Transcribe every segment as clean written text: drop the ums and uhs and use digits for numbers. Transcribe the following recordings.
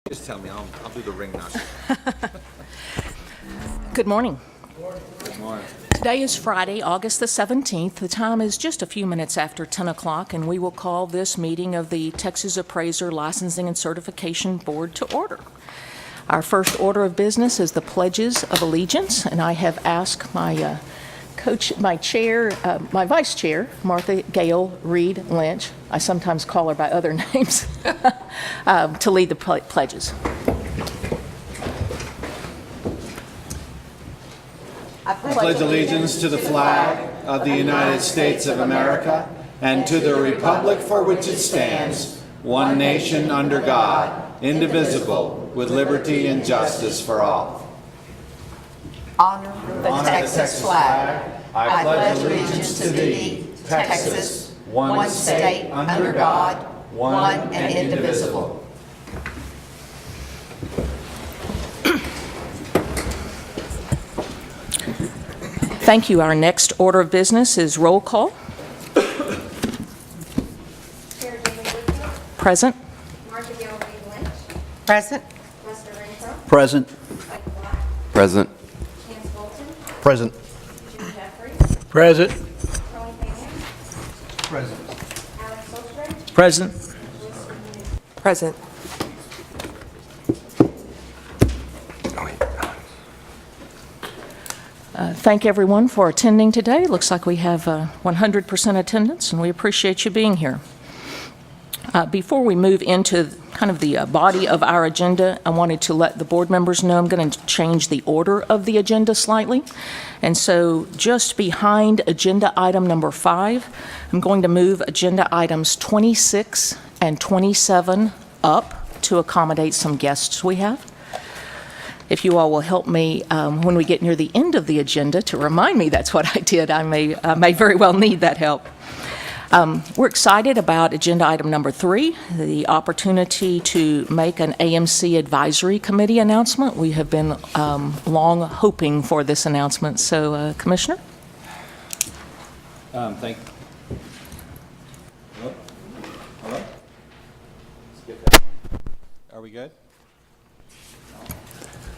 Just tell me, I'll do the ring knocking. Good morning. Good morning. Today is Friday, August the 17th. The time is just a few minutes after 10 o'clock, and we will call this meeting of the Texas Appraiser Licensing and Certification Board to order. Our first order of business is the pledges of allegiance, and I have asked my my vice chair, Martha Gale Reed Lynch, I sometimes call her by other names, to lead the pledges. I pledge allegiance to the flag of the United States of America and to the republic for which it stands, one nation under God, indivisible, with liberty and justice for all. Honor the Texas flag. I pledge allegiance to thee, Texas, one state under God, one and indivisible. Thank you. Our next order of business is roll call. Chair David Woodfield. Present. Martha Gale Reed Lynch. Present. Lester Renfro. Present. Mike Black. Present. Chance Bolton. Present. Jim Jeffries. Present. Tony Payne. Present. Alex Solstray. Present. Melissa Mooney. Present. Thank everyone for attending today. Looks like we have 100% attendance, and we appreciate you being here. Before we move into kind of the body of our agenda, I wanted to let the board members know I'm going to change the order of the agenda slightly. And so just behind agenda item number 5, I'm going to move agenda items 26 and 27 up to accommodate some guests we have. If you all will help me when we get near the end of the agenda to remind me that's what I did, I may very well need that help. We're excited about agenda item number 3, the opportunity to make an AMC Advisory Committee announcement. We have been long hoping for this announcement. So, Commissioner? Thank you. Hello? Are we good?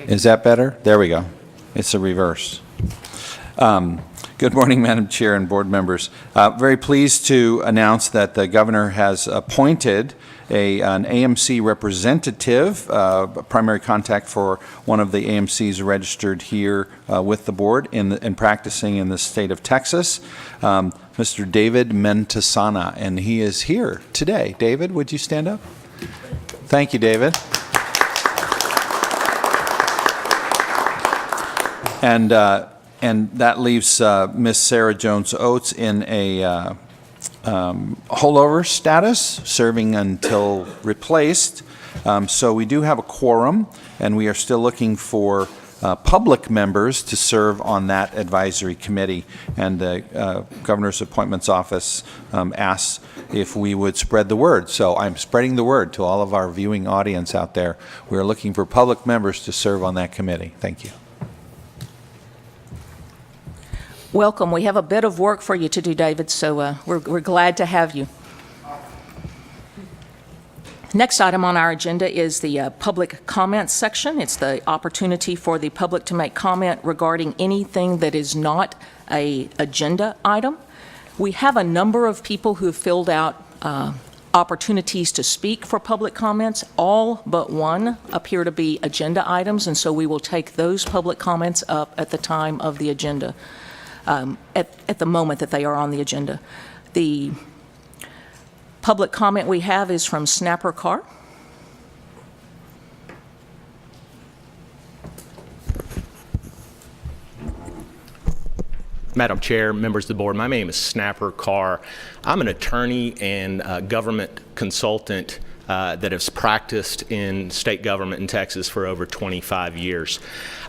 Is that better? There we go. It's a reverse. Good morning, Madam Chair and board members. Very pleased to announce that the governor has appointed an AMC representative, primary contact for one of the AMCs registered here with the board and practicing in the state of Texas, Mr. David Mentasana, and he is here today. David, would you stand up? Thank you, David. And that leaves Miss Sarah Jones Oates in a holdover status, serving until replaced. So we do have a quorum, and we are still looking for public members to serve on that advisory committee. And the Governor's Appointments Office asks if we would spread the word. So I'm spreading the word to all of our viewing audience out there. We are looking for public members to serve on that committee. Thank you. Welcome. We have a bit of work for you to do, David, so we're glad to have you. Next item on our agenda is the public comments section. It's the opportunity for the public to make comment regarding anything that is not an agenda item. We have a number of people who have filled out opportunities to speak for public comments. All but one appear to be agenda items, and so we will take those public comments up at the time of the agenda. At the moment that they are on the agenda. The public comment we have is from Snapper Carr. Madam Chair, members of the board, my name is Snapper Carr. I'm an attorney and government consultant that has practiced in state government in Texas for over 25 years.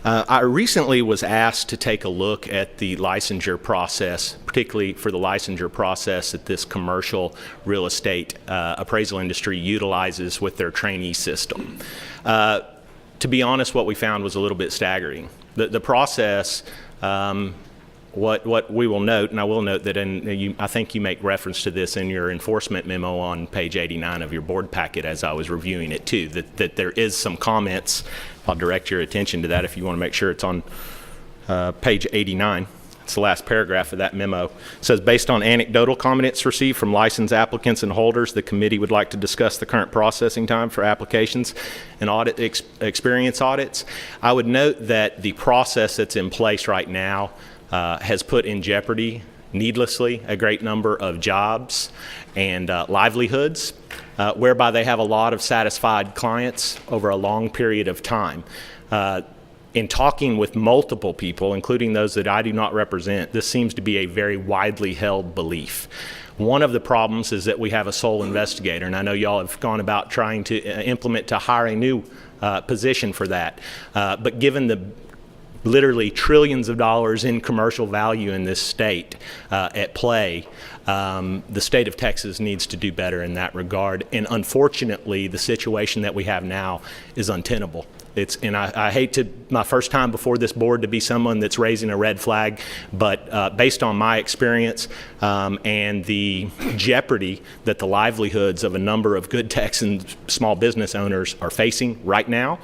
I recently was asked to take a look at the licensure process, particularly for the licensure process that this commercial real estate appraisal industry utilizes with their trainee system. To be honest, what we found was a little bit staggering. The process what we will note, and I will note that I think you make reference to this in your enforcement memo on page 89 of your board packet as I was reviewing it too, that there is some comments. I'll direct your attention to that if you want to make sure it's on page 89. It's the last paragraph of that memo. It says, based on anecdotal comments received from licensed applicants and holders, the committee would like to discuss the current processing time for applications and audit experience audits. I would note that the process that's in place right now has put in jeopardy, needlessly, a great number of jobs and livelihoods, whereby they have a lot of satisfied clients over a long period of time. In talking with multiple people, including those that I do not represent, this seems to be a very widely held belief. One of the problems is that we have a sole investigator, and I know y'all have gone about trying to implement to hire a new position for that. But given the literally trillions of dollars in commercial value in this state at play, the state of Texas needs to do better in that regard. And unfortunately, the situation that we have now is untenable. And I hate to, my first time before this board, to be someone that's raising a red flag, but based on my experience and the jeopardy that the livelihoods of a number of good Texan small business owners are facing right now,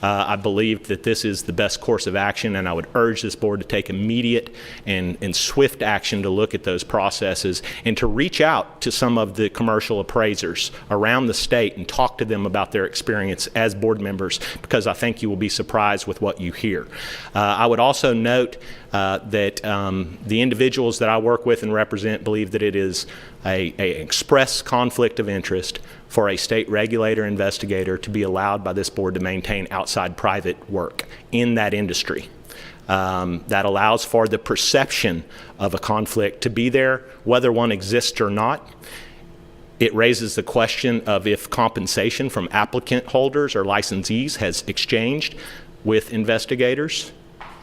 I believe that this is the best course of action, and I would urge this board to take immediate and swift action to look at those processes and to reach out to some of the commercial appraisers around the state and talk to them about their experience as board members, because I think you will be surprised with what you hear. I would also note that the individuals that I work with and represent believe that it is an express conflict of interest for a state regulator investigator to be allowed by this board to maintain outside private work in that industry. That allows for the perception of a conflict to be there, whether one exists or not. It raises the question of if compensation from applicant holders or licensees has exchanged with investigators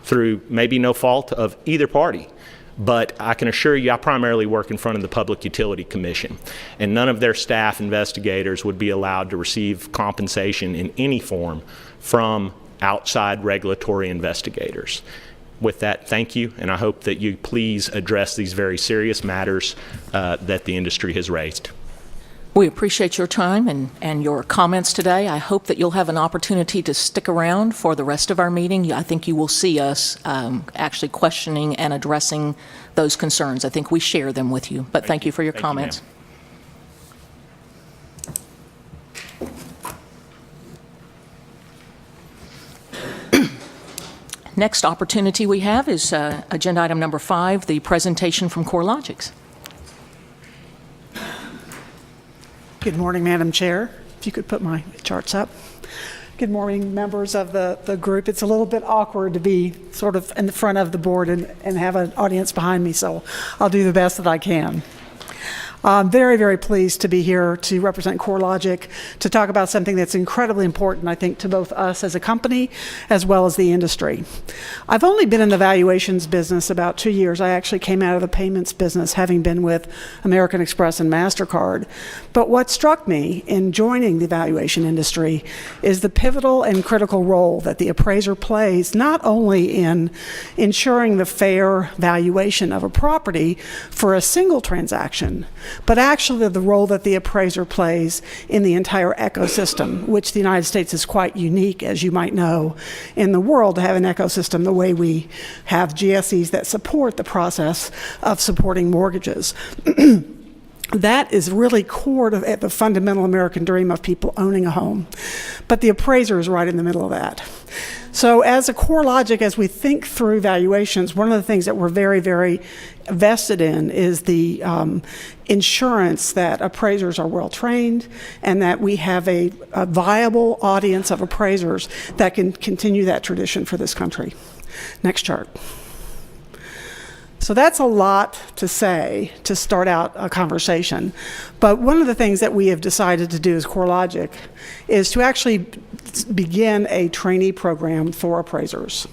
through maybe no fault of either party. But I can assure you I primarily work in front of the Public Utility Commission, and none of their staff investigators would be allowed to receive compensation in any form from outside regulatory investigators. With that, thank you, and I hope that you please address these very serious matters that the industry has raised. We appreciate your time and your comments today. I hope that you'll have an opportunity to stick around for the rest of our meeting. I think you will see us actually questioning and addressing those concerns. I think we share them with you, but thank you for your comments. Next opportunity we have is agenda item number 5, the presentation from CoreLogic. Good morning, Madam Chair. If you could put my charts up. Good morning, members of the group. It's a little bit awkward to be sort of in the front of the board and have an audience behind me, so I'll do the best that I can. I'm very, very pleased to be here to represent CoreLogic, to talk about something that's incredibly important, I think, to both us as a company as well as the industry. I've only been in the valuations business about 2 years. I actually came out of the payments business, having been with American Express and MasterCard. But what struck me in joining the valuation industry is the pivotal and critical role that the appraiser plays, not only in ensuring the fair valuation of a property for a single transaction, but actually the role that the appraiser plays in the entire ecosystem, which the United States is quite unique, as you might know, in the world to have an ecosystem the way we have GSEs that support the process of supporting mortgages. That is really core to the fundamental American dream of people owning a home. But the appraiser is right in the middle of that. So as a CoreLogic, as we think through valuations, one of the things that we're very, very vested in is the insurance that appraisers are well trained and that we have a viable audience of appraisers that can continue that tradition for this country. Next chart. So that's a lot to say to start out a conversation. But one of the things that we have decided to do as CoreLogic is to actually begin a trainee program for appraisers.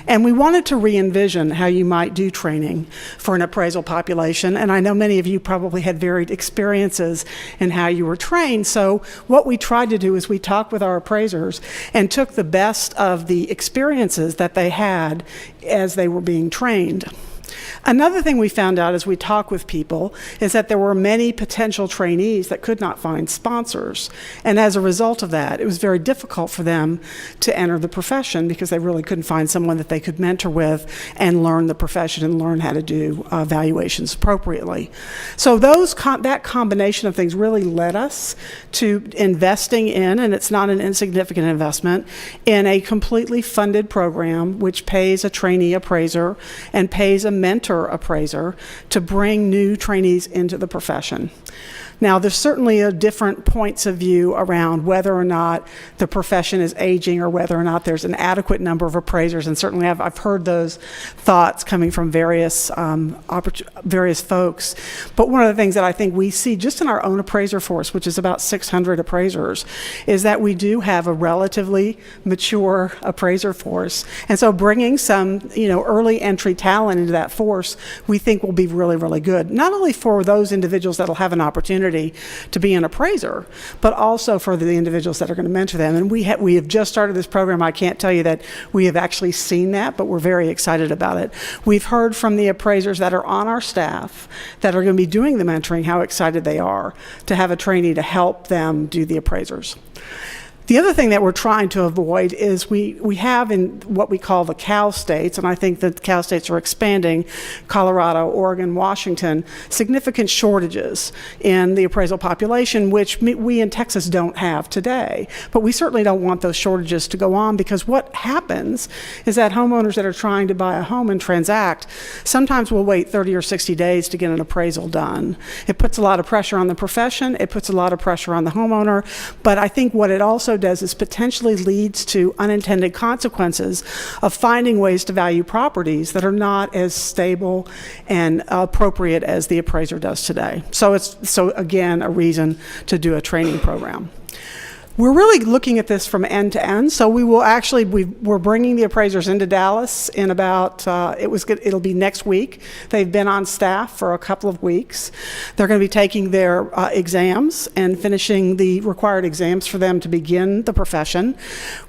And we wanted to re-envision how you might do training for an appraisal population. And I know many of you probably had varied experiences in how you were trained. So what we tried to do is we talked with our appraisers and took the best of the experiences that they had as they were being trained. Another thing we found out as we talked with people is that there were many potential trainees that could not find sponsors. And as a result of that, it was very difficult for them to enter the profession because they really couldn't find someone that they could mentor with and learn the profession and learn how to do evaluations appropriately. So that combination of things really led us to investing in, and it's not an insignificant investment, in a completely funded program which pays a trainee appraiser and pays a mentor appraiser to bring new trainees into the profession. Now, there's certainly different points of view around whether or not the profession is aging or whether or not there's an adequate number of appraisers, and certainly I've heard those thoughts coming from various folks. But one of the things that I think we see just in our own appraiser force, which is about 600 appraisers, is that we do have a relatively mature appraiser force. And so bringing some, early entry talent into that force, we think will be really, really good. Not only for those individuals that'll have an opportunity to be an appraiser, but also for the individuals that are going to mentor them. And we have just started this program. I can't tell you that we have actually seen that, but we're very excited about it. We've heard from the appraisers that are on our staff that are going to be doing the mentoring how excited they are to have a trainee to help them do the appraisers. The other thing that we're trying to avoid is we have in what we call the Cal states, and I think that Cal states are expanding, Colorado, Oregon, Washington, significant shortages in the appraisal population, which we in Texas don't have today. But we certainly don't want those shortages to go on, because what happens is that homeowners that are trying to buy a home and transact sometimes will wait 30 or 60 days to get an appraisal done. It puts a lot of pressure on the profession, it puts a lot of pressure on the homeowner, but I think what it also does is potentially leads to unintended consequences of finding ways to value properties that are not as stable and appropriate as the appraiser does today. So again, a reason to do a training program. We're really looking at this from end to end. So we're bringing the appraisers into Dallas in about, it'll be next week. They've been on staff for a couple of weeks. They're going to be taking their exams and finishing the required exams for them to begin the profession.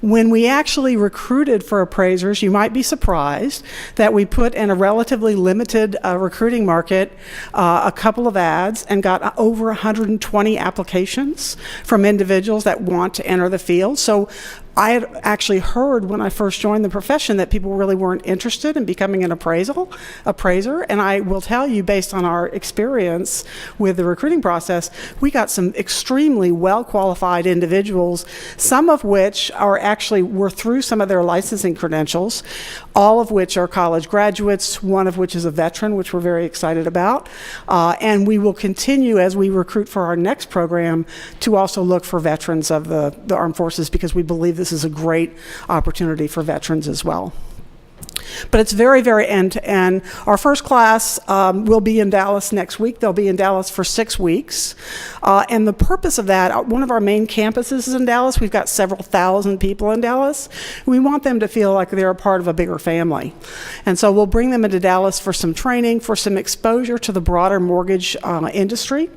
When we actually recruited for appraisers, you might be surprised that we put in a relatively limited recruiting market a couple of ads and got over 120 applications from individuals that want to enter the field. So I had actually heard when I first joined the profession that people really weren't interested in becoming an appraiser, and I will tell you, based on our experience with the recruiting process, we got some extremely well-qualified individuals, some of which were through some of their licensing credentials, all of which are college graduates, one of which is a veteran, which we're very excited about, and we will continue as we recruit for our next program to also look for veterans of the armed forces, because we believe this is a great opportunity for veterans as well. But it's very, very end-to-end. Our first class will be in Dallas next week. They'll be in Dallas for 6 weeks. And the purpose of that, one of our main campuses is in Dallas. We've got several thousand people in Dallas. We want them to feel like they're a part of a bigger family. And so we'll bring them into Dallas for some training, for some exposure to the broader mortgage industry,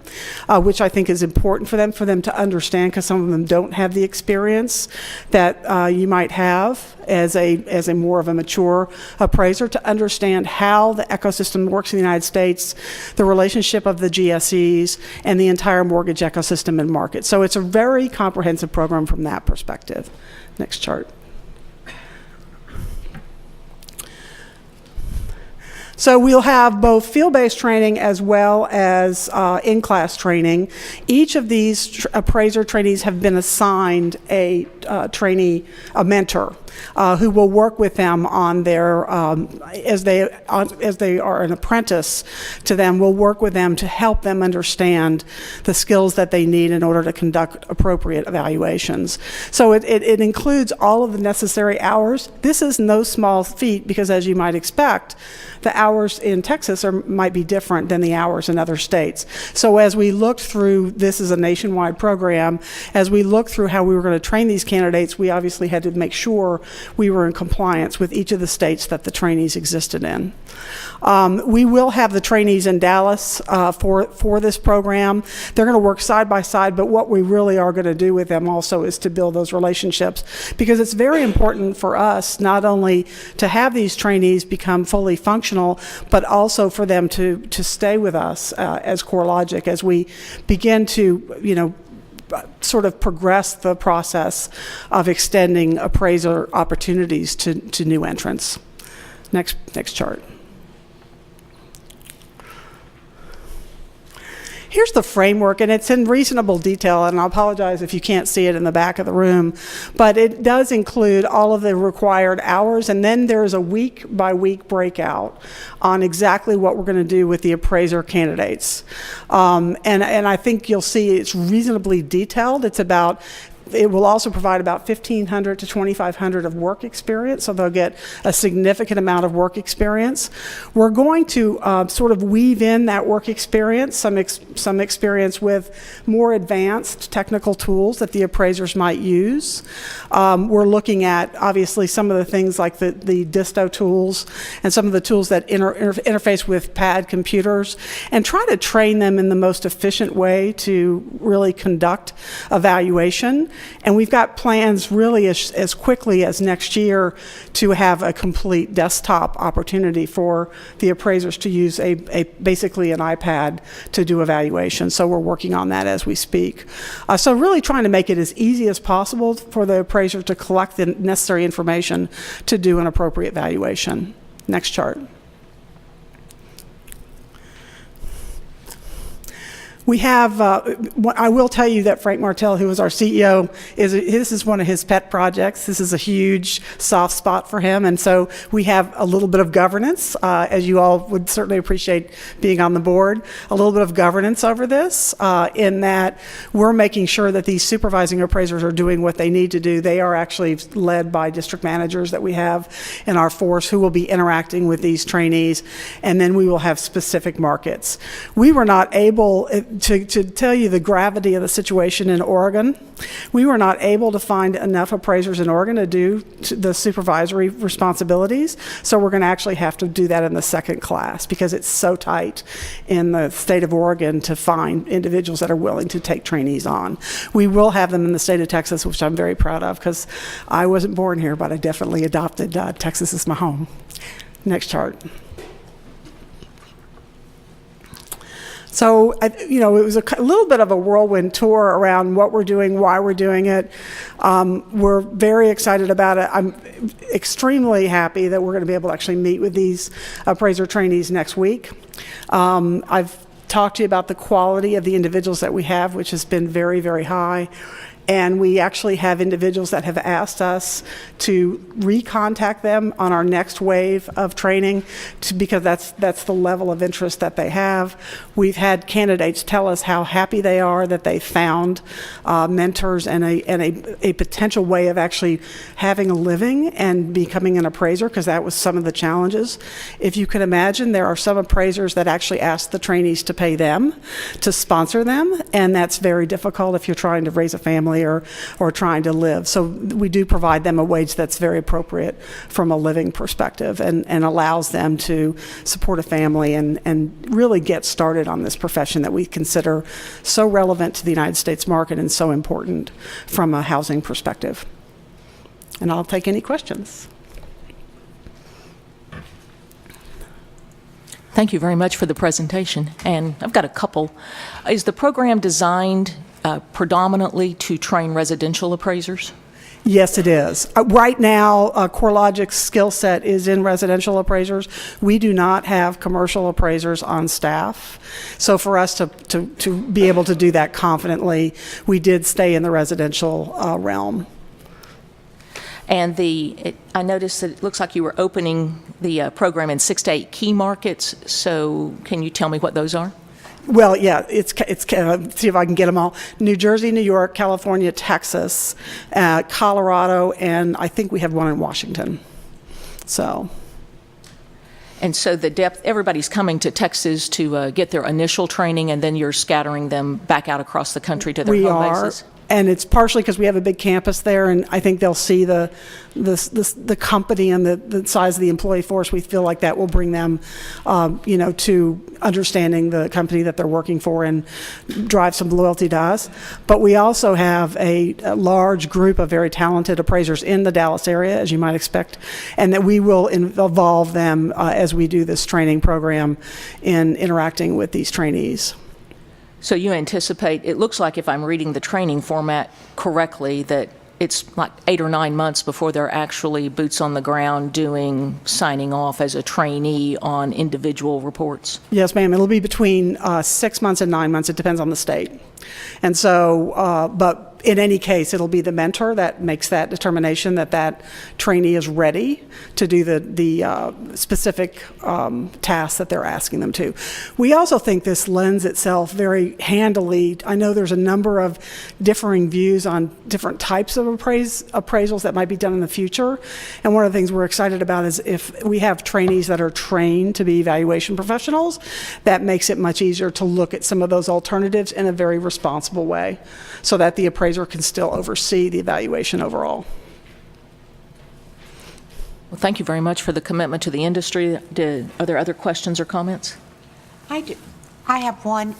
which I think is important for them to understand, because some of them don't have the experience that you might have as a more of a mature appraiser, to understand how the ecosystem works in the United States, the relationship of the GSEs, and the entire mortgage ecosystem and market. So it's a very comprehensive program from that perspective. Next chart. So we'll have both field-based training as well as in-class training. Each of these appraiser trainees have been assigned a mentor who will work with them on their, as they are an apprentice to them, will work with them to help them understand the skills that they need in order to conduct appropriate evaluations. So it includes all of the necessary hours. This is no small feat, because as you might expect, the hours in Texas might be different than the hours in other states. So as we looked through, this is a nationwide program, as we looked through how we were going to train these candidates, we obviously had to make sure we were in compliance with each of the states that the trainees existed in. We will have the trainees in Dallas for this program. They're going to work side by side, but what we really are going to do with them also is to build those relationships, because it's very important for us not only to have these trainees become fully functional, but also for them to stay with us as CoreLogic as we begin to, sort of progress the process of extending appraiser opportunities to new entrants. Next chart. Here's the framework, and it's in reasonable detail, and I apologize if you can't see it in the back of the room, but it does include all of the required hours, and then there's a week-by-week breakout on exactly what we're going to do with the appraiser candidates. And I think you'll see it's reasonably detailed. It will also provide about 1,500 to 2,500 of work experience, so they'll get a significant amount of work experience. We're going to sort of weave in that work experience, some experience with more advanced technical tools that the appraisers might use. We're looking at, obviously, some of the things like the disto tools and some of the tools that interface with pad computers, and try to train them in the most efficient way to really conduct evaluation. And we've got plans really as quickly as next year to have a complete desktop opportunity for the appraisers to use basically an iPad to do evaluation. So we're working on that as we speak. So really trying to make it as easy as possible for the appraiser to collect the necessary information to do an appropriate valuation. Next chart. We have, I will tell you that Frank Martell, who is our CEO, this is one of his pet projects. This is a huge soft spot for him. And so we have a little bit of governance, as you all would certainly appreciate being on the board, a little bit of governance over this, in that we're making sure that these supervising appraisers are doing what they need to do. They are actually led by district managers that we have in our force who will be interacting with these trainees. And then we will have specific markets. We were not able to tell you the gravity of the situation in Oregon. We were not able to find enough appraisers in Oregon to do the supervisory responsibilities, so we're going to actually have to do that in the second class because it's so tight in the state of Oregon to find individuals that are willing to take trainees on. We will have them in the state of Texas, which I'm very proud of because I wasn't born here, but I definitely adopted Texas as my home. Next chart. So, it was a little bit of a whirlwind tour around what we're doing, why we're doing it. We're very excited about it. I'm extremely happy that we're going to be able to actually meet with these appraiser trainees next week. I've talked to you about the quality of the individuals that we have, which has been very, very high. And we actually have individuals that have asked us to recontact them on our next wave of training because that's the level of interest that they have. We've had candidates tell us how happy they are that they found mentors and a potential way of actually having a living and becoming an appraiser, because that was some of the challenges. If you can imagine, there are some appraisers that actually ask the trainees to pay them, to sponsor them, and that's very difficult if you're trying to raise a family or trying to live. So we do provide them a wage that's very appropriate from a living perspective and allows them to support a family and really get started on this profession that we consider so relevant to the United States market and so important from a housing perspective. And I'll take any questions. Thank you very much for the presentation. And I've got a couple. Is the program designed predominantly to train residential appraisers? Yes, it is. Right now, CoreLogic's skill set is in residential appraisers. We do not have commercial appraisers on staff. So for us to be able to do that confidently, we did stay in the residential realm. And I noticed that it looks like you were opening the program in 6 to 8 key markets. So can you tell me what those are? Well, yeah, it's see if I can get them all. New Jersey, New York, California, Texas, Colorado, and I think we have one in Washington. So. And so the depth, everybody's coming to Texas to get their initial training, and then you're scattering them back out across the country to their home bases? And it's partially because we have a big campus there, and I think they'll see the company and the size of the employee force. We feel like that will bring them, to understanding the company that they're working for and drive some loyalty to us. But we also have a large group of very talented appraisers in the Dallas area, as you might expect, and that we will involve them as we do this training program in interacting with these trainees. So you anticipate, it looks like if I'm reading the training format correctly, that it's like 8 or 9 months before they're actually boots on the ground signing off as a trainee on individual reports? Yes, ma'am. It'll be between 6 months and 9 months. It depends on the state. And so, but in any case, it'll be the mentor that makes that determination that trainee is ready to do the specific tasks that they're asking them to. We also think this lends itself very handily. I know there's a number of differing views on different types of appraisals that might be done in the future. And one of the things we're excited about is if we have trainees that are trained to be evaluation professionals, that makes it much easier to look at some of those alternatives in a very responsible way so that the appraiser can still oversee the evaluation overall. Well, thank you very much for the commitment to the industry. Are there other questions or comments? I have one.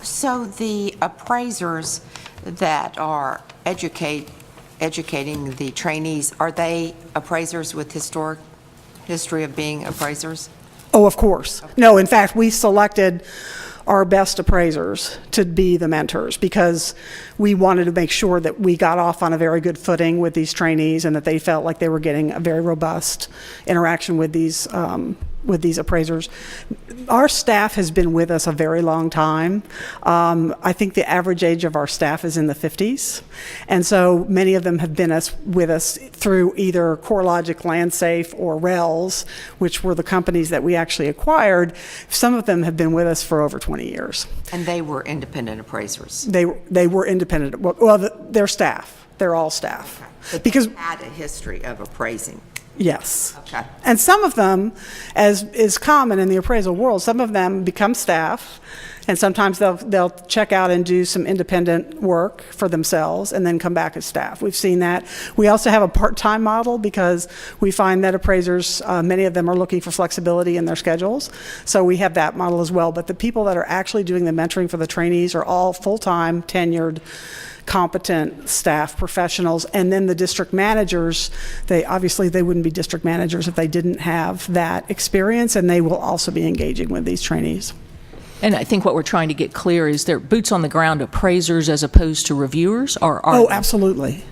So the appraisers that are educating the trainees, are they appraisers with history of being appraisers? Oh, of course. No, in fact, we selected our best appraisers to be the mentors because we wanted to make sure that we got off on a very good footing with these trainees and that they felt like they were getting a very robust interaction with these appraisers. Our staff has been with us a very long time. I think the average age of our staff is in the 50s. And so many of them have been with us through either CoreLogic, LandSafe, or RELS, which were the companies that we actually acquired. Some of them have been with us for over 20 years. And they were independent appraisers? They were independent. Well, they're staff. They're all staff. But because they had a history of appraising? Yes. Okay. And some of them, as is common in the appraisal world, some of them become staff, and sometimes they'll check out and do some independent work for themselves and then come back as staff. We've seen that. We also have a part-time model because we find that appraisers, many of them are looking for flexibility in their schedules. So we have that model as well. But the people that are actually doing the mentoring for the trainees are all full-time, tenured, competent staff professionals. And then the district managers, they wouldn't be district managers if they didn't have that experience, and they will also be engaging with these trainees. And I think what we're trying to get clear is they're boots on the ground appraisers as opposed to reviewers? Oh, absolutely.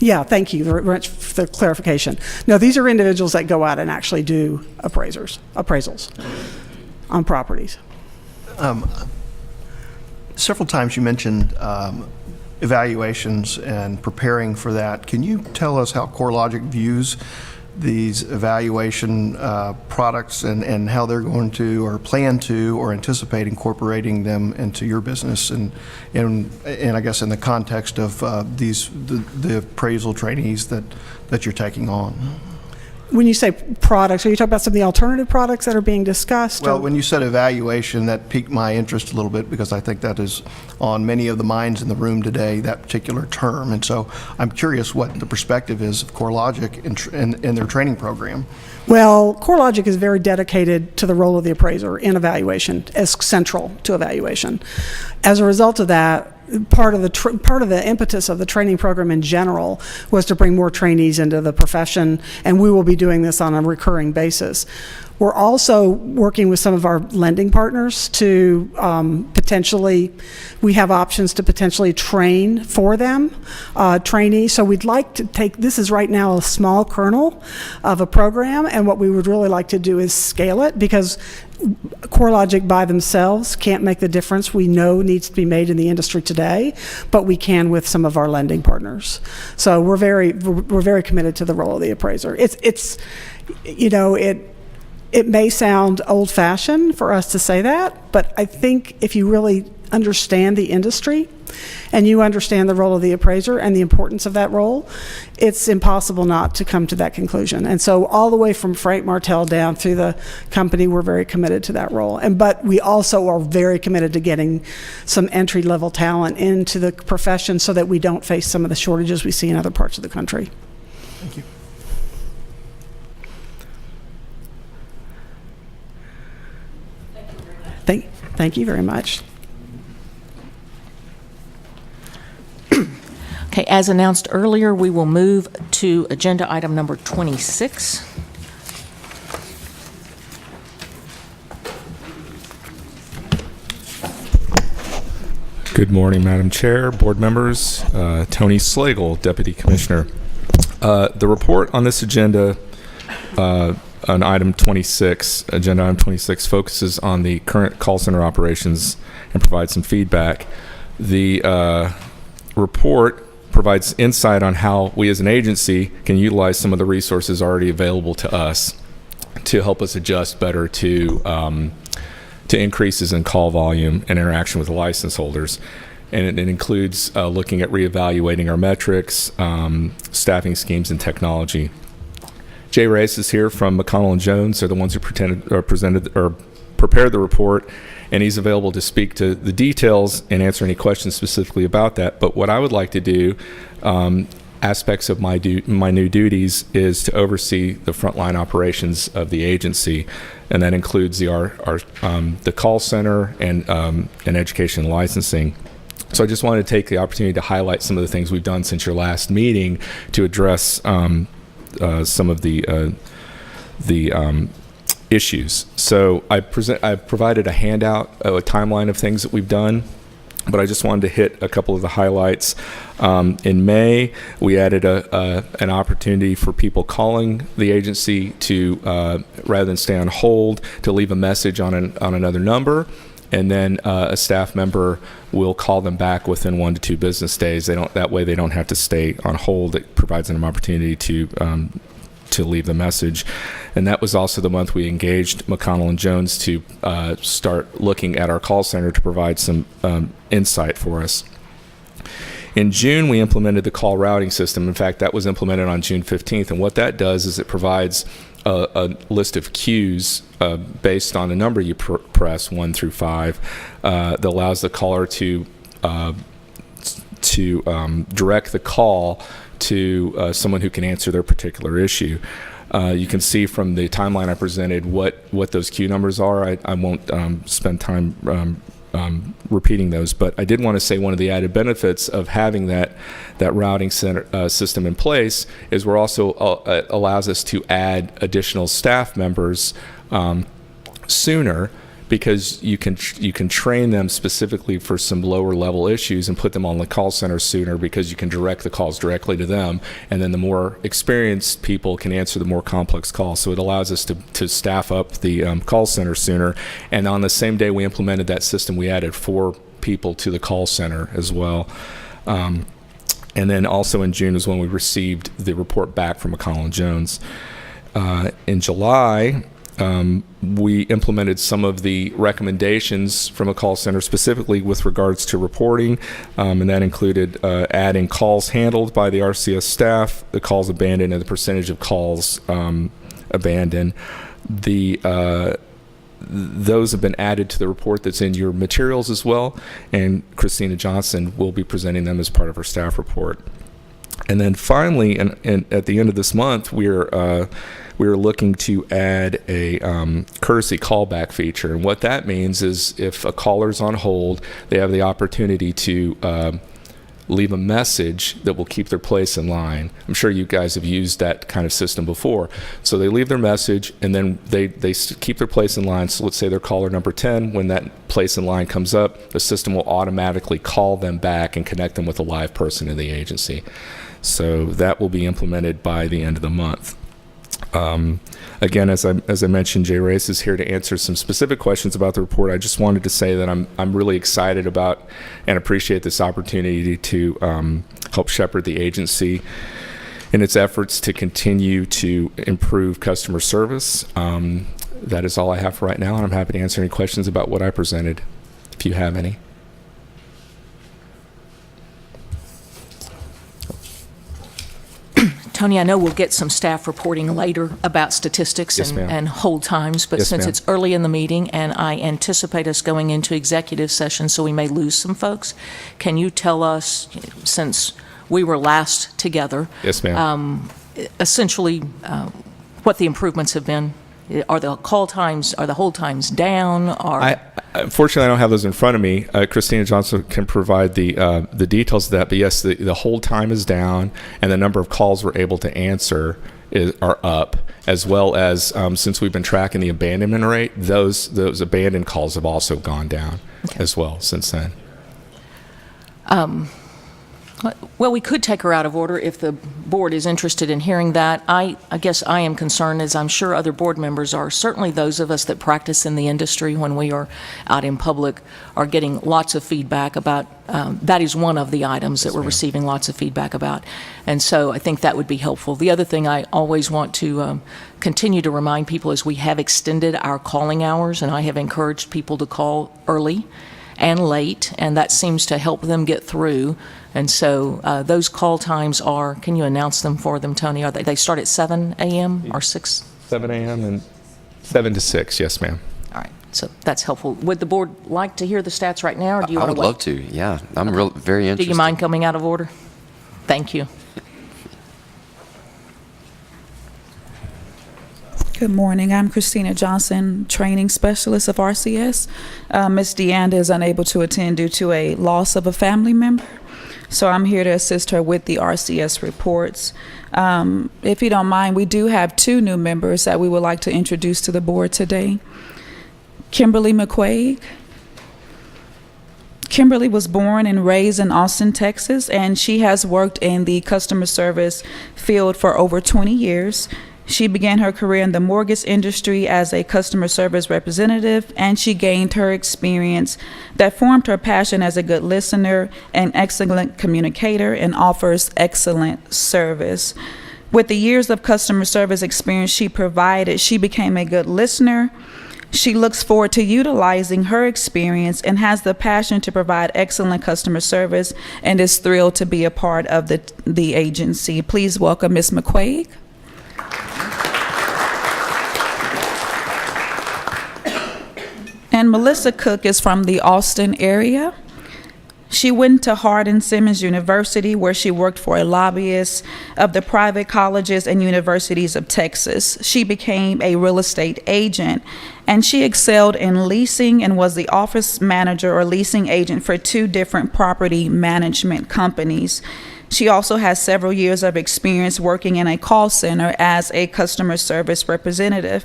Yeah, thank you very much for the clarification. No, these are individuals that go out and actually do appraisals on properties. Several times you mentioned evaluations and preparing for that. Can you tell us how CoreLogic views these evaluation products and how they're going to or plan to or anticipate incorporating them into your business and I guess in the context of the appraisal trainees that you're taking on? When you say products, are you talking about some of the alternative products that are being discussed? Well, when you said evaluation, that piqued my interest a little bit because I think that is on many of the minds in the room today, that particular term. And so I'm curious what the perspective is of CoreLogic in their training program. Well, CoreLogic is very dedicated to the role of the appraiser in evaluation as central to evaluation. As a result of that, part of the impetus of the training program in general was to bring more trainees into the profession, and we will be doing this on a recurring basis. We're also working with some of our lending partners to we have options to potentially train for them, trainees. So we'd like to this is right now a small kernel of a program, and what we would really like to do is scale it because CoreLogic by themselves can't make the difference we know needs to be made in the industry today, but we can with some of our lending partners. So we're very committed to the role of the appraiser. It may sound old-fashioned for us to say that, but I think if you really understand the industry and you understand the role of the appraiser and the importance of that role, it's impossible not to come to that conclusion. And so all the way from Frank Martell down through the company, we're very committed to that role. But we also are very committed to getting some entry-level talent into the profession so that we don't face some of the shortages we see in other parts of the country. Thank you. Thank you very much. Okay, as announced earlier, we will move to agenda item number 26. Good morning, Madam Chair, board members. Tony Slagle, Deputy Commissioner. The report on this agenda, on item 26, agenda item 26, focuses on the current call center operations and provides some feedback. The report provides insight on how we as an agency can utilize some of the resources already available to us to help us adjust better to increases in call volume and interaction with the license holders. And it includes looking at reevaluating our metrics, staffing schemes, and technology. Jay Reyes is here from McConnell & Jones. They're the ones who prepared the report, and he's available to speak to the details and answer any questions specifically about that. But what I would like to do, aspects of my new duties, is to oversee the frontline operations of the agency, and that includes the call center and education licensing. So I just wanted to take the opportunity to highlight some of the things we've done since your last meeting to address some of the issues. So I've provided a handout, a timeline of things that we've done, but I just wanted to hit a couple of the highlights. In May, we added an opportunity for people calling the agency to, rather than stay on hold, to leave a message on another number, and then a staff member will call them back within 1 to 2 business days. That way they don't have to stay on hold. It provides them an opportunity to leave the message. And that was also the month we engaged McConnell & Jones to start looking at our call center to provide some insight for us. In June, we implemented the call routing system. In fact, that was implemented on June 15th. And what that does is it provides a list of queues based on the number you press, 1 through 5, that allows the caller to direct the call to someone who can answer their particular issue. You can see from the timeline I presented what those queue numbers are. I won't spend time repeating those, but I did want to say one of the added benefits of having that routing center system in place is we're also allows us to add additional staff members sooner, because you can train them specifically for some lower level issues and put them on the call center sooner, because you can direct the calls directly to them, and then the more experienced people can answer the more complex calls. So it allows us to staff up the call center sooner. And on the same day we implemented that system, we added 4 people to the call center as well. And then also in June is when we received the report back from McConnell & Jones. In July, we implemented some of the recommendations from a call center, specifically with regards to reporting, and that included adding calls handled by the RCS staff, the calls abandoned, and the percentage of calls abandoned. Those have been added to the report that's in your materials as well, and Christina Johnson will be presenting them as part of her staff report. And then finally, and at the end of this month, we're looking to add a courtesy callback feature. And what that means is if a caller's on hold, they have the opportunity to leave a message that will keep their place in line. I'm sure you guys have used that kind of system before. So they leave their message, and then they keep their place in line. So let's say they're caller number 10. When that place in line comes up, the system will automatically call them back and connect them with a live person in the agency. So that will be implemented by the end of the month. Again, as I mentioned, Jay Reyes is here to answer some specific questions about the report. I just wanted to say that I'm really excited about and appreciate this opportunity to help shepherd the agency in its efforts to continue to improve customer service. That is all I have for right now, and I'm happy to answer any questions about what I presented, if you have any. Tony, I know we'll get some staff reporting later about statistics Yes, ma'am. and hold times, but Yes, since ma'am. it's early in the meeting and I anticipate us going into executive session, so we may lose some folks, can you tell us, since we were last together, Yes, ma'am. essentially what the improvements have been? Are the hold times down? Unfortunately, I don't have those in front of me. Christina Johnson can provide the details of that. But yes, the hold time is down, and the number of calls we're able to answer are up, as well as since we've been tracking the abandonment rate, those abandoned calls have also gone down as well since then. Well, we could take her out of order if the board is interested in hearing that. I guess I am concerned, as I'm sure other board members are, certainly those of us that practice in the industry when we are out in public are getting lots of feedback about, that is one of the items that we're receiving lots of feedback about. And so I think that would be helpful. The other thing I always want to continue to remind people is we have extended our calling hours, and I have encouraged people to call early and late, and that seems to help them get through. And so those call times are, can you announce them for them, Tony? Are they start at 7 a.m. or 6? 7 a.m. and 7 to 6, yes, ma'am. All right, so that's helpful. Would the board like to hear the stats right now, or do you I want to would wait? love to. Yeah, I'm very interested. Do you mind coming out of order? Thank you. Good morning. I'm Christina Johnson, Training Specialist of RCS. Ms. DeAnda is unable to attend due to a loss of a family member, so I'm here to assist her with the RCS reports. If you don't mind, we do have 2 new members that we would like to introduce to the board today. Kimberly McQuaig. Kimberly was born and raised in Austin, Texas, and she has worked in the customer service field for over 20 years. She began her career in the mortgage industry as a customer service representative, and she gained her experience that formed her passion as a good listener, an excellent communicator, and offers excellent service. With the years of customer service experience she provided, she became a good listener. She looks forward to utilizing her experience and has the passion to provide excellent customer service and is thrilled to be a part of the agency. Please welcome Ms. McQuaig. And Melissa Cook is from the Austin area. She went to Hardin-Simmons University, where she worked for a lobbyist of the private colleges and universities of Texas. She became a real estate agent, and she excelled in leasing and was the office manager or leasing agent for 2 different property management companies. She also has several years of experience working in a call center as a customer service representative.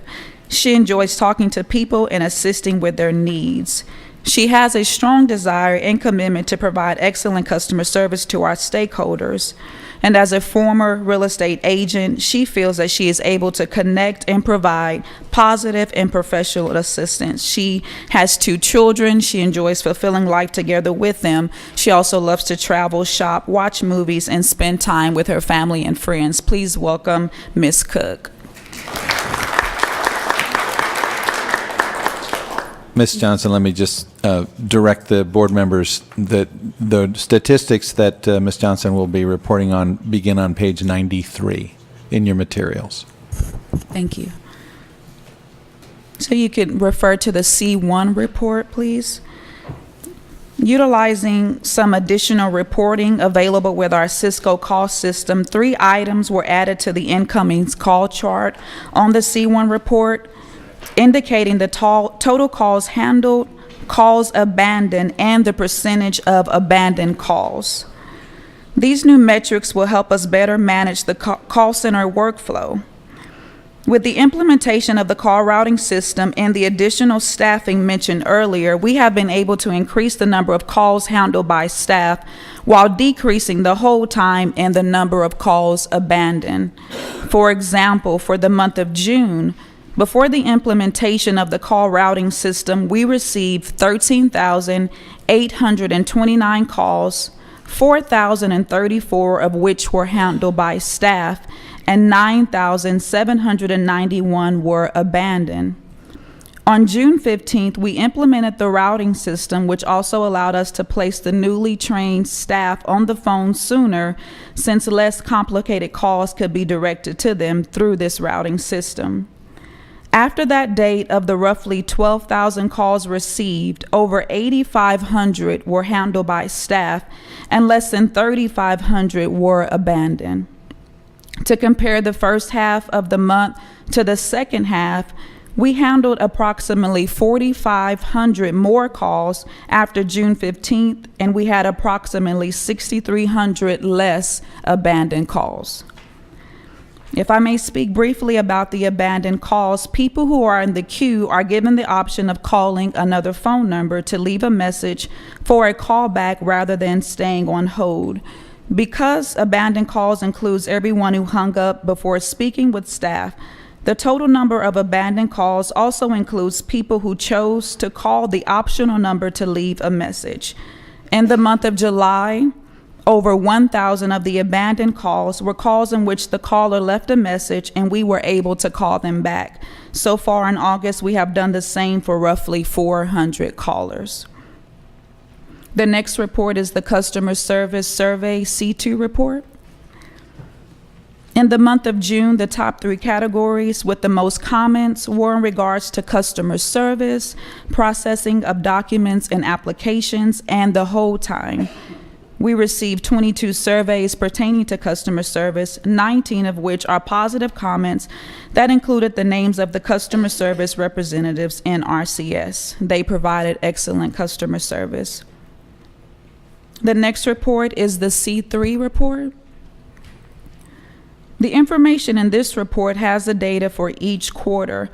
She enjoys talking to people and assisting with their needs. She has a strong desire and commitment to provide excellent customer service to our stakeholders. And as a former real estate agent, she feels that she is able to connect and provide positive and professional assistance. She has 2 children. She enjoys fulfilling life together with them. She also loves to travel, shop, watch movies, and spend time with her family and friends. Please welcome Ms. Cook. Ms. Johnson, let me just direct the board members that the statistics that Ms. Johnson will be reporting on begin on page 93 in your materials. Thank you. So you can refer to the C1 report, please. Utilizing some additional reporting available with our Cisco call system, 3 items were added to the incoming call chart on the C1 report, indicating the total calls handled, calls abandoned, and the percentage of abandoned calls. These new metrics will help us better manage the call center workflow. With the implementation of the call routing system and the additional staffing mentioned earlier, we have been able to increase the number of calls handled by staff while decreasing the hold time and the number of calls abandoned. For example, for the month of June, before the implementation of the call routing system, we received 13,829 calls, 4,034 of which were handled by staff, and 9,791 were abandoned. On June 15th, we implemented the routing system, which also allowed us to place the newly trained staff on the phone sooner, since less complicated calls could be directed to them through this routing system. After that date, of the roughly 12,000 calls received, over 8,500 were handled by staff and less than 3,500 were abandoned. To compare the first half of the month to the second half, we handled approximately 4,500 more calls after June 15th, and we had approximately 6,300 less abandoned calls. If I may speak briefly about the abandoned calls, people who are in the queue are given the option of calling another phone number to leave a message for a callback rather than staying on hold. Because abandoned calls includes everyone who hung up before speaking with staff, the total number of abandoned calls also includes people who chose to call the optional number to leave a message. In the month of July, over 1,000 of the abandoned calls were calls in which the caller left a message and we were able to call them back. So far in August, we have done the same for roughly 400 callers. The next report is the Customer Service Survey C2 report. In the month of June, the top 3 categories with the most comments were in regards to customer service, processing of documents and applications, and the hold time. We received 22 surveys pertaining to customer service, 19 of which are positive comments that included the names of the customer service representatives in RCS. They provided excellent customer service. The next report is the C3 report. The information in this report has the data for each quarter.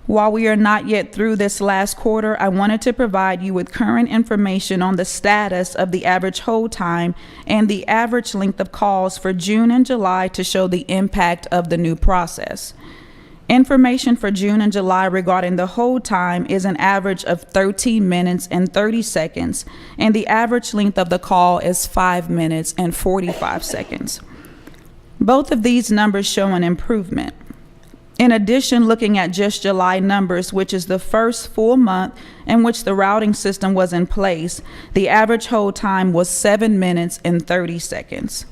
While we are not yet through this last quarter, I wanted to provide you with current information on the status of the average hold time and the average length of calls for June and July to show the impact of the new process. Information for June and July regarding the hold time is an average of 13 minutes and 30 seconds, and the average length of the call is 5 minutes and 45 seconds. Both of these numbers show an improvement. In addition, looking at just July numbers, which is the first full month in which the routing system was in place, the average hold time was 7 minutes and 30 seconds.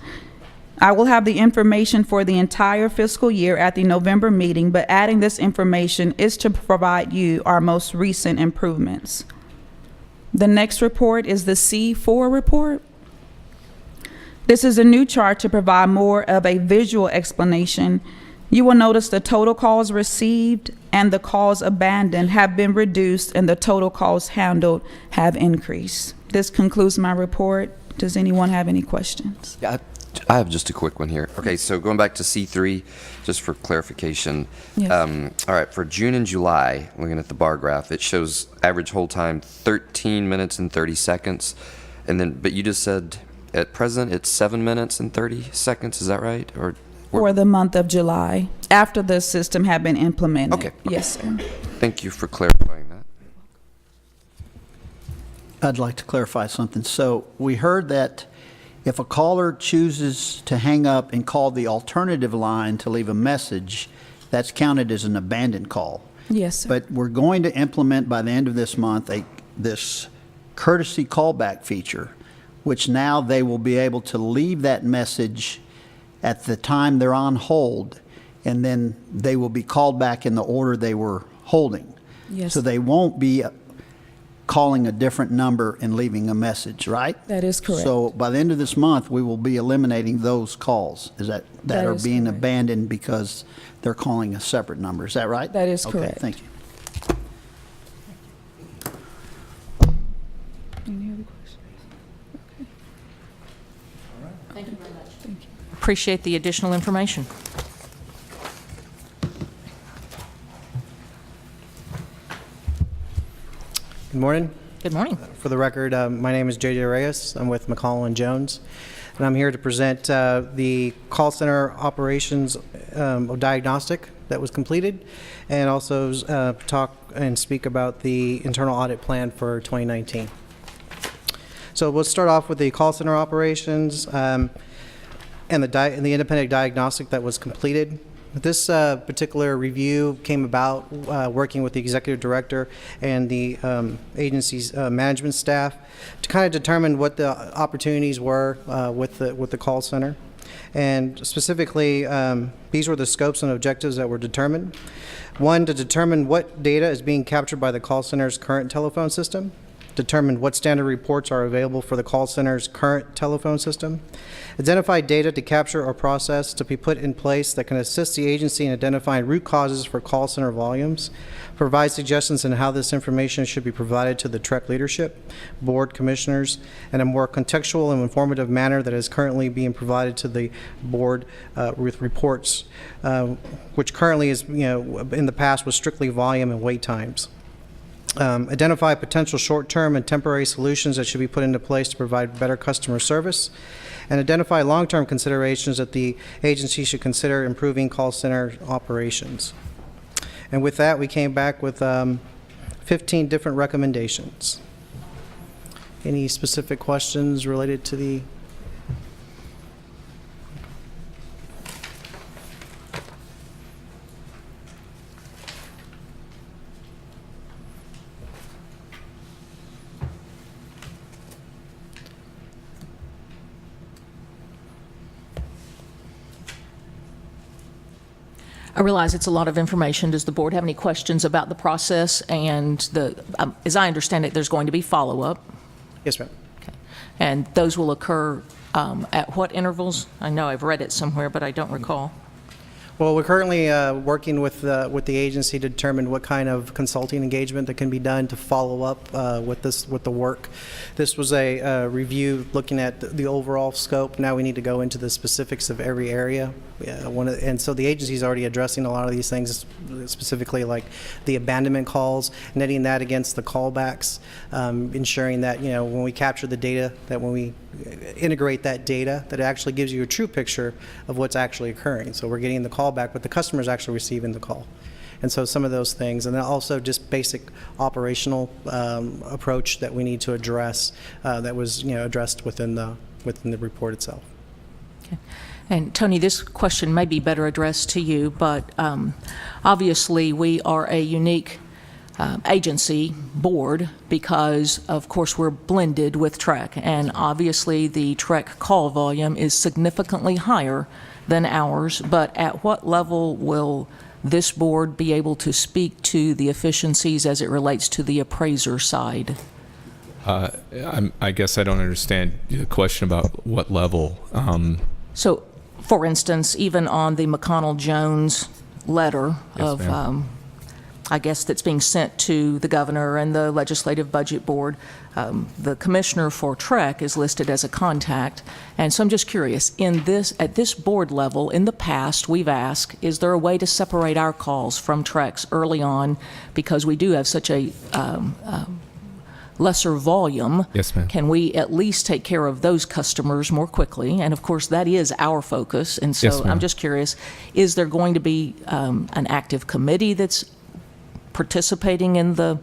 I will have the information for the entire fiscal year at the November meeting, but adding this information is to provide you our most recent improvements. The next report is the C4 report. This is a new chart to provide more of a visual explanation. You will notice the total calls received and the calls abandoned have been reduced and the total calls handled have increased. This concludes my report. Does anyone have any questions? Yeah, I have just a quick one here. Okay, so going back to C3, just for clarification. Yes. All right, for June and July, looking at the bar graph, it shows average hold time 13 minutes and 30 seconds. And then, but you just said at present it's 7 minutes and 30 seconds, is that right? Or For the month of July, after the system had been implemented. Okay. Yes, sir. Thank you for clarifying that. I'd like to clarify something. So we heard that if a caller chooses to hang up and call the alternative line to leave a message, that's counted as an abandoned call. Yes, sir. But we're going to implement by the end of this month this courtesy callback feature, which now they will be able to leave that message at the time they're on hold, and then they will be called back in the order they were holding. Yes. So they won't be calling a different number and leaving a message, right? That is correct. So by the end of this month, we will be eliminating those calls that That are is being correct. abandoned because they're calling a separate number. Is that right? That is Okay, correct. thank you. Any other questions? Thank you very much. Thank you. Appreciate the additional information. Good morning. Good morning. For the record, my name is JJ Reyes. I'm with McCall and Jones, and I'm here to present the call center operations diagnostic that was completed, and also talk and speak about the internal audit plan for 2019. So we'll start off with the call center operations and the independent diagnostic that was completed. This particular review came about working with the executive director and the agency's management staff to kind of determine what the opportunities were with the call center. And specifically, these were the scopes and objectives that were determined. One, to determine what data is being captured by the call center's current telephone system. Determine what standard reports are available for the call center's current telephone system. Identify data to capture or process to be put in place that can assist the agency in identifying root causes for call center volumes. Provide suggestions on how this information should be provided to the TREC leadership, board commissioners, in a more contextual and informative manner that is currently being provided to the board with reports, which currently is, in the past was strictly volume and wait times. Identify potential short-term and temporary solutions that should be put into place to provide better customer service, and identify long-term considerations that the agency should consider improving call center operations. And with that, we came back with 15 different recommendations. Any specific questions related to the... I realize it's a lot of information. Does the board have any questions about the process? And as I understand it, there's going to be follow-up. Yes, ma'am. Okay. And those will occur at what intervals? I know I've read it somewhere, but I don't recall. Well, we're currently working with the agency to determine what kind of consulting engagement that can be done to follow up with the work. This was a review looking at the overall scope. Now we need to go into the specifics of every area. And so the agency is already addressing a lot of these things, specifically like the abandonment calls, netting that against the callbacks, ensuring that when we capture the data, that when we integrate that data, that it actually gives you a true picture of what's actually occurring. So we're getting the call back, but the customer is actually receiving the call. And so some of those things, and then also just basic operational approach that we need to address that was addressed within the report itself. Okay. And Tony, this question may be better addressed to you, but obviously we are a unique agency board because, of course, we're blended with TREC, and obviously the TREC call volume is significantly higher than ours, but at what level will this board be able to speak to the efficiencies as it relates to the appraiser side? I guess I don't understand the question about what level. So, for instance, even on the McConnell-Jones letter of, I guess, that's being sent to the governor and the Legislative Budget Board, the commissioner for TREC is listed as a contact. And so I'm just curious, at this board level, in the past, we've asked, is there a way to separate our calls from TREC's early on, because we do have such a lesser volume? Yes, ma'am. Can we at least take care of those customers more quickly? And of course, that is our focus. And so Yes, ma'am. I'm just curious, is there going to be an active committee that's participating in the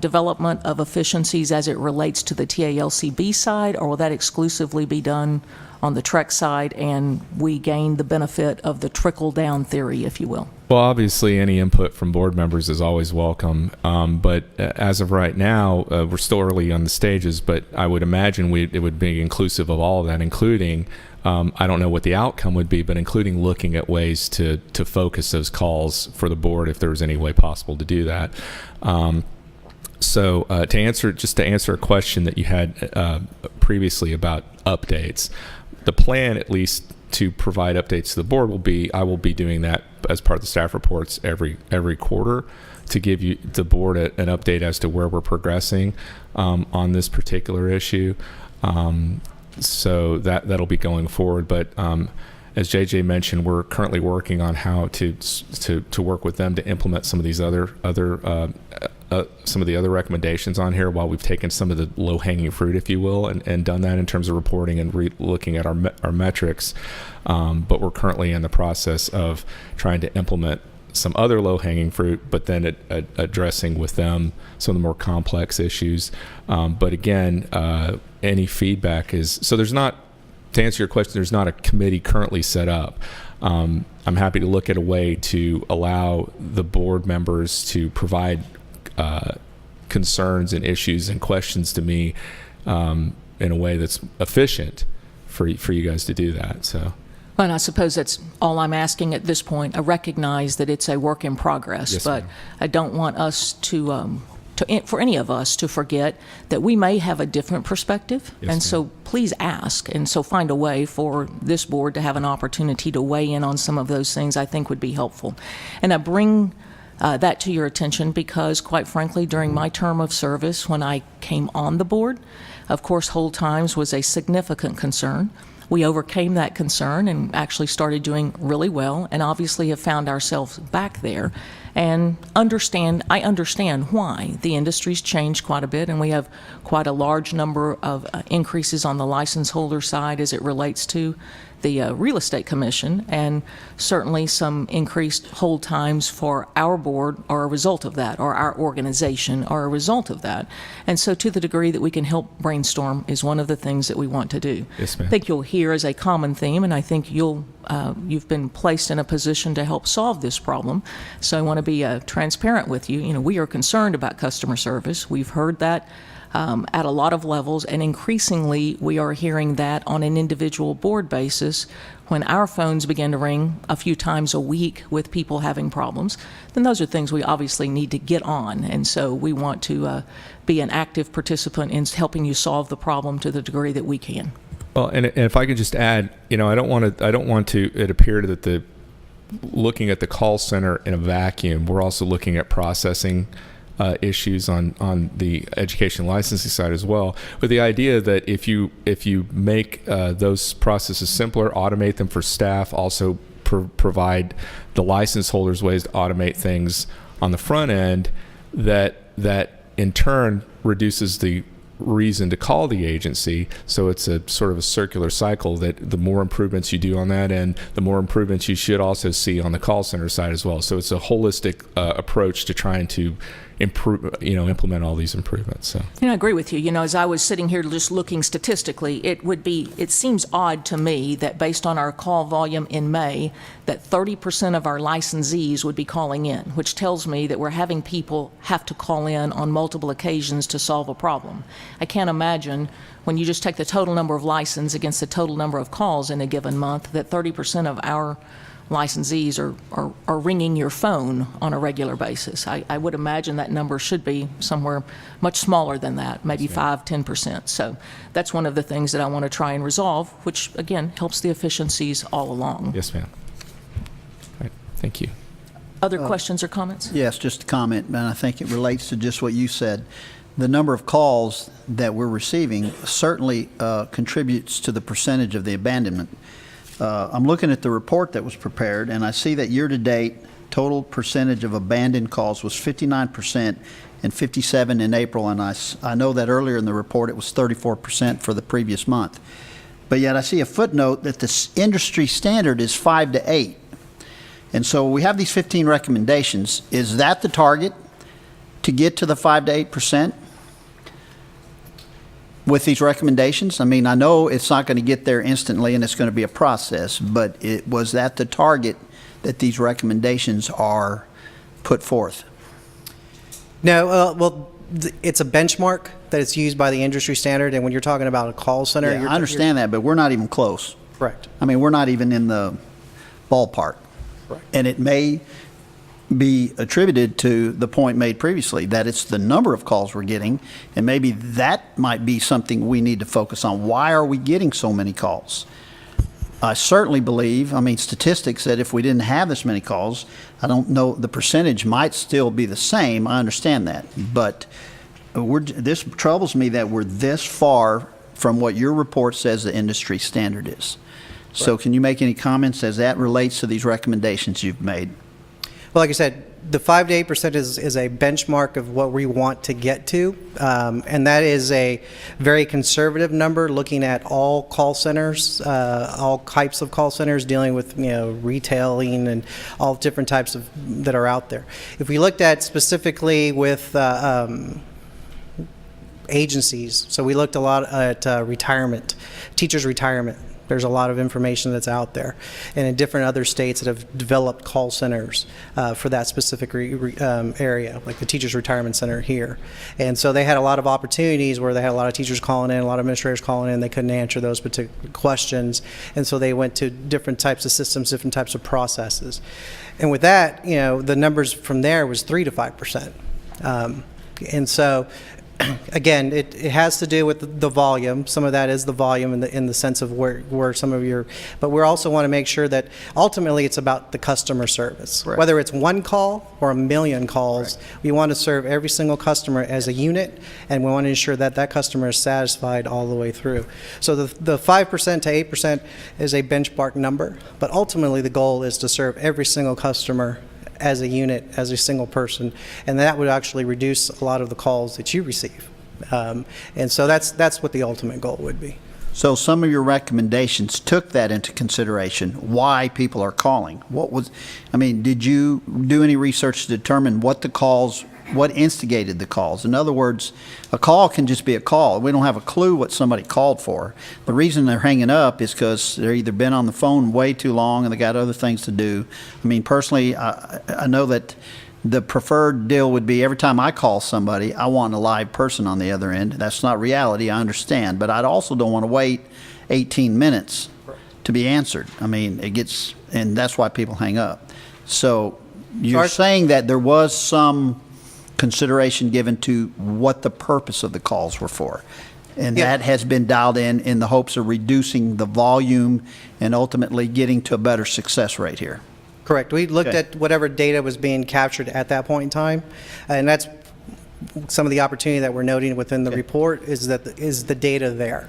development of efficiencies as it relates to the TALCB side, or will that exclusively be done on the TREC side and we gain the benefit of the trickle-down theory, if you will? Well, obviously, any input from board members is always welcome. But as of right now, we're still early on the stages, but I would imagine it would be inclusive of all of that, including, I don't know what the outcome would be, but including looking at ways to focus those calls for the board if there was any way possible to do that. So to answer a question that you had previously about updates, the plan, at least to provide updates to the board, I will be doing that as part of the staff reports every quarter to give you the board an update as to where we're progressing on this particular issue. So that'll be going forward. But as JJ mentioned, we're currently working on how to work with them to implement some of these other recommendations on here, while we've taken some of the low-hanging fruit, if you will, and done that in terms of reporting and looking at our metrics. But we're currently in the process of trying to implement some other low-hanging fruit, but then addressing with them some of the more complex issues. But again, any feedback is, so there's not to answer your question, there's not a committee currently set up. I'm happy to look at a way to allow the board members to provide concerns and issues and questions to me in a way that's efficient for you guys to do that. So. And I suppose that's all I'm asking at this point. I recognize that it's a work in progress, Yes, but ma'am. I don't want us for any of us to forget that we may have a different perspective. Yes, and so please ask, and so find a way for this board to have an opportunity to weigh in on some of those things I think would be helpful. And I bring that to your attention because, quite frankly, during my term of service, when I came on the board, of course, hold times was a significant concern. We overcame that concern and actually started doing really well, and obviously have found ourselves back there. And I understand why. The industry's changed quite a bit, and we have quite a large number of increases on the license holder side as it relates to the Real Estate Commission, and certainly some increased hold times for our board are a result of that, or our organization are a result of that. And so to the degree that we can help brainstorm is one of the things that we want to do. Yes, ma'am. I think you'll hear as a common theme, and I think you've been placed in a position to help solve this problem. So I want to be transparent with you. You know, we are concerned about customer service. We've heard that at a lot of levels, and increasingly we are hearing that on an individual board basis. When our phones begin to ring a few times a week with people having problems, then those are things we obviously need to get on. And so we want to be an active participant in helping you solve the problem to the degree that we can. Well, and if I could just add, you know, I don't want to it appear that looking at the call center in a vacuum, we're also looking at processing issues on the education licensing side as well, with the idea that if you make those processes simpler, automate them for staff, also provide the license holders ways to automate things on the front end, that in turn reduces the reason to call the agency. So it's a sort of a circular cycle that the more improvements you do on that end, the more improvements you should also see on the call center side as well. So it's a holistic approach to trying to implement all these improvements. So. I agree with you. As I was sitting here just looking statistically, it seems odd to me that based on our call volume in May, that 30% of our licensees would be calling in, which tells me that we're having people have to call in on multiple occasions to solve a problem. I can't imagine when you just take the total number of licenses against the total number of calls in a given month that 30% of our licensees are ringing your phone on a regular basis. I would imagine that number should be somewhere much smaller than that, maybe 5-10%. So that's one of the things that I want to try and resolve, which again helps the efficiencies all along. Yes, ma'am. All right. Thank you. Other questions or comments? Yes, just a comment, and I think it relates to just what you said. The number of calls that we're receiving certainly contributes to the percentage of the abandonment. I'm looking at the report that was prepared, and I see that year-to-date total percentage of abandoned calls was 59% and 57% in April, and I know that earlier in the report it was 34% for the previous month. But yet I see a footnote that the industry standard is 5 to 8. And so we have these 15 recommendations. Is that the target to get to the 5 to 8%? With these recommendations? I mean, I know it's not going to get there instantly and it's going to be a process, but was that the target that these recommendations are put forth? No, it's a benchmark that it's used by the industry standard, and when you're talking about a call center... Yeah, I understand that, but we're not even close. Correct. I mean, we're not even in the ballpark. Right. And it may be attributed to the point made previously, that it's the number of calls we're getting, and maybe that might be something we need to focus on. Why are we getting so many calls? I certainly believe, statistics that if we didn't have this many calls, I don't know, the percentage might still be the same. I understand that. But this troubles me that we're this far from what your report says the industry standard is. So Right. can you make any comments as that relates to these recommendations you've made? Well, like I said, the 5 to 8% is a benchmark of what we want to get to, and that is a very conservative number, looking at all call centers, all types of call centers, dealing with retailing and all different types of that are out there. If we looked at specifically with agencies, so we looked a lot at retirement, teachers' retirement. There's a lot of information that's out there. And in different other states that have developed call centers for that specific area, like the Teachers Retirement Center here. And so they had a lot of opportunities where they had a lot of teachers calling in, a lot of administrators calling in, they couldn't answer those particular questions. And so they went to different types of systems, different types of processes. And with that, you know, the numbers from there was 3 to 5%. And so, again, it has to do with the volume. Some of that is the volume in the sense of where some of your, but we also want to make sure that ultimately it's about the customer service. Correct. Whether it's one call or a million calls, we want to serve every single customer as a unit, and we want to ensure that that customer is satisfied all the way through. So the 5% to 8% is a benchmark number, but ultimately the goal is to serve every single customer as a unit, as a single person, and that would actually reduce a lot of the calls that you receive. And so that's what the ultimate goal would be. So some of your recommendations took that into consideration, why people are calling. Did you do any research to determine what instigated the calls? In other words, a call can just be a call. We don't have a clue what somebody called for. The reason they're hanging up is because they're either been on the phone way too long and they got other things to do. I mean, personally, I know that the preferred deal would be every time I call somebody, I want a live person on the other end. That's not reality, I understand. But I also don't want to wait 18 minutes to be answered. I mean, and that's why people hang up. So you're saying that there was some consideration given to what the purpose of the calls were for. And that has been dialed in the hopes of reducing the volume and ultimately getting to a better success rate here. Correct. We looked at whatever data was being captured at that point in time, and that's some of the opportunity that we're noting within the report is the data there.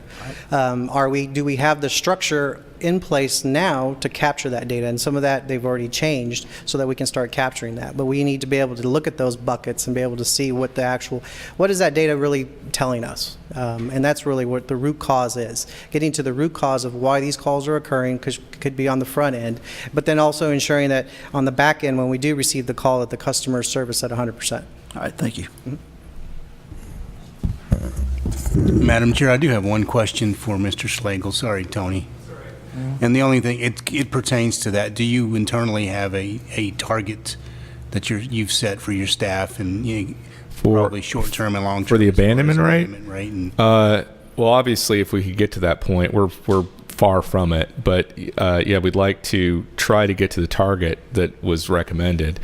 Do we have the structure in place now to capture that data? And some of that they've already changed so that we can start capturing that. But we need to be able to look at those buckets and be able to see what is that data really telling us? And that's really what the root cause is. Getting to the root cause of why these calls are occurring, because it could be on the front end, but then also ensuring that on the back end when we do receive the call that the customer is serviced at 100%. All right, thank you. Madam Chair, I do have one question for Mr. Slagle. Sorry, Tony. And the only thing, it pertains to that. Do you internally have a target that you've set for your staff and probably short-term and long-term? For the abandonment rate? And Well, obviously, if we could get to that point, we're far from it. But yeah, we'd like to try to get to the target that was recommended.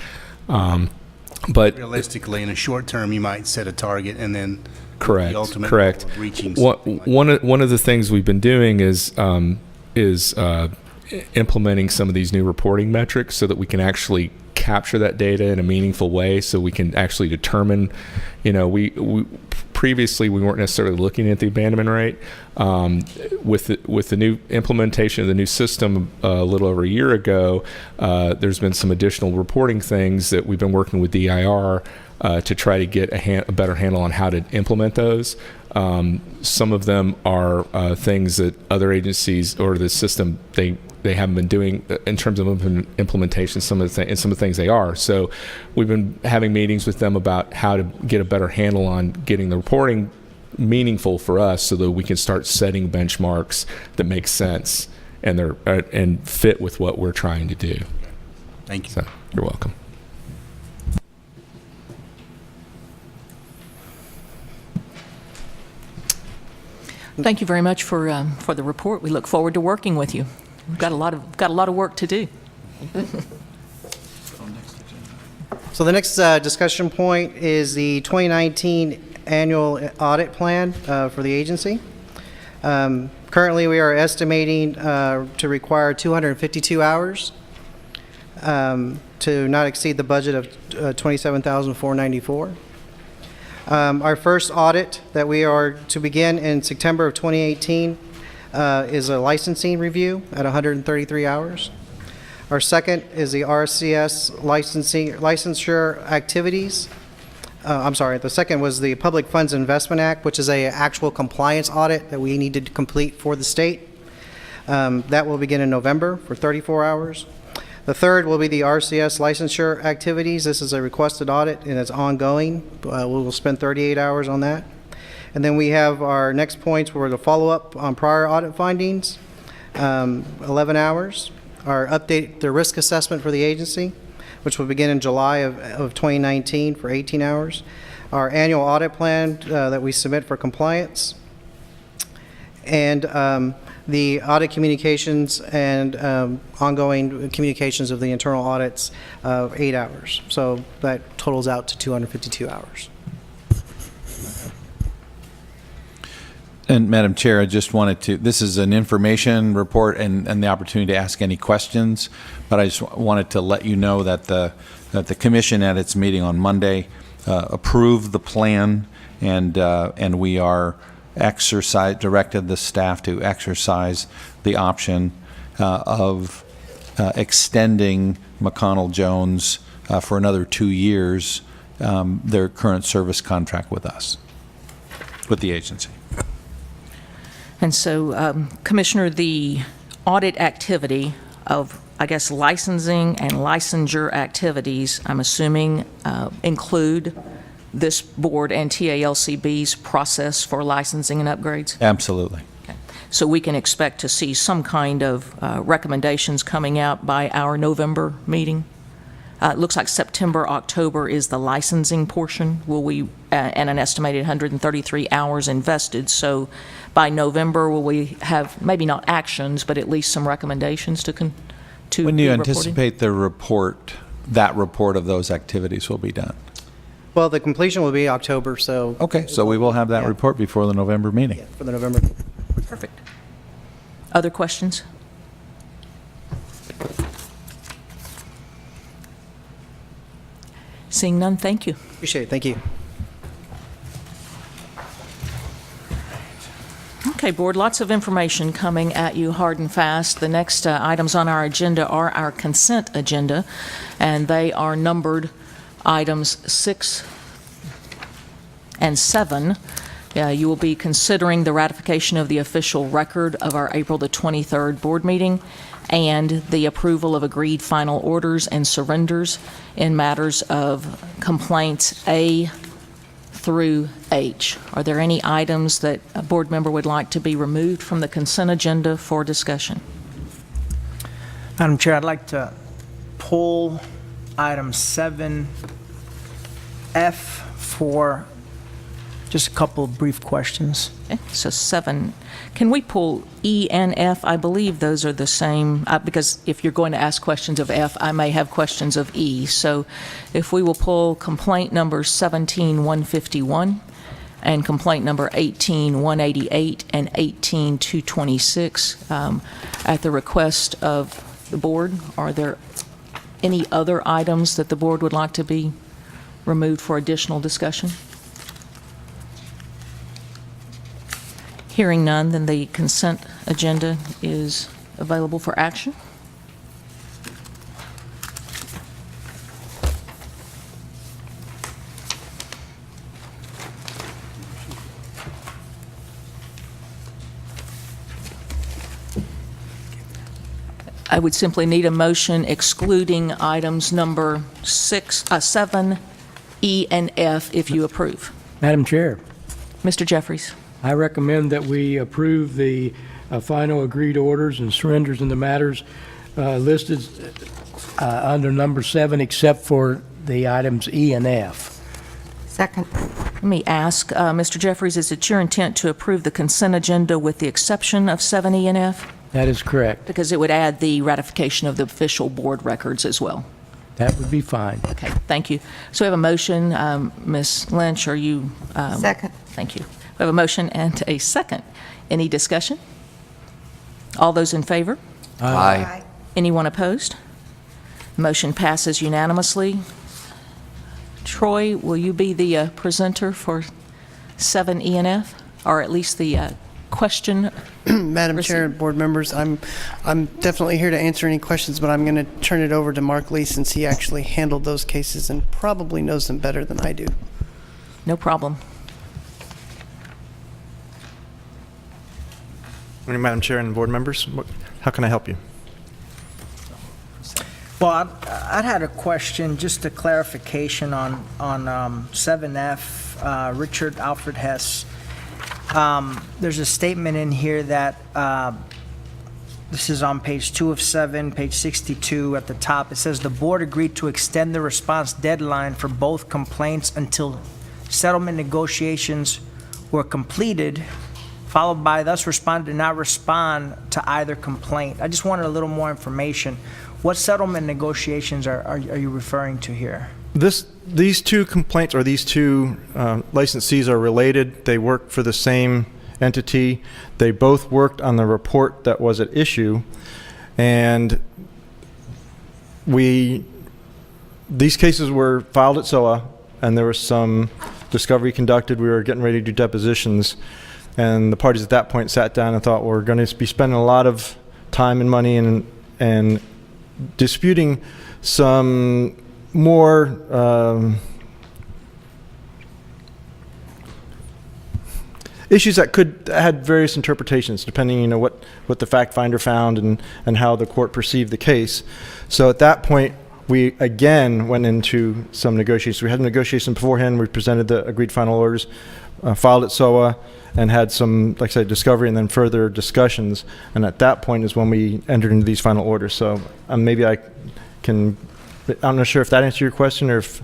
But realistically, in a short term, you might set a target and then correct. The ultimate Correct. goal of reaching one of the things we've been doing is implementing some of these new reporting metrics so that we can actually capture that data in a meaningful way, so we can actually determine, we previously we weren't necessarily looking at the abandonment rate. With the new implementation of the new system a little over a year ago, there's been some additional reporting things that we've been working with DIR to try to get a better handle on how to implement those. Some of them are things that other agencies or the system they haven't been doing in terms of implementation. Some of the things they are. So we've been having meetings with them about how to get a better handle on getting the reporting meaningful for us, so that we can start setting benchmarks that make sense and fit with what we're trying to do. Thank you. So, you're welcome. Thank you very much for the report. We look forward to working with you. We've got a lot of work to do. So the next discussion point is the 2019 annual audit plan for the agency. Currently, we are estimating to require 252 hours to not exceed the budget of $27,494. Our first audit that we are to begin in September of 2018 is a licensing review at 133 hours. Our second is the RCS licensure activities. The second was the Public Funds Investment Act, which is an actual compliance audit that we need to complete for the state. That will begin in November for 34 hours. The third will be the RCS licensure activities. This is a requested audit and it's ongoing. We will spend 38 hours on that. And then we have our next points were the follow-up on prior audit findings. 11 hours. Our update the risk assessment for the agency, which will begin in July of 2019 for 18 hours. Our annual audit plan that we submit for compliance. And the audit communications and ongoing communications of the internal audits of 8 hours. So that totals out to 252 hours. And Madam Chair, I just wanted to, this is an information report and the opportunity to ask any questions, but I just wanted to let you know that the commission at its meeting on Monday approved the plan, and we are directed the staff to exercise the option of extending McConnell Jones for another 2 years, their current service contract with us, with the agency. And so, Commissioner, the audit activity of, I guess, licensing and licensure activities, I'm assuming, include this board and TALCB's process for licensing and upgrades? Absolutely. Okay. So we can expect to see some kind of recommendations coming out by our November meeting? It looks like September, October is the licensing portion. Will we, and an estimated 133 hours invested. So by November, will we have maybe not actions, but at least some recommendations to When do be you reported? anticipate the report, that report of those activities will be done? Well, the completion will be October, so. Okay, so we will have that Yeah. report before the November meeting. Yeah, for the November. Perfect. Other questions? Seeing none, thank you. Appreciate it. Thank you. Okay, Board, lots of information coming at you hard and fast. The next items on our agenda are our consent agenda, and they are numbered items 6 and 7. You will be considering the ratification of the official record of our April the 23rd board meeting and the approval of agreed final orders and surrenders in matters of complaints A through H. Are there any items that a board member would like to be removed from the consent agenda for discussion? Madam Chair, I'd like to pull item 7F for just a couple of brief questions. Okay, so 7. Can we pull E and F? I believe those are the same, because if you're going to ask questions of F, I may have questions of E. So if we will pull complaint number 17151 and complaint number 18188 and 18226 at the request of the board, are there any other items that the board would like to be removed for additional discussion? Hearing none, then the consent agenda is available for action. I would simply need a motion excluding items number 7, E, and F if you approve. Madam Chair, Mr. Jeffries. I recommend that we approve the final agreed orders and surrenders in the matters listed under number 7, except for the items E and F. Second. Let me ask, Mr. Jeffries, is it your intent to approve the consent agenda with the exception of 7E and F? That is correct. Because it would add the ratification of the official board records as well. That would be fine. Okay, thank you. So we have a motion. Ms. Lynch, are you? Second. Thank you. We have a motion and a second. Any discussion? All those in favor? Aye. Anyone opposed? Motion passes unanimously. Troy, will you be the presenter for 7E and F, or at least the question? Madam Chair and board members, I'm definitely here to answer any questions, but I'm going to turn it over to Mark Lee since he actually handled those cases and probably knows them better than I do. No problem. Morning, Madam Chair and board members. How can I help you? Well, I'd had a question, just a clarification on 7F, Richard Alfred Hess. There's a statement in here that This is on page 2 of 7, page 62 at the top. It says, "The board agreed to extend the response deadline for both complaints until settlement negotiations were completed, followed by thus responded did not respond to either complaint." I just wanted a little more information. What settlement negotiations are you referring to here? These two complaints, or these two licensees, are related. They work for the same entity. They both worked on the report that was at issue, and these cases were filed at SOA, and there was some discovery conducted. We were getting ready to do depositions, and the parties at that point sat down and thought, we're going to be spending a lot of time and money and disputing some more issues that had various interpretations depending, what the fact finder found and how the court perceived the case. So at that point, we again went into some negotiations. We had negotiations beforehand. We presented the agreed final orders, filed at SOA, and had some, like I said, discovery and then further discussions. And at that point is when we entered into these final orders. So maybe I'm not sure if that answered your question or if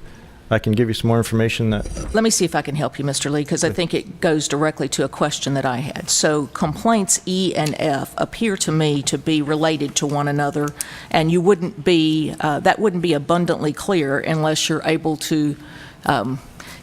I can give you some more information that... Let me see if I can help you, Mr. Lee, because I think it goes directly to a question that I had. So complaints E and F appear to me to be related to one another, and you wouldn't be, that wouldn't be abundantly clear unless you're able to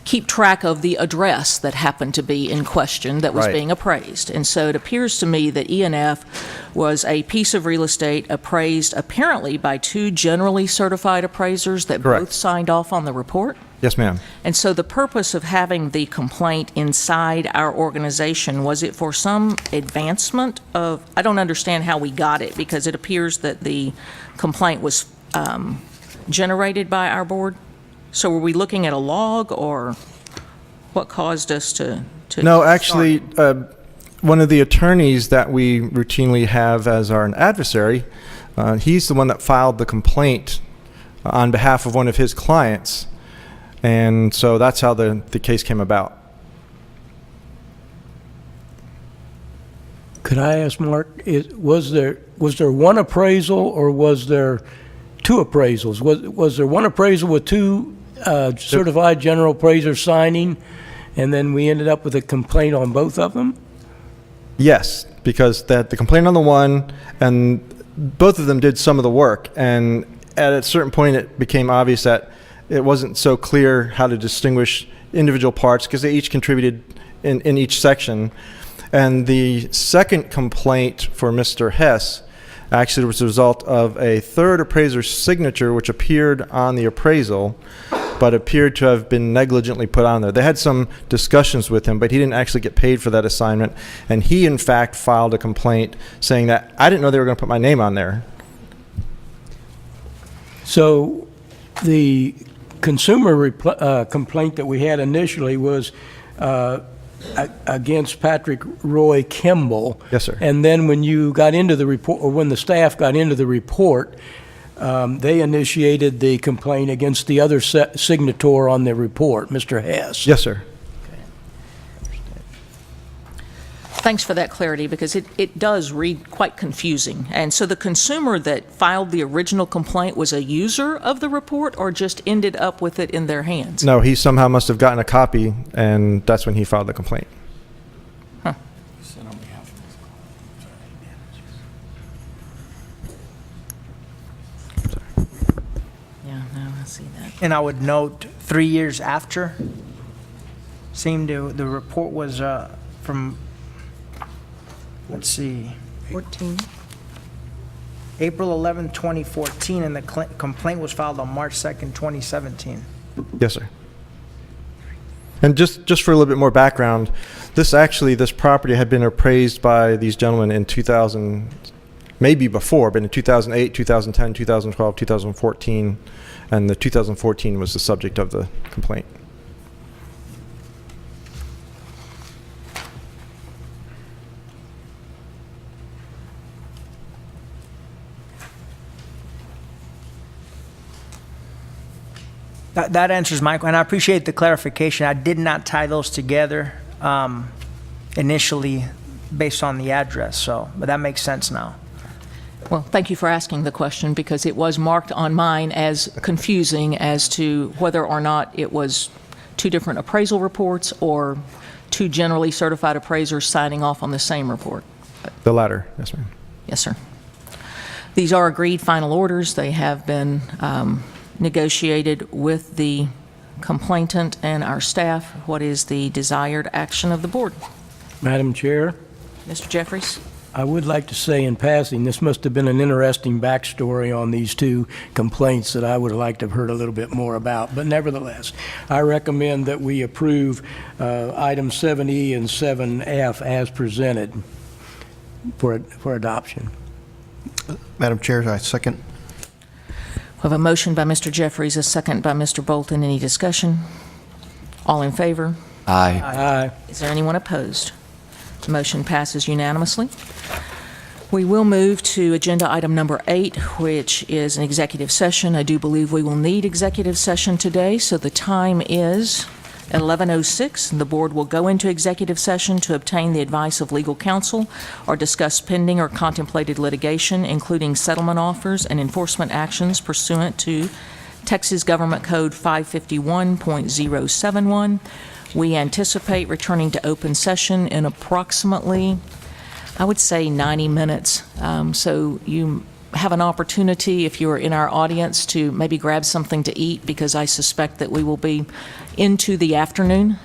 keep track of the address that happened to be in question that was being appraised. And so it appears to me that E and F was a piece of real estate appraised apparently by two generally certified appraisers that both signed off on the report. Yes, ma'am. And so the purpose of having the complaint inside our organization, was it for some advancement of, I don't understand how we got it, because it appears that the complaint was generated by our board. So were we looking at a log, or what caused us to No, actually, one of the attorneys that we routinely have as our adversary, he's the one that filed the complaint on behalf of one of his clients. And so that's how the case came about. Could I ask, Mark, was there one appraisal or was there two appraisals? Was there one appraisal with two certified general appraisers signing, and then we ended up with a complaint on both of them? Yes, because the complaint on the one, and both of them did some of the work, and at a certain point it became obvious that it wasn't so clear how to distinguish individual parts because they each contributed in each section. And the second complaint for Mr. Hess actually was the result of a third appraiser's signature which appeared on the appraisal but appeared to have been negligently put on there. They had some discussions with him, but he didn't actually get paid for that assignment, and he in fact filed a complaint saying that I didn't know they were going to put my name on there. So the consumer complaint that we had initially was against Patrick Roy Kimball. Yes, sir. And then when you got into the report, or when the staff got into the report, they initiated the complaint against the other signator on the report, Mr. Hess. Yes, sir. Thanks for that clarity, because it does read quite confusing. And so the consumer that filed the original complaint was a user of the report, or just ended up with it in their hands? No, he somehow must have gotten a copy, and that's when he filed the complaint. Huh. Yeah, no, I see that. And I would note 3 years after, the report was from, let's see. 14. April 11, 2014, and the complaint was filed on March 2nd, 2017. Yes, sir. And just for a little bit more background, this property had been appraised by these gentlemen in 2000, maybe before, but in 2008, 2010, 2012, 2014, and the 2014 was the subject of the complaint. That answers my question, and I appreciate the clarification. I did not tie those together initially based on the address, but that makes sense now. Well, thank you for asking the question, because it was marked on mine as confusing as to whether or not it was two different appraisal reports or two generally certified appraisers signing off on the same report. The latter, yes, ma'am. Yes, sir. These are agreed final orders. They have been negotiated with the complainant and our staff. What is the desired action of the board? Madam Chair, Mr. Jeffries? I would like to say in passing, this must have been an interesting backstory on these two complaints that I would have liked to have heard a little bit more about. But nevertheless, I recommend that we approve items 7E and 7F as presented for adoption. Madam Chair, I second. We have a motion by Mr. Jeffries, a second by Mr. Bolton. Any discussion? All in favor? Aye. Aye. Is there anyone opposed? The motion passes unanimously. We will move to agenda item number 8, which is an executive session. I do believe we will need executive session today, so the time is 11:06, and the board will go into executive session to obtain the advice of legal counsel or discuss pending or contemplated litigation, including settlement offers and enforcement actions pursuant to Texas Government Code 551.071. We anticipate returning to open session in approximately, I would say, 90 minutes. So you have an opportunity, if you're in our audience, to maybe grab something to eat, because I suspect that we will be into the afternoon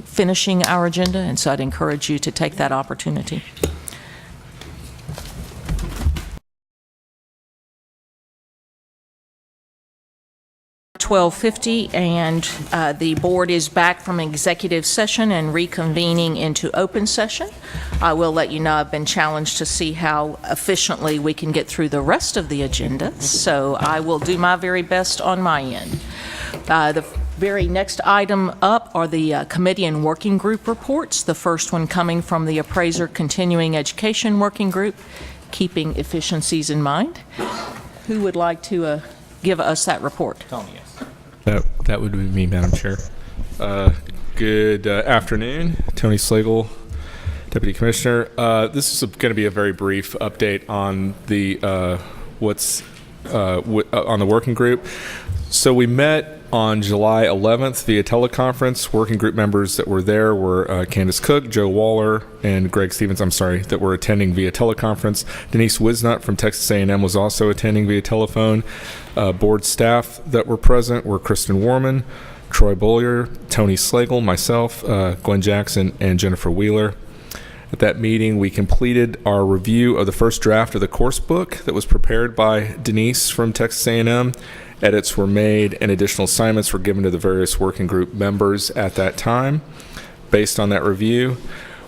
finishing our agenda, and so I'd encourage you to take that opportunity. $12:50, and the board is back from executive session and reconvening into open session. I will let you know I've been challenged to see how efficiently we can get through the rest of the agenda, so I will do my very best on my end. The very next item up are the committee and working group reports, the first one coming from the Appraiser Continuing Education Working Group, keeping efficiencies in mind. Who would like to give us that report? Tony, yes. That would be me, Madam Chair. Good afternoon. Tony Slagle, Deputy Commissioner. This is going to be a very brief update on the on the working group. So we met on July 11th via teleconference. Working group members that were there were Candace Cook, Joe Waller, and Greg Stevens, that were attending via teleconference. Denise Wisnut from Texas A&M was also attending via telephone. Board staff that were present were Kristen Warman, Troy Bollier, Tony Slagle, myself, Glenn Jackson, and Jennifer Wheeler. At that meeting, we completed our review of the first draft of the course book that was prepared by Denise from Texas A&M. Edits were made and additional assignments were given to the various working group members at that time. Based on that review,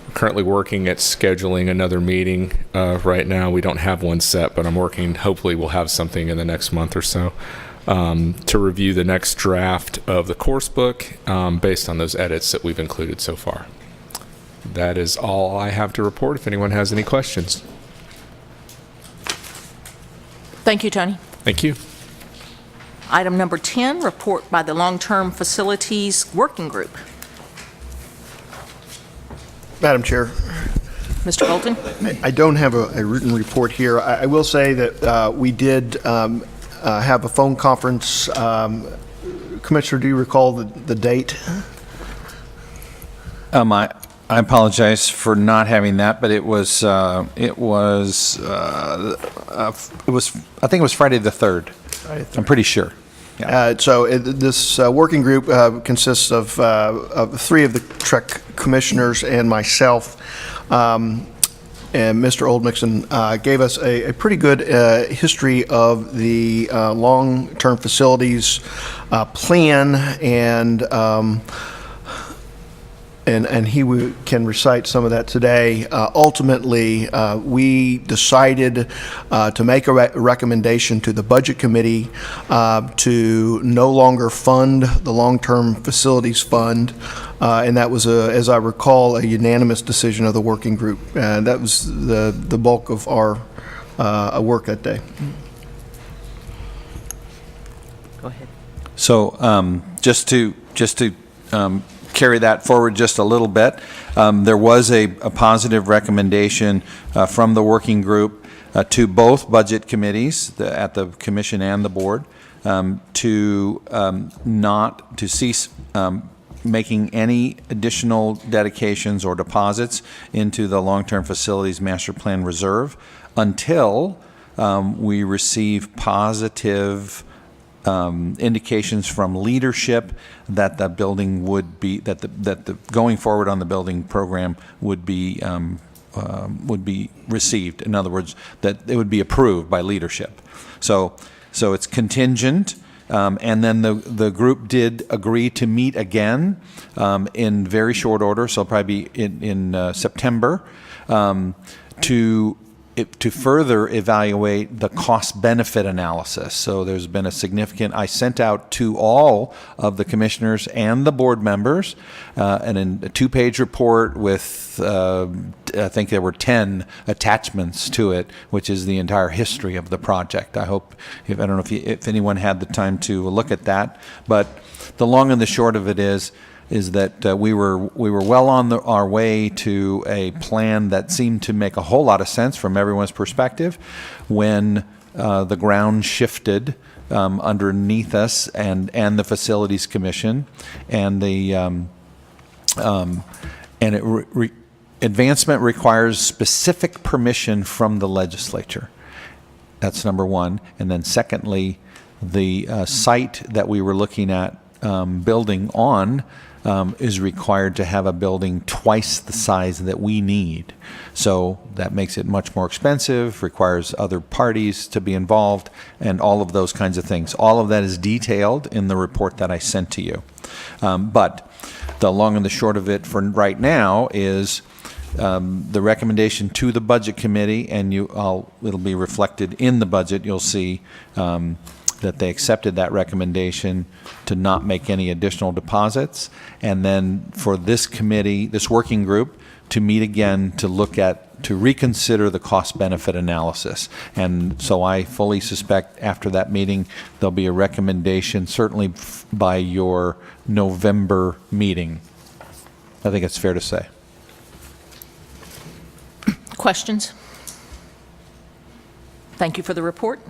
we're currently working at scheduling another meeting. Right now, we don't have one set, but I'm working, hopefully we'll have something in the next month or so, to review the next draft of the course book based on those edits that we've included so far. That is all I have to report. If anyone has any questions. Thank you, Tony. Thank you. Item number 10, report by the Long-Term Facilities Working Group. Madam Chair, Mr. Bolton? I don't have a written report here. I will say that we did have a phone conference. Commissioner, do you recall the date? I apologize for not having that, but it was I think it was Friday the 3rd. I'm pretty sure. Yeah. This working group consists of 3 of the TREC commissioners and myself. And Mr. Oldmixon gave us a pretty good history of the long-term facilities plan, and he can recite some of that today. Ultimately, we decided to make a recommendation to the Budget Committee to no longer fund the Long-Term Facilities Fund, and that was, as I recall, a unanimous decision of the working group. That was the bulk of our work that day. Go ahead. So just to carry that forward just a little bit. There was a positive recommendation from the working group to both budget committees, at the commission and the board, to cease making any additional dedications or deposits into the long-term facilities master plan reserve until we receive positive indications from leadership that the building would be, that the going forward on the building program would be received. In other words, that it would be approved by leadership. So it's contingent. And then the group did agree to meet again in very short order, so probably in September, to further evaluate the cost-benefit analysis. So there's been a significant, I sent out to all of the commissioners and the board members a 2-page report with, I think there were 10 attachments to it, which is the entire history of the project. I hope, I don't know if anyone had the time to look at that, but the long and the short of it is that we were well on our way to a plan that seemed to make a whole lot of sense from everyone's perspective when the ground shifted underneath us and the Facilities Commission, and advancement requires specific permission from the legislature. That's number one. And then secondly, the site that we were looking at building on is required to have a building twice the size that we need. So that makes it much more expensive, requires other parties to be involved, and all of those kinds of things. All of that is detailed in the report that I sent to you. But the long and the short of it for right now is the recommendation to the Budget Committee, and it'll be reflected in the budget. You'll see that they accepted that recommendation to not make any additional deposits, and then for this committee, this working group, to meet again to reconsider the cost-benefit analysis. And so I fully suspect after that meeting, there'll be a recommendation, certainly by your November meeting. I think it's fair to say. Questions? Thank you for the report.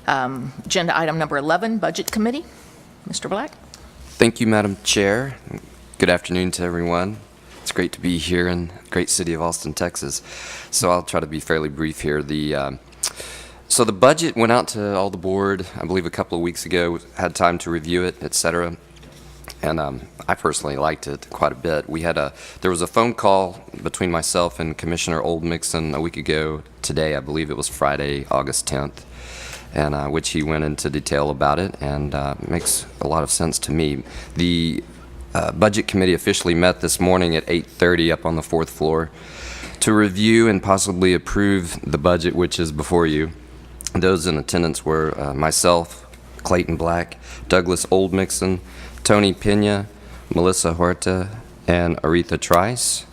Agenda item number 11, Budget Committee. Mr. Black. Thank you, Madam Chair. Good afternoon to everyone. It's great to be here in the great city of Austin, Texas. So I'll try to be fairly brief here. So the budget went out to all the board, I believe a couple of weeks ago, had time to review it, et cetera. And I personally liked it quite a bit. There was a phone call between myself and Commissioner Oldmixon a week ago today. I believe it was Friday, August 10th. And which he went into detail about it, and makes a lot of sense to me. The Budget Committee officially met this morning at 8:30 up on the 4th floor to review and possibly approve the budget which is before you. Those in attendance were myself, Clayton Black, Douglas Oldmixon, Tony Pena, Melissa Huerta, and Aretha Trice.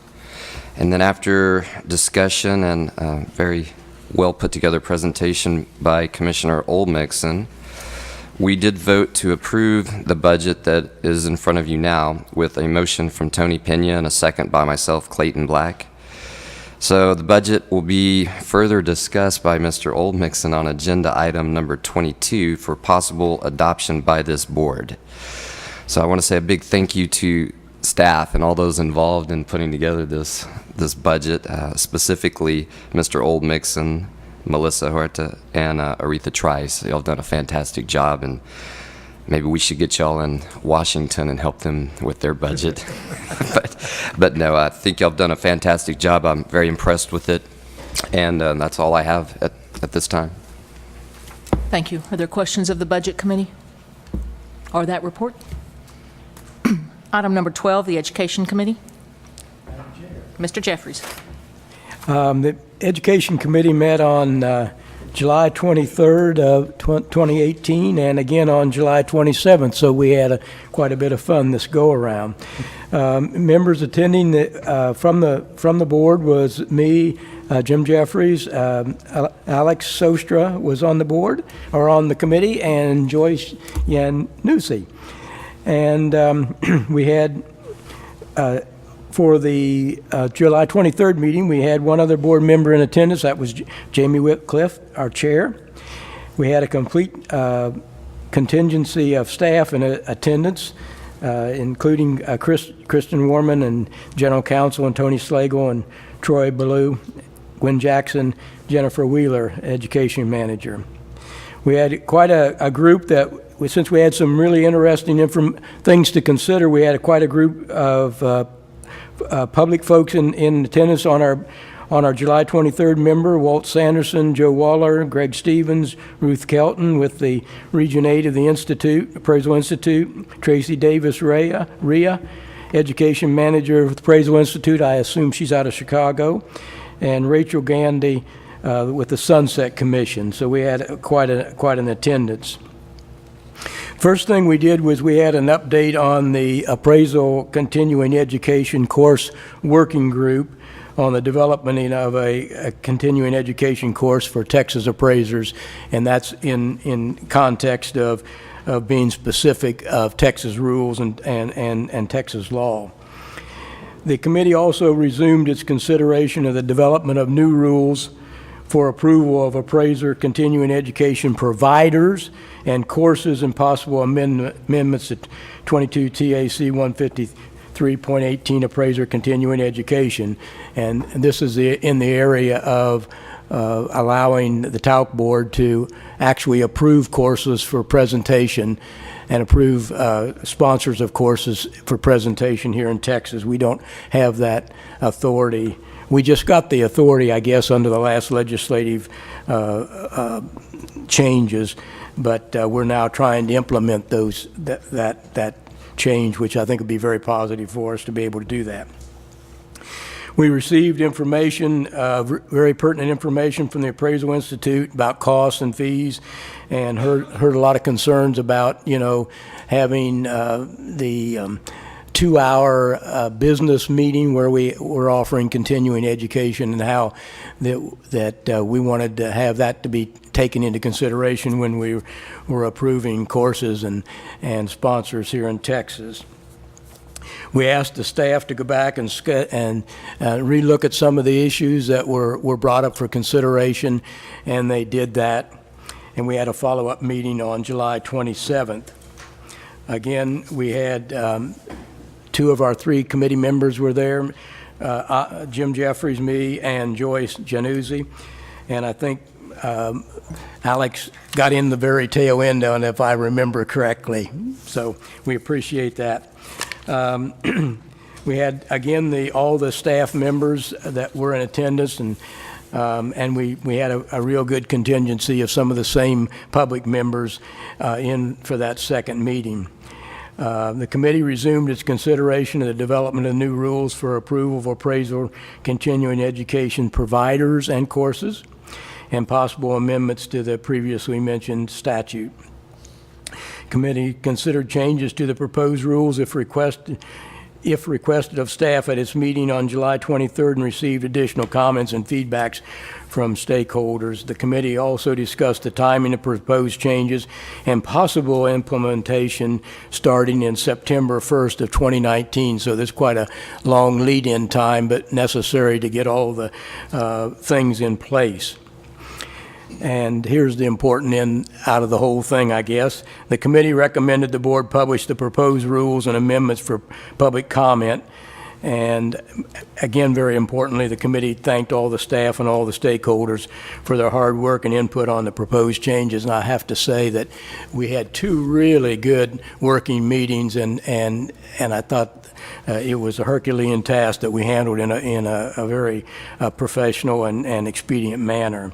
And then after discussion and very well put together presentation by Commissioner Oldmixon, we did vote to approve the budget that is in front of you now with a motion from Tony Pena and a second by myself, Clayton Black. So the budget will be further discussed by Mr. Oldmixon on agenda item number 22 for possible adoption by this board. So I want to say a big thank you to staff and all those involved in putting together this budget, specifically Mr. Oldmixon, Melissa Huerta, and Aretha Trice. Y'all have done a fantastic job, and maybe we should get y'all in Washington and help them with their budget. but no, I think y'all have done a fantastic job. I'm very impressed with it, and that's all I have at this time. Thank you. Are there questions of the Budget Committee or that report? Item number 12, the Education Committee. Mr. Jeffries. The Education Committee met on July 23rd of 2018 and again on July 27th, so we had quite a bit of fun this go-around. Members attending from the board was me, Jim Jeffries, Alex Sostra was on the board, or on the committee, and Joyce Yannusi. And we had For the July 23rd meeting, we had one other board member in attendance. That was Jamie Whitcliffe, our chair. We had a complete contingency of staff in attendance, including Kristen Warman and General Counsel, and Tony Slagle and Troy Ballou, Gwen Jackson, Jennifer Wheeler, Education Manager. We had quite a group that, since we had some really interesting things to consider, we had quite a group of public folks in attendance on our July 23rd member: Walt Sanderson, Joe Waller, Greg Stevens, Ruth Kelton with the Region 8 of the Institute, Appraisal Institute, Tracy Davis Rhea, Education Manager of the Appraisal Institute, I assume she's out of Chicago, and Rachel Gandy with the Sunset Commission. So we had quite an attendance. First thing we did was we had an update on the Appraisal Continuing Education Course Working Group on the development of a continuing education course for Texas appraisers, and that's in context of being specific of Texas rules and Texas law. The committee also resumed its consideration of the development of new rules for approval of appraiser continuing education providers and courses, and possible amendments to 22 TAC 153.18 appraiser continuing education. And this is in the area of allowing the TALC board to actually approve courses for presentation and approve sponsors of courses for presentation here in Texas. We don't have that authority. We just got the authority, I guess, under the last legislative changes, but we're now trying to implement that change, which I think would be very positive for us to be able to do that. We received information, very pertinent information from the Appraisal Institute about costs and fees, and heard a lot of concerns about, having the 2-hour business meeting where we were offering continuing education, and how that we wanted to have that to be taken into consideration when we were approving courses and sponsors here in Texas. We asked the staff to go back and relook at some of the issues that were brought up for consideration, and they did that. And we had a follow-up meeting on July 27th. Again, we had 2 of our 3 committee members were there, Jim Jeffries, me, and Joyce Januzzi. And I think Alex got in the very tail end on it, if I remember correctly. So we appreciate that. We had, again, all the staff members that were in attendance, and we had a real good contingency of some of the same public members in for that second meeting. The committee resumed its consideration of the development of new rules for approval of appraisal continuing education providers and courses, and possible amendments to the previously mentioned statute. Committee considered changes to the proposed rules if requested of staff at its meeting on July 23rd, and received additional comments and feedbacks from stakeholders. The committee also discussed the timing of proposed changes and possible implementation starting in September 1st of 2019. So there's quite a long lead-in time, but necessary to get all the things in place. And here's the important end out of the whole thing, I guess. The committee recommended the board publish the proposed rules and amendments for public comment. And again, very importantly, the committee thanked all the staff and all the stakeholders for their hard work and input on the proposed changes. And I have to say that we had 2 really good working meetings, and I thought it was a Herculean task that we handled in a very professional and expedient manner.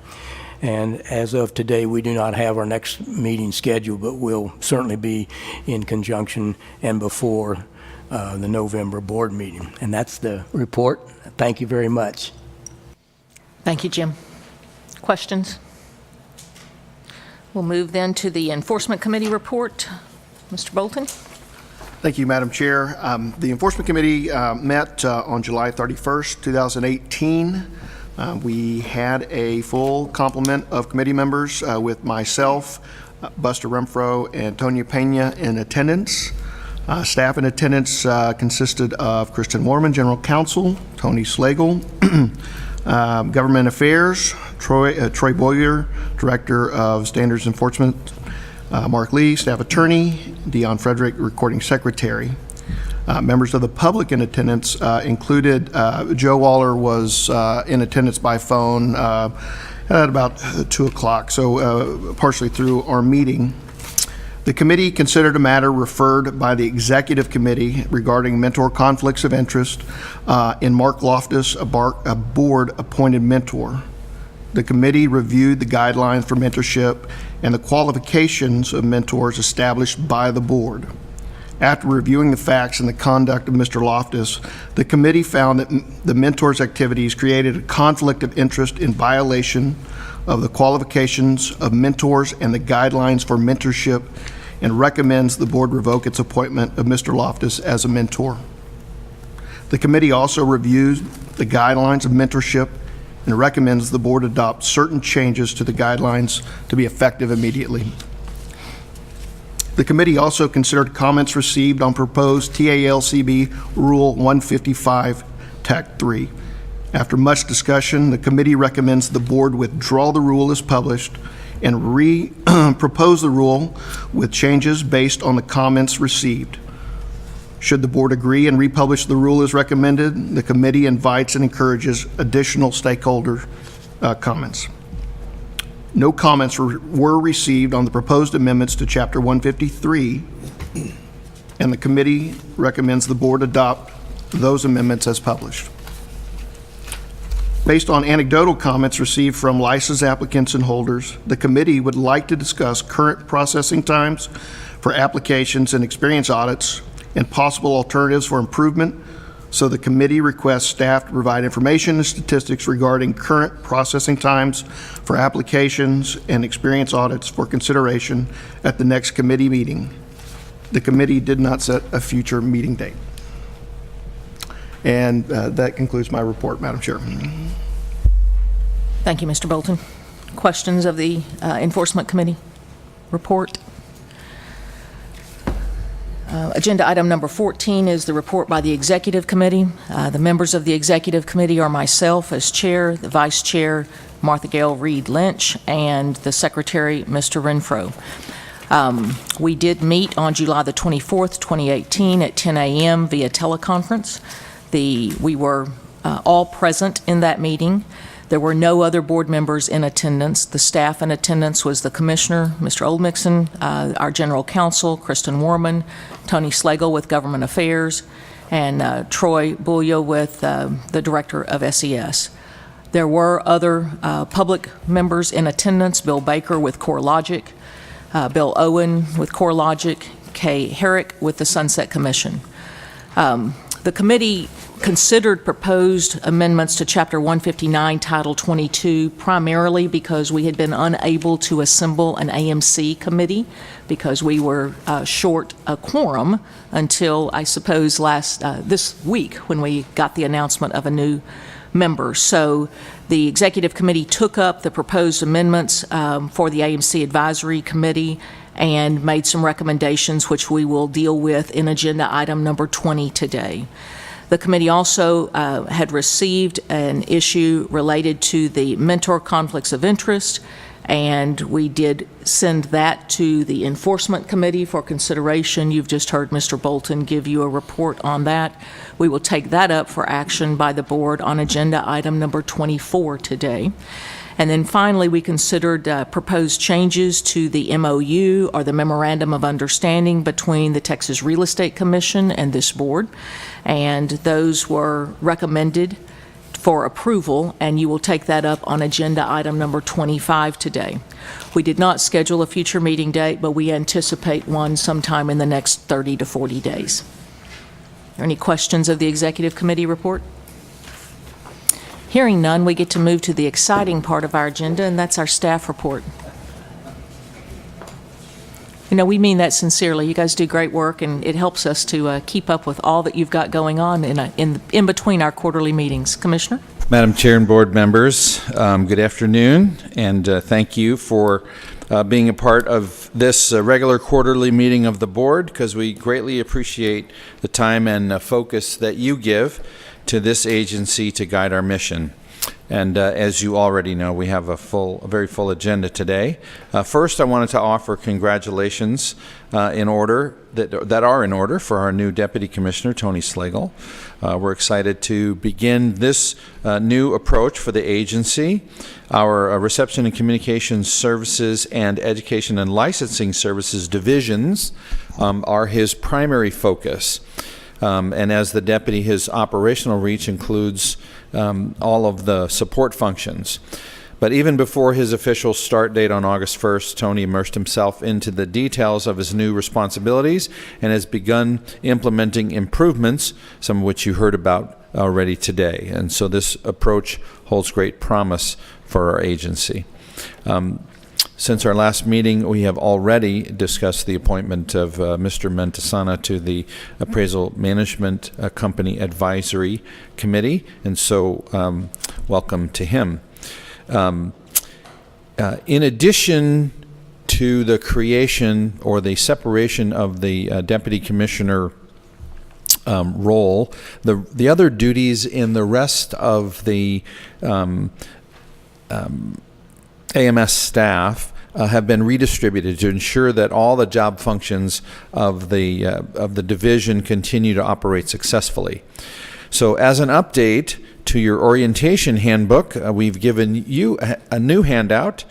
And as of today, we do not have our next meeting scheduled, but we'll certainly be in conjunction and before the November board meeting. And that's the report. Thank you very much. Thank you, Jim. Questions? We'll move then to the Enforcement Committee report. Mr. Bolton? Thank you, Madam Chair. The Enforcement Committee met on July 31st, 2018. We had a full complement of committee members with myself, Buster Renfro, and Tonya Pena in attendance. Staff in attendance consisted of Kristen Warman, General Counsel, Tony Slagle, Government Affairs, Troy Boyer, Director of Standards Enforcement, Mark Lee, Staff Attorney, Dion Frederick, Recording Secretary. Members of the public in attendance included Joe Waller was in attendance by phone at about 2 o'clock, so partially through our meeting. The committee considered a matter referred by the executive committee regarding mentor conflicts of interest in Mark Loftus, a board-appointed mentor. The committee reviewed the guidelines for mentorship and the qualifications of mentors established by the board. After reviewing the facts and the conduct of Mr. Loftus, the committee found that the mentor's activities created a conflict of interest in violation of the qualifications of mentors and the guidelines for mentorship, and recommends the board revoke its appointment of Mr. Loftus as a mentor. The committee also reviews the guidelines of mentorship and recommends the board adopt certain changes to the guidelines to be effective immediately. The committee also considered comments received on proposed TALCB Rule 155, Tac 3. After much discussion, the committee recommends the board withdraw the rule as published and propose the rule with changes based on the comments received. Should the board agree and republish the rule as recommended, the committee invites and encourages additional stakeholder comments. No comments were received on the proposed amendments to Chapter 153, and the committee recommends the board adopt those amendments as published. Based on anecdotal comments received from licensed applicants and holders, the committee would like to discuss current processing times for applications and experience audits and possible alternatives for improvement. So the committee requests staff to provide information and statistics regarding current processing times for applications and experience audits for consideration at the next committee meeting. The committee did not set a future meeting date. And that concludes my report, Madam Chair. Thank you, Mr. Bolton. Questions of the Enforcement Committee report? Agenda item number 14 is the report by the Executive Committee. The members of the Executive Committee are myself as Chair, the Vice Chair, Martha Gale Reed Lynch, and the Secretary, Mr. Renfro. We did meet on July the 24th, 2018 at 10 a.m. via teleconference. We were all present in that meeting. There were no other board members in attendance. The staff in attendance was the Commissioner, Mr. Oldmixon, our General Counsel, Kristen Warman, Tony Slagle with Government Affairs, and Troy Boyer with the Director of SES. There were other public members in attendance, Bill Baker with CoreLogic, Bill Owen with CoreLogic, Kay Herrick with the Sunset Commission. The committee considered proposed amendments to Chapter 159, Title 22, primarily because we had been unable to assemble an AMC committee because we were short a quorum until, I suppose, this week when we got the announcement of a new member. So the Executive Committee took up the proposed amendments for the AMC Advisory Committee and made some recommendations which we will deal with in agenda item number 20 today. The committee also had received an issue related to the mentor conflicts of interest, and we did send that to the Enforcement Committee for consideration. You've just heard Mr. Bolton give you a report on that. We will take that up for action by the board on agenda item number 24 today. And then finally, we considered proposed changes to the MOU, or the Memorandum of Understanding, between the Texas Real Estate Commission and this board. And those were recommended for approval, and you will take that up on agenda item number 25 today. We did not schedule a future meeting date, but we anticipate one sometime in the next 30 to 40 days. Are there any questions of the Executive Committee report? Hearing none, we get to move to the exciting part of our agenda, and that's our staff report. You know, we mean that sincerely. You guys do great work, and it helps us to keep up with all that you've got going on in between our quarterly meetings. Commissioner? Madam Chair and board members, good afternoon, and thank you for being a part of this regular quarterly meeting of the board, because we greatly appreciate the time and focus that you give to this agency to guide our mission. And as you already know, we have a very full agenda today. First, I wanted to offer congratulations that are in order for our new Deputy Commissioner, Tony Slagle. We're excited to begin this new approach for the agency. Our Reception and Communications Services and Education and Licensing Services divisions are his primary focus. And as the deputy, his operational reach includes all of the support functions. But even before his official start date on August 1st, Tony immersed himself into the details of his new responsibilities and has begun implementing improvements, some of which you heard about already today. And so this approach holds great promise for our agency. Since our last meeting, we have already discussed the appointment of Mr. Mentasana to the Appraisal Management Company Advisory Committee, and so welcome to him. In addition to the creation or the separation of the Deputy Commissioner role, the other duties in the rest of the AMS staff have been redistributed to ensure that all the job functions of the division continue to operate successfully. So as an update to your orientation handbook, we've given you a new handout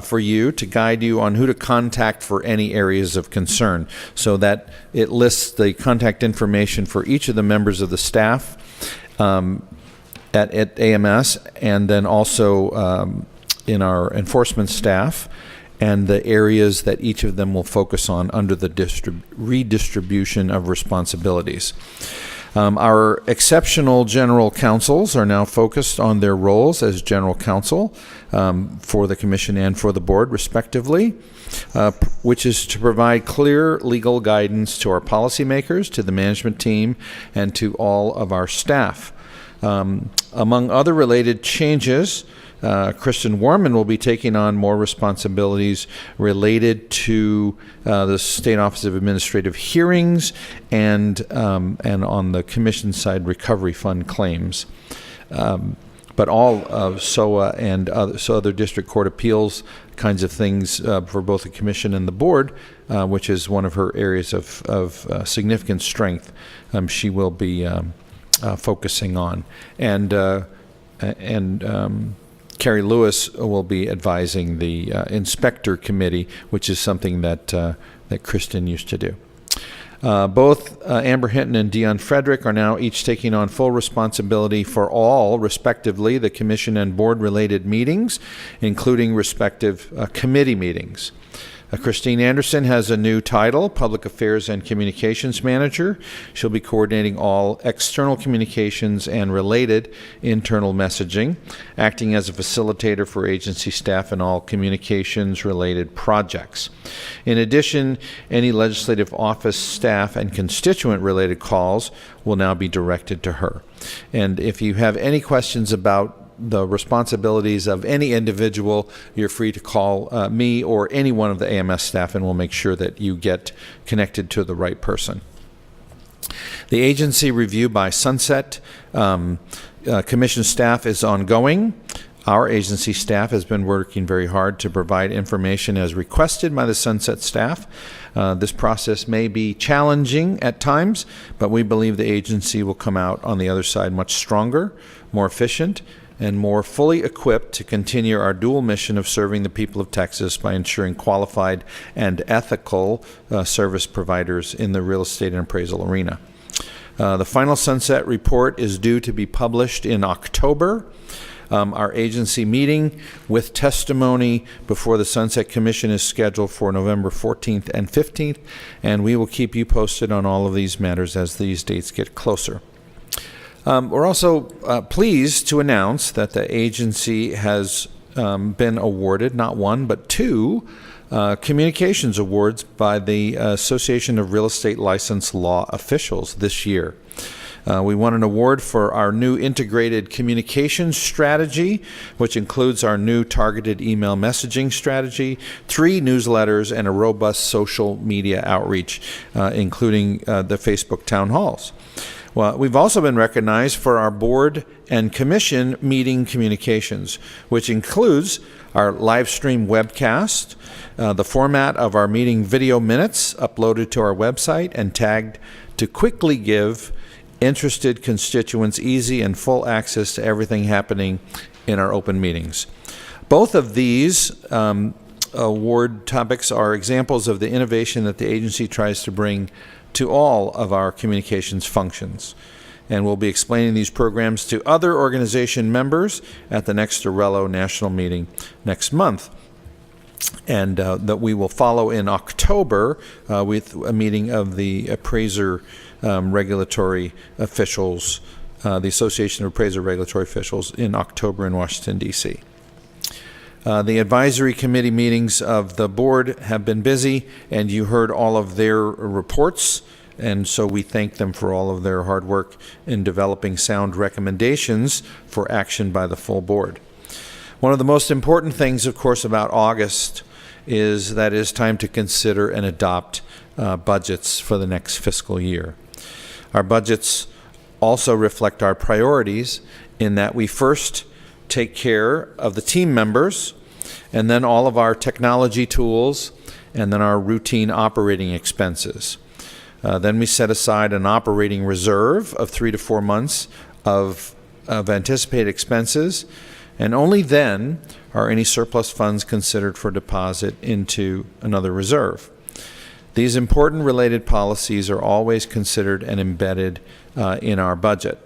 for you to guide you on who to contact for any areas of concern, so that it lists the contact information for each of the members of the staff at AMS, and then also in our enforcement staff, and the areas that each of them will focus on under the redistribution of responsibilities. Our exceptional general counsels are now focused on their roles as general counsel for the commission and for the board, respectively, which is to provide clear legal guidance to our policymakers, to the management team, and to all of our staff. Among other related changes, Kristen Warman will be taking on more responsibilities related to the State Office of Administrative Hearings and on the Commission side, Recovery Fund claims. But all of SOA and other district court appeals kinds of things for both the Commission and the board, which is one of her areas of significant strength, she will be focusing on. And Carrie Lewis will be advising the inspector committee, which is something that Kristen used to do. Both Amber Hinton and Dion Frederick are now each taking on full responsibility for all, respectively, the commission and board-related meetings, including respective committee meetings. Christine Anderson has a new title, Public Affairs and Communications Manager. She'll be coordinating all external communications and related internal messaging, acting as a facilitator for agency staff in all communications-related projects. In addition, any legislative office staff and constituent-related calls will now be directed to her. And if you have any questions about the responsibilities of any individual, you're free to call me or any one of the AMS staff, and we'll make sure that you get connected to the right person. The agency review by Sunset Commission staff is ongoing. Our agency staff has been working very hard to provide information as requested by the Sunset staff. This process may be challenging at times, but we believe the agency will come out on the other side much stronger, more efficient, and more fully equipped to continue our dual mission of serving the people of Texas by ensuring qualified and ethical service providers in the real estate and appraisal arena. The final Sunset report is due to be published in October. Our agency meeting with testimony before the Sunset Commission is scheduled for November 14th and 15th, and we will keep you posted on all of these matters as these dates get closer. We're also pleased to announce that the agency has been awarded not one but two communications awards by the Association of Real Estate Licensed Law Officials this year. We won an award for our new integrated communications strategy, which includes our new targeted email messaging strategy, 3 newsletters, and a robust social media outreach, including the Facebook town halls. Well, we've also been recognized for our board and commission meeting communications, which includes our live stream webcast, the format of our meeting video minutes uploaded to our website and tagged to quickly give interested constituents easy and full access to everything happening in our open meetings. Both of these award topics are examples of the innovation that the agency tries to bring to all of our communications functions. And we'll be explaining these programs to other organization members at the next Arello National Meeting next month. And that we will follow in October with a meeting of the Appraiser regulatory officials, the Association of Appraiser Regulatory Officials in October in Washington, D.C. The advisory committee meetings of the board have been busy, and you heard all of their reports, and so we thank them for all of their hard work in developing sound recommendations for action by the full board. One of the most important things, of course, about August is that it is time to consider and adopt budgets for the next fiscal year. Our budgets also reflect our priorities in that we first take care of the team members, and then all of our technology tools, and then our routine operating expenses. Then we set aside an operating reserve of 3 to 4 months of anticipated expenses, and only then are any surplus funds considered for deposit into another reserve. These important related policies are always considered and embedded in our budget,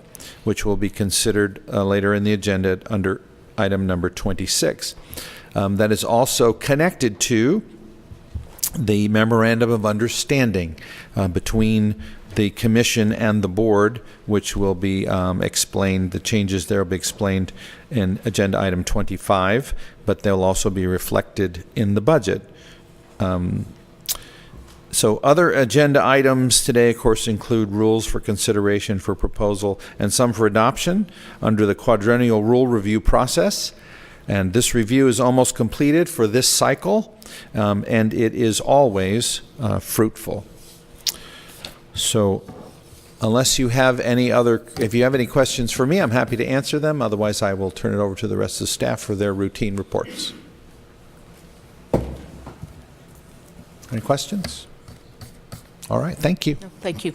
which will be considered later in the agenda under item number 26. That is also connected to the Memorandum of Understanding between the Commission and the Board, which will be explained, the changes there will be explained in agenda item 25, but they'll also be reflected in the budget. So other agenda items today, of course, include rules for consideration for proposal and some for adoption under the quadrennial rule review process. And this review is almost completed for this cycle, and it is always fruitful. So unless you have if you have any questions for me, I'm happy to answer them. Otherwise, I will turn it over to the rest of the staff for their routine reports. Any questions? All right, thank you. Thank you.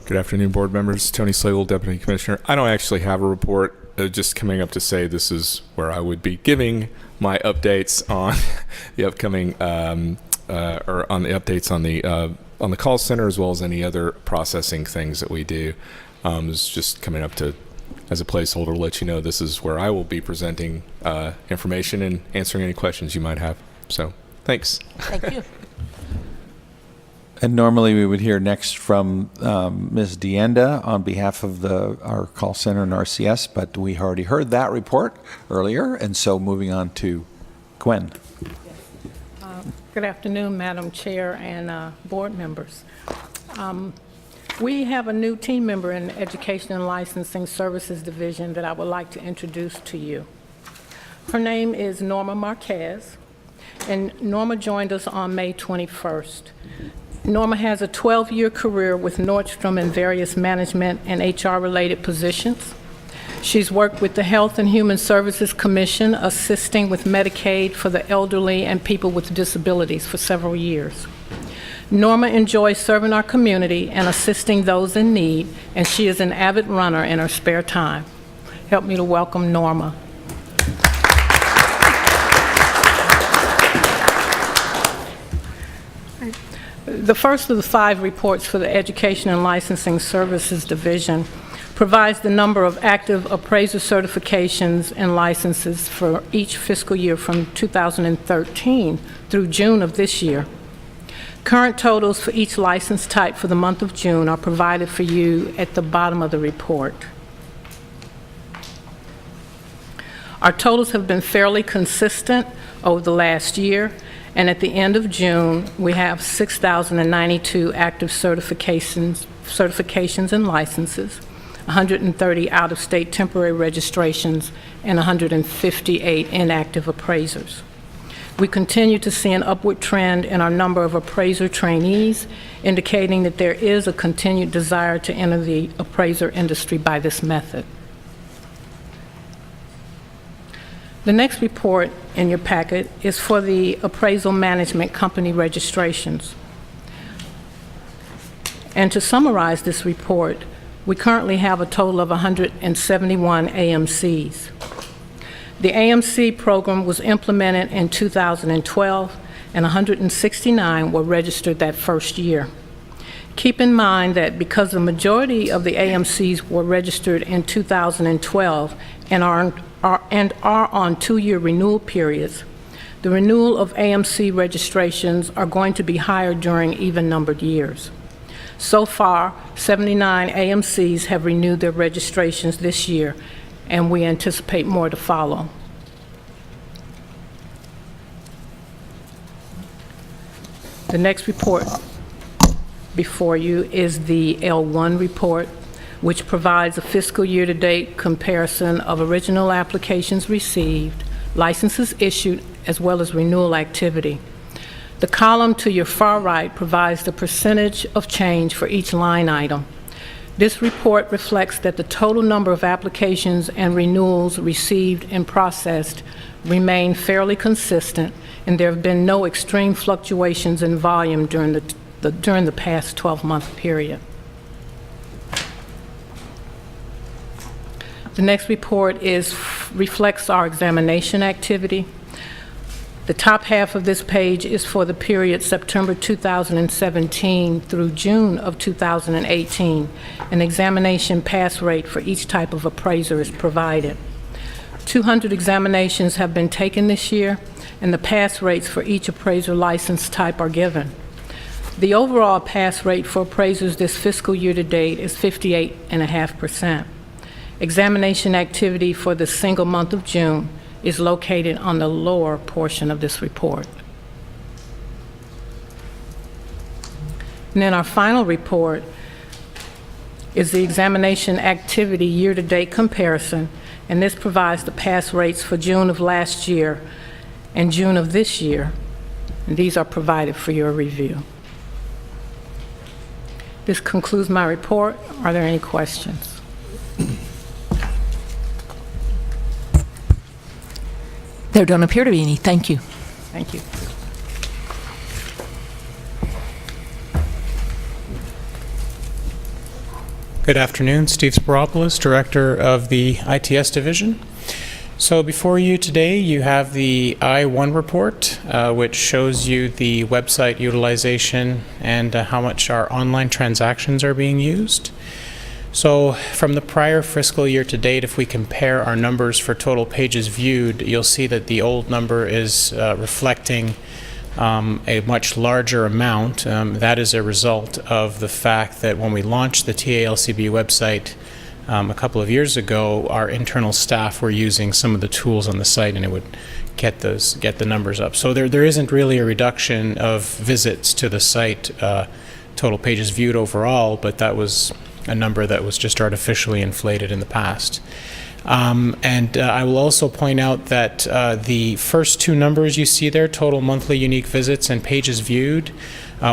Good afternoon, board members. Tony Slagle, Deputy Commissioner. I don't actually have a report. Just coming up to say this is where I would be giving my updates on the upcoming, or on the updates on the call center, as well as any other processing things that we do. It's just coming up to, as a placeholder, to let you know this is where I will be presenting information and answering any questions you might have. So, thanks. Thank you. And normally we would hear next from Ms. Dienda on behalf of our call center and RCS, but we already heard that report earlier, and so moving on to Gwen. Good afternoon, Madam Chair and board members. We have a new team member in the Education and Licensing Services Division that I would like to introduce to you. Her name is Norma Marquez, and Norma joined us on May 21st. Norma has a 12-year career with Nordstrom in various management and HR-related positions. She's worked with the Health and Human Services Commission, assisting with Medicaid for the elderly and people with disabilities for several years. Norma enjoys serving our community and assisting those in need, and she is an avid runner in her spare time. Help me to welcome Norma. The first of the 5 reports for the Education and Licensing Services Division provides the number of active appraiser certifications and licenses for each fiscal year from 2013 through June of this year. Current totals for each license type for the month of June are provided for you at the bottom of the report. Our totals have been fairly consistent over the last year, and at the end of June, we have 6,092 active certifications and licenses, 130 out-of-state temporary registrations, and 158 inactive appraisers. We continue to see an upward trend in our number of appraiser trainees, indicating that there is a continued desire to enter the appraiser industry by this method. The next report in your packet is for the appraisal management company registrations. And to summarize this report, we currently have a total of 171 AMCs. The AMC program was implemented in 2012, and 169 were registered that first year. Keep in mind that because the majority of the AMCs were registered in 2012 and are on two-year renewal periods, the renewal of AMC registrations are going to be higher during even-numbered years. So far, 79 AMCs have renewed their registrations this year, and we anticipate more to follow. The next report before you is the L1 report, which provides a fiscal year-to-date comparison of original applications received, licenses issued, as well as renewal activity. The column to your far right provides the percentage of change for each line item. This report reflects that the total number of applications and renewals received and processed remain fairly consistent, and there have been no extreme fluctuations in volume during the past 12-month period. The next report reflects our examination activity. The top half of this page is for the period September 2017 through June of 2018. An examination pass rate for each type of appraiser is provided. 200 examinations have been taken this year, and the pass rates for each appraiser license type are given. The overall pass rate for appraisers this fiscal year to date is 58.5%. Examination activity for the single month of June is located on the lower portion of this report. And then our final report is the examination activity year-to-date comparison, and this provides the pass rates for June of last year and June of this year, and these are provided for your review. This concludes my report. Are there any questions? There don't appear to be any. Thank you. Thank you. Good afternoon. Steve Spiropoulos, Director of the ITS Division. So before you today, you have the I-1 report, which shows you the website utilization and how much our online transactions are being used. So from the prior fiscal year to date, if we compare our numbers for total pages viewed, you'll see that the old number is reflecting a much larger amount. That is a result of the fact that when we launched the TALCB website a couple of years ago, our internal staff were using some of the tools on the site, and it would get the numbers up. So there isn't really a reduction of visits to the site, total pages viewed overall, but that was a number that was just artificially inflated in the past. I will also point out that the first two numbers you see there, total monthly unique visits and pages viewed,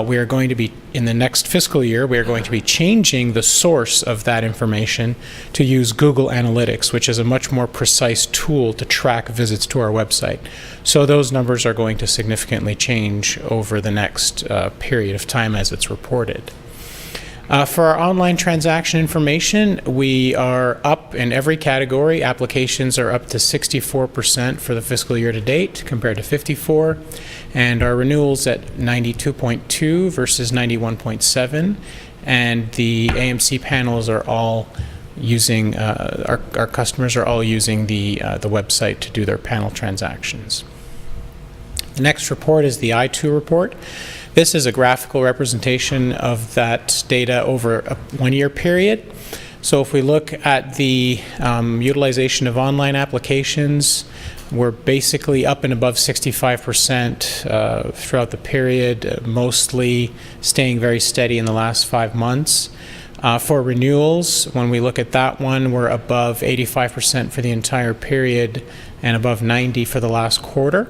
we are going to be, in the next fiscal year, we are going to be changing the source of that information to use Google Analytics, which is a much more precise tool to track visits to our website. So those numbers are going to significantly change over the next period of time as it's reported. For our online transaction information, we are up in every category. Applications are up to 64% for the fiscal year to date compared to 54%, and our renewals at 92.2 versus 91.7, and the AMC panels are all using, our customers are all using the website to do their panel transactions. The next report is the I2 report. This is a graphical representation of that data over a one-year period. So if we look at the utilization of online applications, we're basically up and above 65% throughout the period, mostly staying very steady in the last 5 months. For renewals, when we look at that one, we're above 85% for the entire period and above 90% for the last quarter.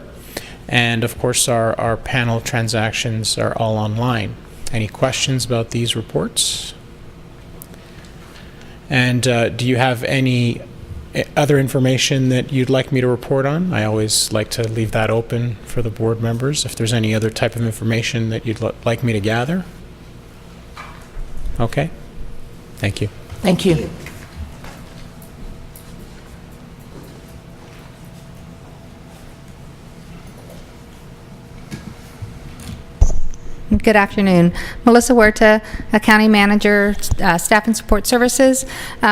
And of course, our panel transactions are all online. Any questions about these reports? And do you have any other information that you'd like me to report on? I always like to leave that open for the board members if there's any other type of information that you'd like me to gather. Okay. Thank you. Thank you. Good afternoon. Melissa Huerta, Accounting Manager, Staff and Support Services.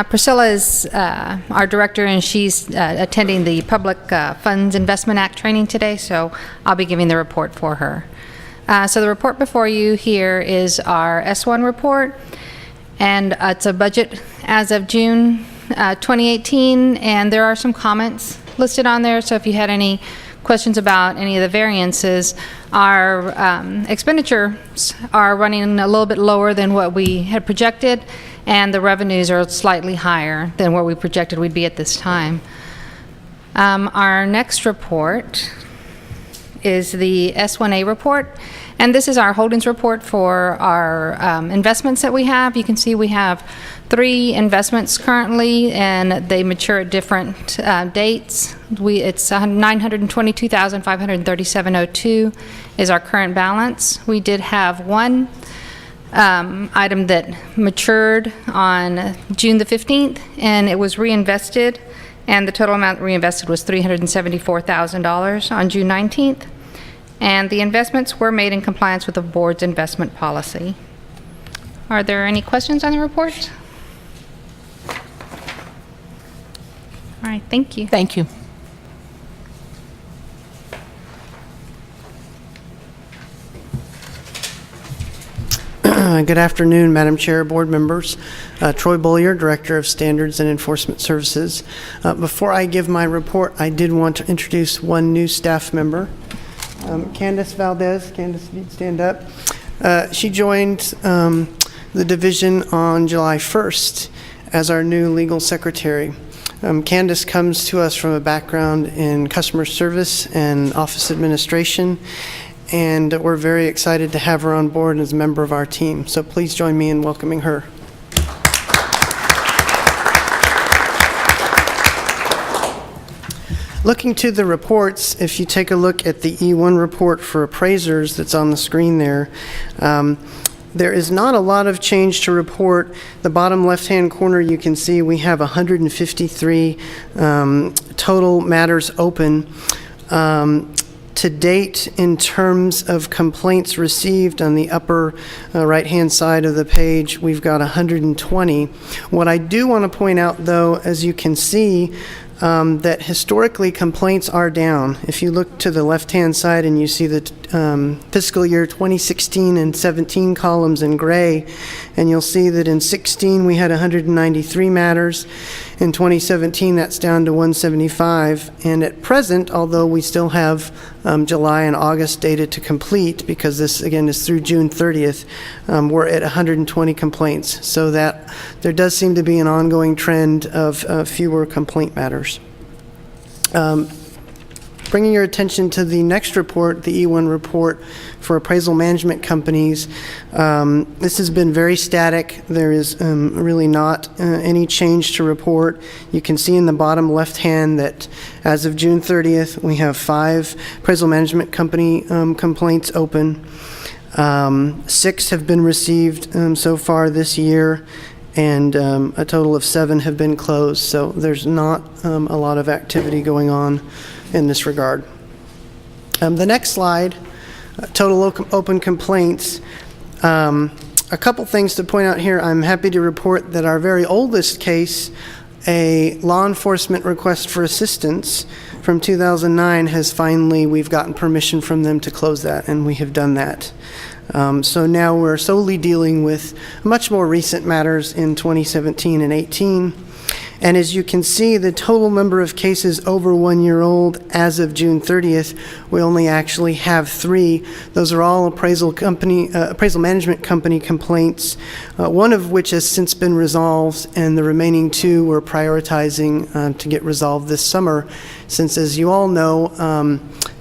Priscilla is our director, and she's attending the Public Funds Investment Act training today, so I'll be giving the report for her. So the report before you here is our S1 report, and it's a budget as of June 2018, and there are some comments listed on there, so if you had any questions about any of the variances, our expenditures are running a little bit lower than what we had projected, and the revenues are slightly higher than what we projected we'd be at this time. Our next report is the S1A report, and this is our holdings report for our investments that we have. You can see we have 3 investments currently, and they mature at different dates. It's $922,537.02 is our current balance. We did have one item that matured on June the 15th, and it was reinvested, and the total amount reinvested was $374,000 on June 19th. And the investments were made in compliance with the board's investment policy. Are there any questions on the report? All right, thank you. Thank you. Good afternoon, Madam Chair, board members. Troy Bollier, Director of Standards and Enforcement Services. Before I give my report, I did want to introduce one new staff member. Candace Valdez. Candace, if you'd stand up. She joined the division on July 1st as our new legal secretary. Candace comes to us from a background in customer service and office administration, and we're very excited to have her on board as a member of our team. So please join me in welcoming her. Looking to the reports, if you take a look at the E1 report for appraisers that's on the screen there, there is not a lot of change to report. The bottom left-hand corner, you can see we have 153 total matters open. To date, in terms of complaints received on the upper right-hand side of the page, we've got 120. What I do want to point out, though, as you can see, that historically complaints are down. If you look to the left-hand side and you see the fiscal year 2016 and 17 columns in gray, and you'll see that in 16 we had 193 matters. In 2017 that's down to 175, and at present, although we still have July and August data to complete, because this again is through June 30th, we're at 120 complaints, so that there does seem to be an ongoing trend of fewer complaint matters. Bringing your attention to the next report, the E1 report for appraisal management companies. This has been very static. There is really not any change to report. You can see in the bottom left hand that as of June 30th, we have 5 appraisal management company complaints open. 6 have been received so far this year, and a total of 7 have been closed. So there's not a lot of activity going on in this regard. The next slide, total open complaints. A couple things to point out here. I'm happy to report that our very oldest case a law enforcement request for assistance from 2009 we've gotten permission from them to close that, and we have done that. So now we're solely dealing with much more recent matters in 2017 and 18. And as you can see, the total number of cases over 1 year old as of June 30th, we only actually have 3. Those are all appraisal management company complaints, one of which has since been resolved, and the remaining 2 we're prioritizing to get resolved this summer, since, as you all know,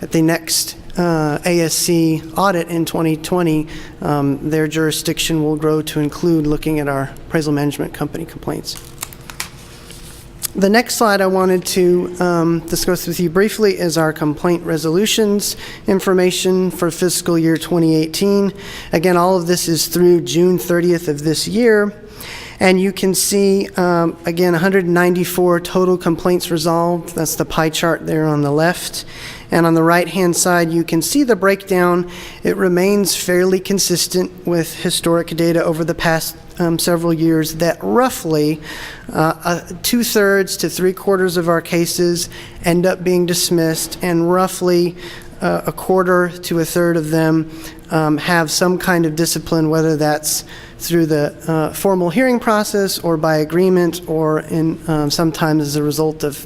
at the next ASC audit in 2020, their jurisdiction will grow to include looking at our appraisal management company complaints. The next slide I wanted to discuss with you briefly is our complaint resolutions information for fiscal year 2018. Again, all of this is through June 30th of this year. And you can see, again, 194 total complaints resolved. That's the pie chart there on the left. And on the right-hand side, you can see the breakdown. It remains fairly consistent with historic data over the past several years that roughly 2/3 to 3/4 of our cases end up being dismissed, and roughly 1/4 to 1/3 of them have some kind of discipline, whether that's through the formal hearing process or by agreement, or in sometimes as a result of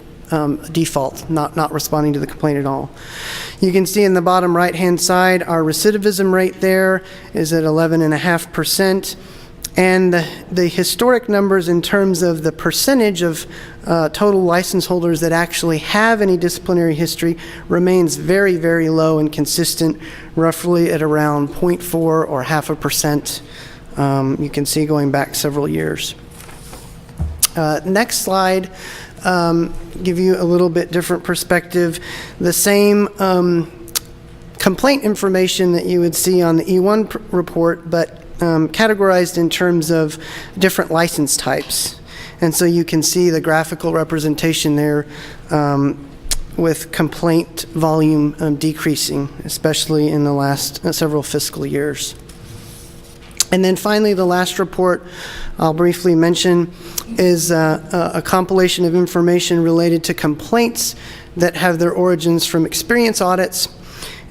default, not responding to the complaint at all. You can see in the bottom right-hand side, our recidivism rate there is at 11.5%. And the historic numbers in terms of the percentage of total license holders that actually have any disciplinary history remains very, very low and consistent, roughly at around 0.4 or 0.5%. You can see going back several years. Next slide, give you a little bit different perspective. The same complaint information that you would see on the E1 report, but categorized in terms of different license types. And so you can see the graphical representation there with complaint volume decreasing, especially in the last several fiscal years. And then finally, the last report I'll briefly mention is a compilation of information related to complaints that have their origins from experience audits.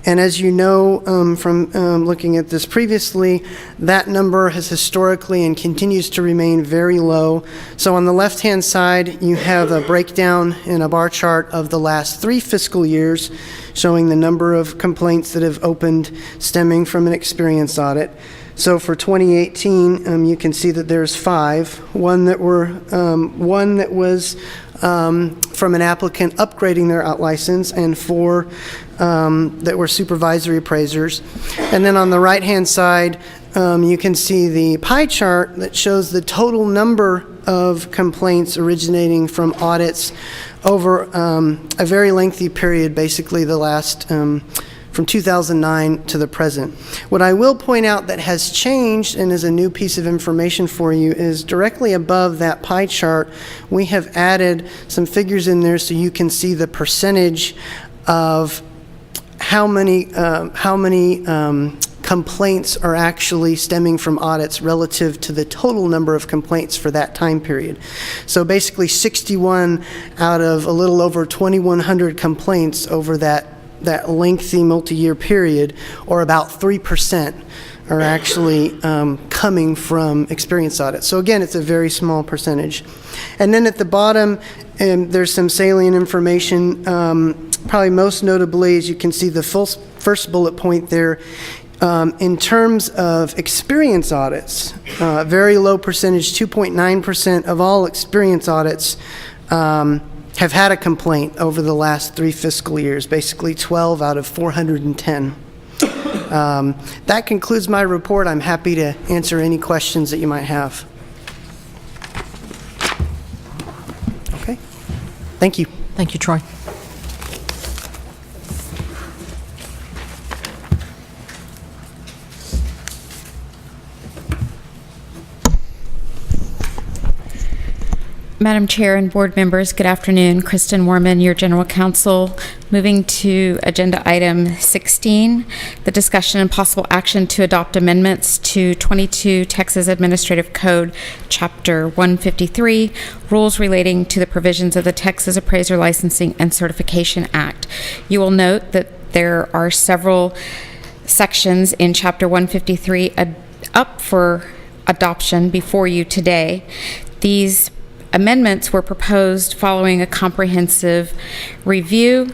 And as you know from looking at this previously, that number has historically and continues to remain very low. So on the left-hand side, you have a breakdown in a bar chart of the last 3 fiscal years, showing the number of complaints that have opened stemming from an experience audit. So for 2018, you can see that there's 5. One that was from an applicant upgrading their out license, and 4 that were supervisory appraisers. And then on the right-hand side, you can see the pie chart that shows the total number of complaints originating from audits over a very lengthy period, basically the last from 2009 to the present. What I will point out that has changed and is a new piece of information for you is directly above that pie chart, we have added some figures in there so you can see the percentage of how many complaints are actually stemming from audits relative to the total number of complaints for that time period. So basically 61 out of a little over 2,100 complaints over that lengthy multi-year period, or about 3%, are actually coming from experience audits. So again, it's a very small percentage. And then at the bottom, there's some salient information. Probably most notably, as you can see, the first bullet point there, in terms of experience audits, very low percentage, 2.9% of all experience audits have had a complaint over the last 3 fiscal years, basically 12 out of 410. That concludes my report. I'm happy to answer any questions that you might have. Okay. Thank you. Thank you, Troy. Madam Chair and board members, good afternoon. Kristen Warman, your General Counsel. Moving to Agenda Item 16, the discussion and possible action to adopt amendments to 22 Texas Administrative Code, Chapter 153, rules relating to the provisions of the Texas Appraiser Licensing and Certification Act. You will note that there are several sections in Chapter 153 up for adoption before you today. These amendments were proposed following a comprehensive review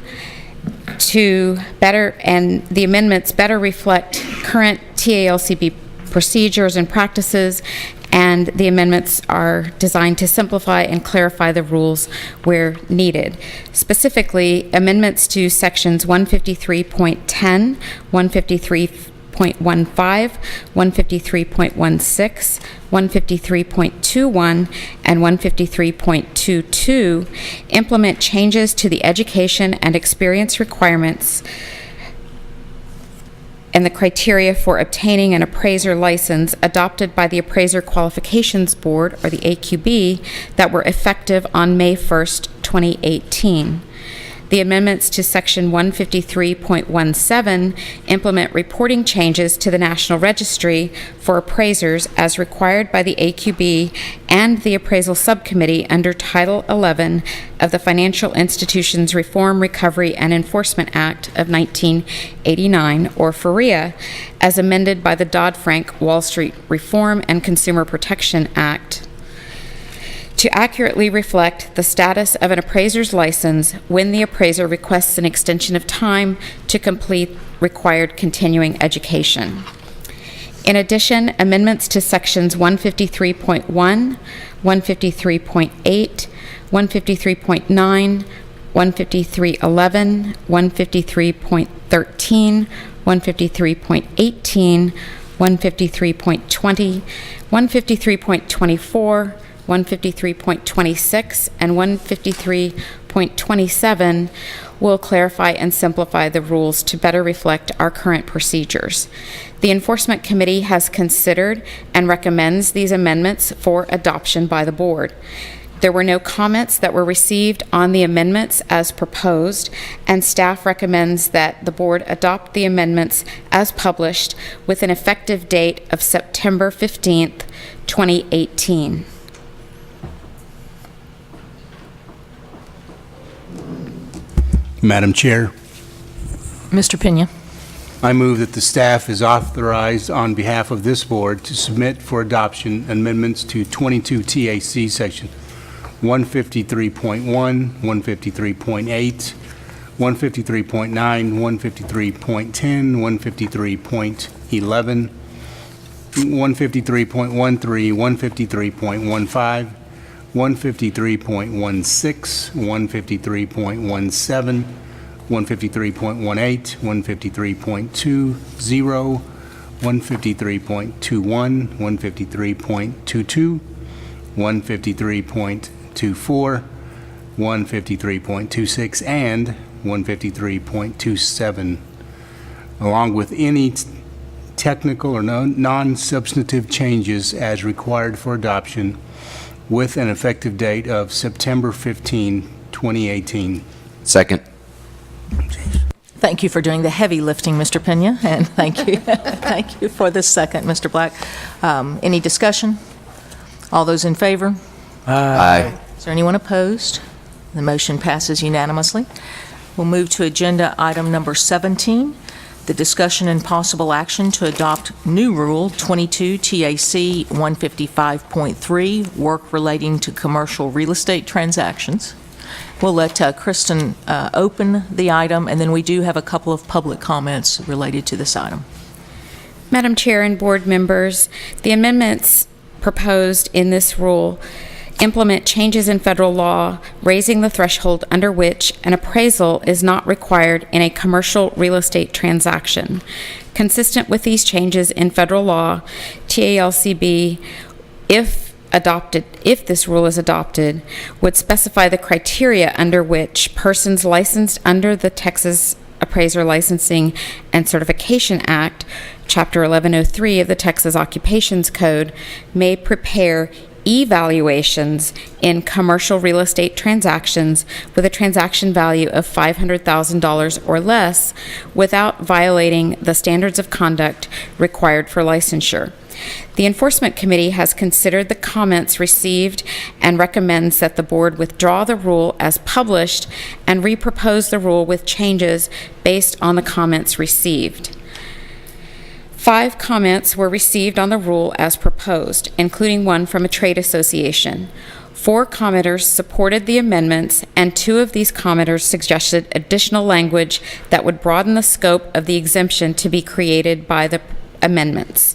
and the amendments better reflect current TALCB procedures and practices, and the amendments are designed to simplify and clarify the rules where needed. Specifically, amendments to sections 153.10, 153.15, 153.16, 153.21, and 153.22 implement changes to the education and experience requirements and the criteria for obtaining an appraiser license adopted by the Appraiser Qualifications Board, or the AQB, that were effective on May 1st, 2018. The amendments to Section 153.17 implement reporting changes to the National Registry for appraisers as required by the AQB and the Appraisal Subcommittee under Title 11 of the Financial Institutions Reform, Recovery, and Enforcement Act of 1989, or FREA, as amended by the Dodd-Frank Wall Street Reform and Consumer Protection Act, to accurately reflect the status of an appraiser's license when the appraiser requests an extension of time to complete required continuing education. In addition, amendments to sections 153.1, 153.8, 153.9, 153.11, 153.13, 153.18, 153.20, 153.24, 153.26 and 153.27 will clarify and simplify the rules to better reflect our current procedures. The Enforcement Committee has considered and recommends these amendments for adoption by the board. There were no comments that were received on the amendments as proposed, and staff recommends that the board adopt the amendments as published with an effective date of September 15th, 2018. Madam Chair, Mr. Pena. I move that the staff is authorized on behalf of this board to submit for adoption amendments to 22 TAC Section 153.1, 153.8, 153.9, 153.10, 153.11, 153.13, 153.15, 153.16, 153.17, 153.18, 153.20, 153.21, 153.22, 153.24, 153.26, and 153.27, along with any technical or non-substantive changes as required for adoption, with an effective date of September 15, 2018. Second. Thank you for doing the heavy lifting, Mr. Pena, and thank you. Thank you for the second, Mr. Black. Any discussion? All those in favor? Aye. Is there anyone opposed? The motion passes unanimously. We'll move to agenda item number 17, the discussion and possible action to adopt new Rule 22 TAC 155.3, work relating to commercial real estate transactions. We'll let Kristen open the item, and then we do have a couple of public comments related to this item. Madam Chair and board members, the amendments proposed in this rule implement changes in federal law raising the threshold under which an appraisal is not required in a commercial real estate transaction. Consistent with these changes in federal law, TALCB, if this rule is adopted, would specify the criteria under which persons licensed under the Texas Appraiser Licensing and Certification Act, Chapter 1103 of the Texas Occupations Code, may prepare evaluations in commercial real estate transactions with a transaction value of $500,000 or less without violating the standards of conduct required for licensure. The Enforcement Committee has considered the comments received and recommends that the board withdraw the rule as published and repropose the rule with changes based on the comments received. 5 comments were received on the rule as proposed, including one from a trade association. 4 commenters supported the amendments, and 2 of these commenters suggested additional language that would broaden the scope of the exemption to be created by the amendments.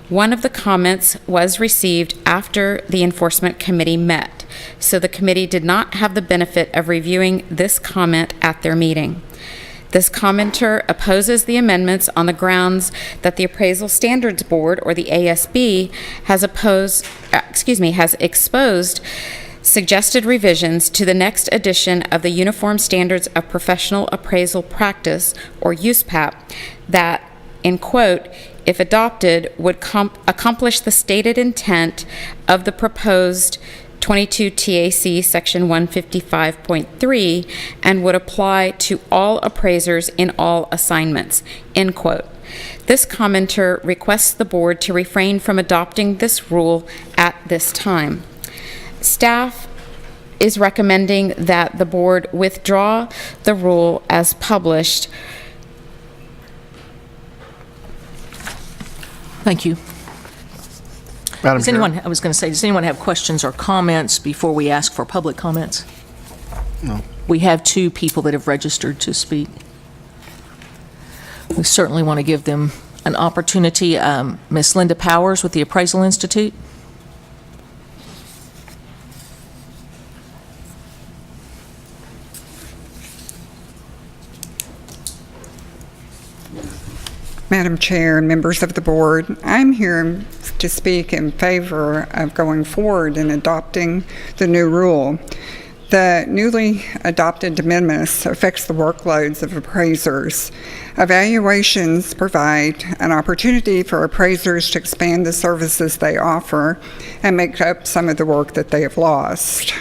One of the comments was received after the Enforcement Committee met, so the committee did not have the benefit of reviewing this comment at their meeting. This commenter opposes the amendments on the grounds that the Appraisal Standards Board, or the ASB, has exposed suggested revisions to the next edition of the Uniform Standards of Professional Appraisal Practice, or USPAP, that, in quote, if adopted, would accomplish the stated intent of the proposed 22 TAC Section 155.3 and would apply to all appraisers in all assignments, end quote. This commenter requests the board to refrain from adopting this rule at this time. Staff is recommending that the board withdraw the rule as published. Thank you. Madam Does Chair. anyone, I was going to say, does anyone have questions or comments before we ask for public comments? No. We have 2 people that have registered to speak. We certainly want to give them an opportunity. Ms. Linda Powers with the Appraisal Institute. Madam Chair, members of the board, I'm here to speak in favor of going forward and adopting the new rule. The newly adopted de minimis affects the workloads of appraisers. Evaluations provide an opportunity for appraisers to expand the services they offer and make up some of the work that they have lost.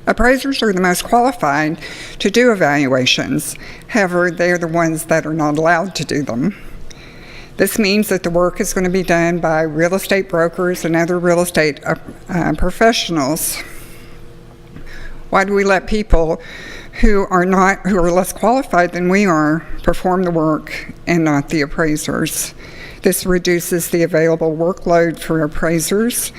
Appraisers are the most qualified to do evaluations. However, they are the ones that are not allowed to do them. This means that the work is going to be done by real estate brokers and other real estate professionals. Why do we let people who are less qualified than we are perform the work and not the appraisers? This reduces the available workload for appraisers,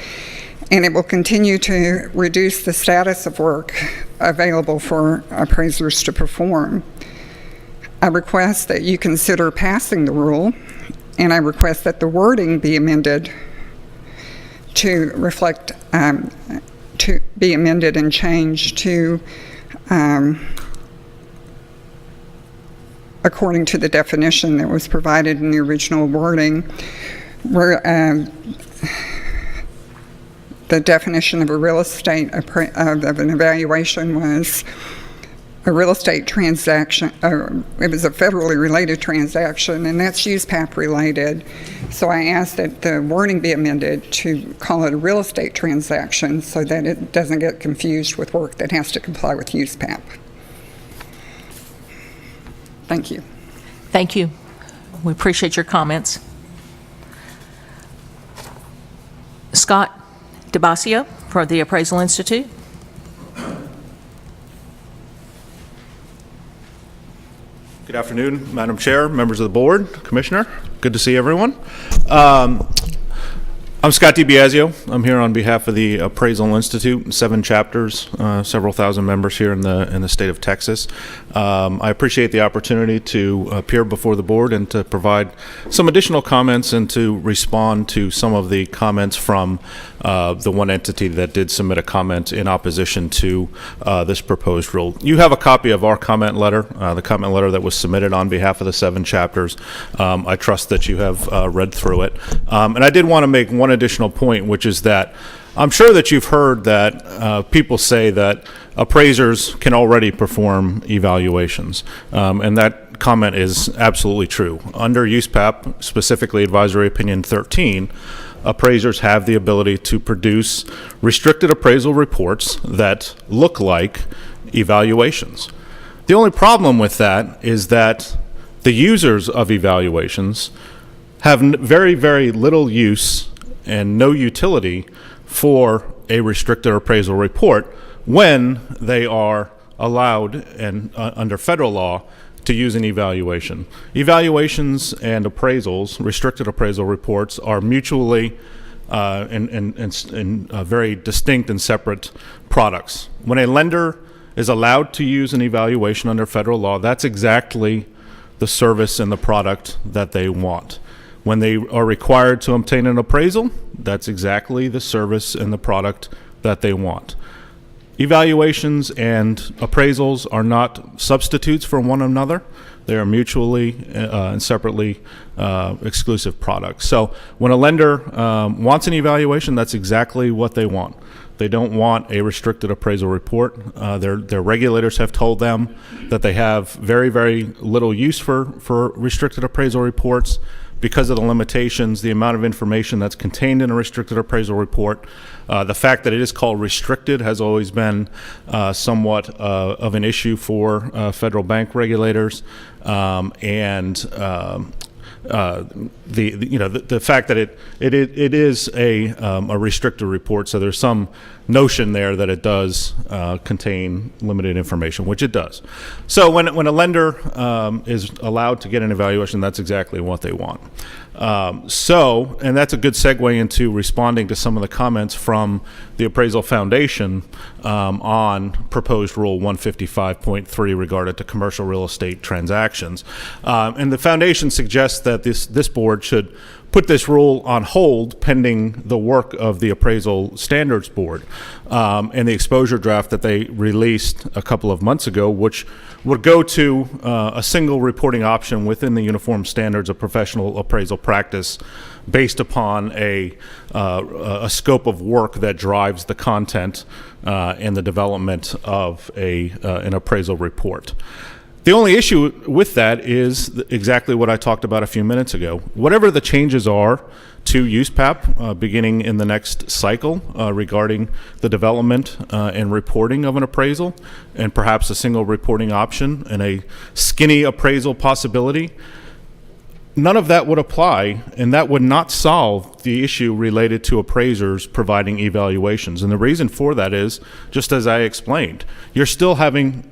and it will continue to reduce the status of work available for appraisers to perform. I request that you consider passing the rule, and I request that the wording be amended to reflect, to be amended and changed to according to the definition that was provided in the original wording, where the definition of a real estate of an evaluation was a real estate transaction. It was a federally related transaction, and that's USPAP related. So I asked that the wording be amended to call it a real estate transaction so that it doesn't get confused with work that has to comply with USPAP. Thank you. Thank you. We appreciate your comments. Scott DeBasio for the Appraisal Institute. Good afternoon, Madam Chair, members of the board, Commissioner. Good to see everyone. I'm Scott DiBiasio. I'm here on behalf of the Appraisal Institute, 7 chapters, several thousand members here in the state of Texas. I appreciate the opportunity to appear before the board and to provide some additional comments and to respond to some of the comments from the one entity that did submit a comment in opposition to this proposed rule. You have a copy of our comment letter, the comment letter that was submitted on behalf of the 7 chapters. I trust that you have read through it. And I did want to make one additional point, which is that I'm sure that you've heard that people say that appraisers can already perform evaluations, and that comment is absolutely true. Under USPAP, specifically Advisory Opinion 13, appraisers have the ability to produce restricted appraisal reports that look like evaluations. The only problem with that is that the users of evaluations have very, very little use and no utility for a restricted appraisal report when they are allowed and under federal law to use an evaluation. Evaluations and appraisals, restricted appraisal reports, are mutually and very distinct and separate products. When a lender is allowed to use an evaluation under federal law, that's exactly the service and the product that they want. When they are required to obtain an appraisal, that's exactly the service and the product that they want. Evaluations and appraisals are not substitutes for one another. They are mutually and separately exclusive products. So when a lender wants an evaluation, that's exactly what they want. They don't want a restricted appraisal report. Their regulators have told them that they have very, very little use for restricted appraisal reports because of the limitations, the amount of information that's contained in a restricted appraisal report. The fact that it is called restricted has always been somewhat of an issue for federal bank regulators, and the fact that it is a restricted report, so there's some notion there that it does contain limited information, which it does. So when a lender is allowed to get an evaluation, that's exactly what they want. And that's a good segue into responding to some of the comments from the Appraisal Foundation on proposed Rule 155.3 regarding to commercial real estate transactions. And the Foundation suggests that this board should put this rule on hold pending the work of the Appraisal Standards Board and the exposure draft that they released a couple of months ago, which would go to a single reporting option within the Uniform Standards of Professional Appraisal Practice based upon a scope of work that drives the content and the development of an appraisal report. The only issue with that is exactly what I talked about a few minutes ago. Whatever the changes are to USPAP beginning in the next cycle regarding the development and reporting of an appraisal, and perhaps a single reporting option and a skinny appraisal possibility, none of that would apply, and that would not solve the issue related to appraisers providing evaluations. And the reason for that is, just as I explained, you're still having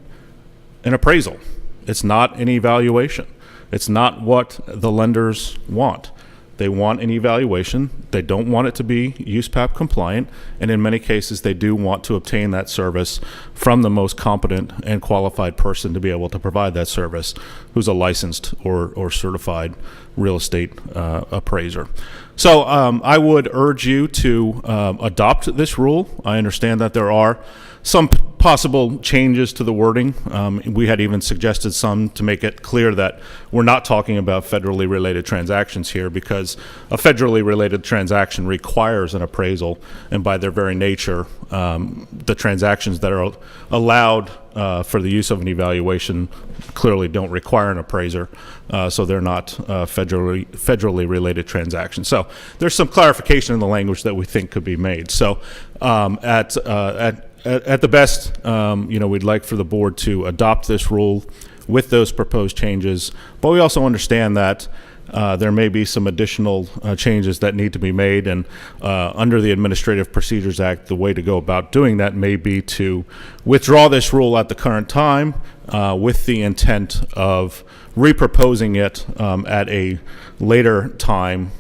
an appraisal. It's not an evaluation. It's not what the lenders want. They want an evaluation. They don't want it to be USPAP compliant, and in many cases they do want to obtain that service from the most competent and qualified person to be able to provide that service, who's a licensed or certified real estate appraiser. So I would urge you to adopt this rule. I understand that there are some possible changes to the wording. We had even suggested some to make it clear that we're not talking about federally related transactions here, because a federally related transaction requires an appraisal, and by their very nature, the transactions that are allowed for the use of an evaluation clearly don't require an appraiser, so they're not federally related transactions. So there's some clarification in the language that we think could be made. So at the best, we'd like for the board to adopt this rule with those proposed changes, but we also understand that there may be some additional changes that need to be made, and under the Administrative Procedures Act, the way to go about doing that may be to withdraw this rule at the current time with the intent of reproposing it at a later time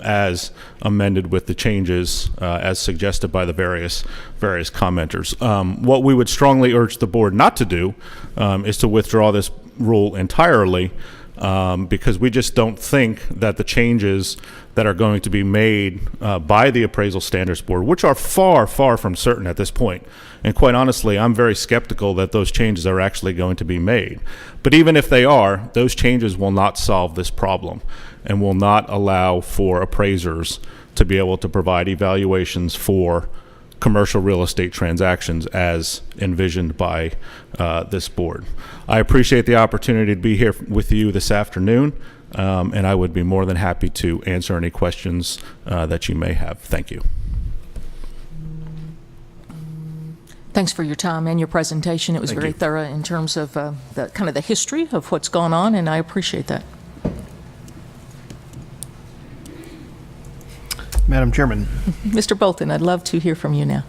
as amended with the changes as suggested by the various commenters. What we would strongly urge the board not to do is to withdraw this rule entirely, because we just don't think that the changes that are going to be made by the Appraisal Standards Board, which are far, far from certain at this point, and quite honestly, I'm very skeptical that those changes are actually going to be made. But even if they are, those changes will not solve this problem and will not allow for appraisers to be able to provide evaluations for commercial real estate transactions as envisioned by this board. I appreciate the opportunity to be here with you this afternoon. and I would be more than happy to answer any questions that you may have. Thank you. Thanks for your time and your presentation. It was very thorough in terms of the kind of the history of what's gone on, and I appreciate that. Madam Chairman. Mr. Bolton, I'd love to hear from you now.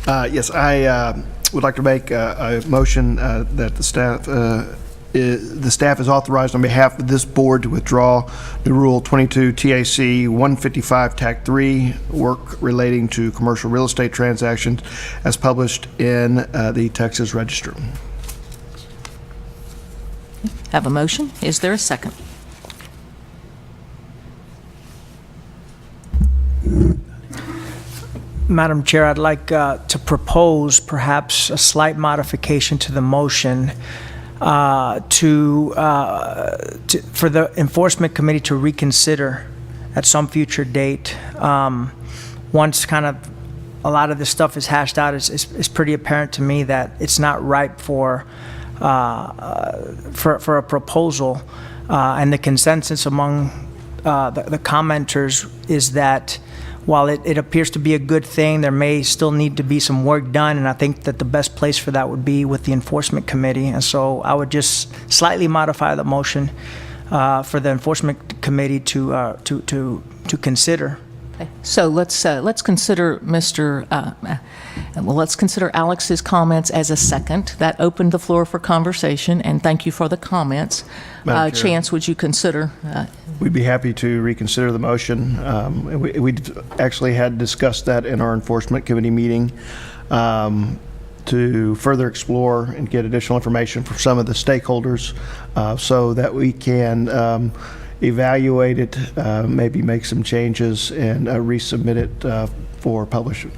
Yes, I would like to make a motion that the staff is authorized on behalf of this board to withdraw the Rule 22 TAC 155 TAC 3, work relating to commercial real estate transactions, as published in the Texas Register. Have a motion. Is there a second? Madam Chair, I'd like to propose perhaps a slight modification to the motion for the Enforcement Committee to reconsider at some future date. Once kind of a lot of this stuff is hashed out, it's pretty apparent to me that it's not ripe for a proposal. And the consensus among the commenters is that while it appears to be a good thing, there may still need to be some work done, and I think that the best place for that would be with the Enforcement Committee. And so I would just slightly modify the motion for the Enforcement Committee to consider. Okay. So let's consider let's consider Alex's comments as a second. That opened the floor for conversation, and thank you for the comments. Madam Chair. Chance, would you consider? We'd be happy to reconsider the motion. We actually had discussed that in our Enforcement Committee meeting to further explore and get additional information from some of the stakeholders so that we can evaluate it, maybe make some changes, and resubmit it for publishing.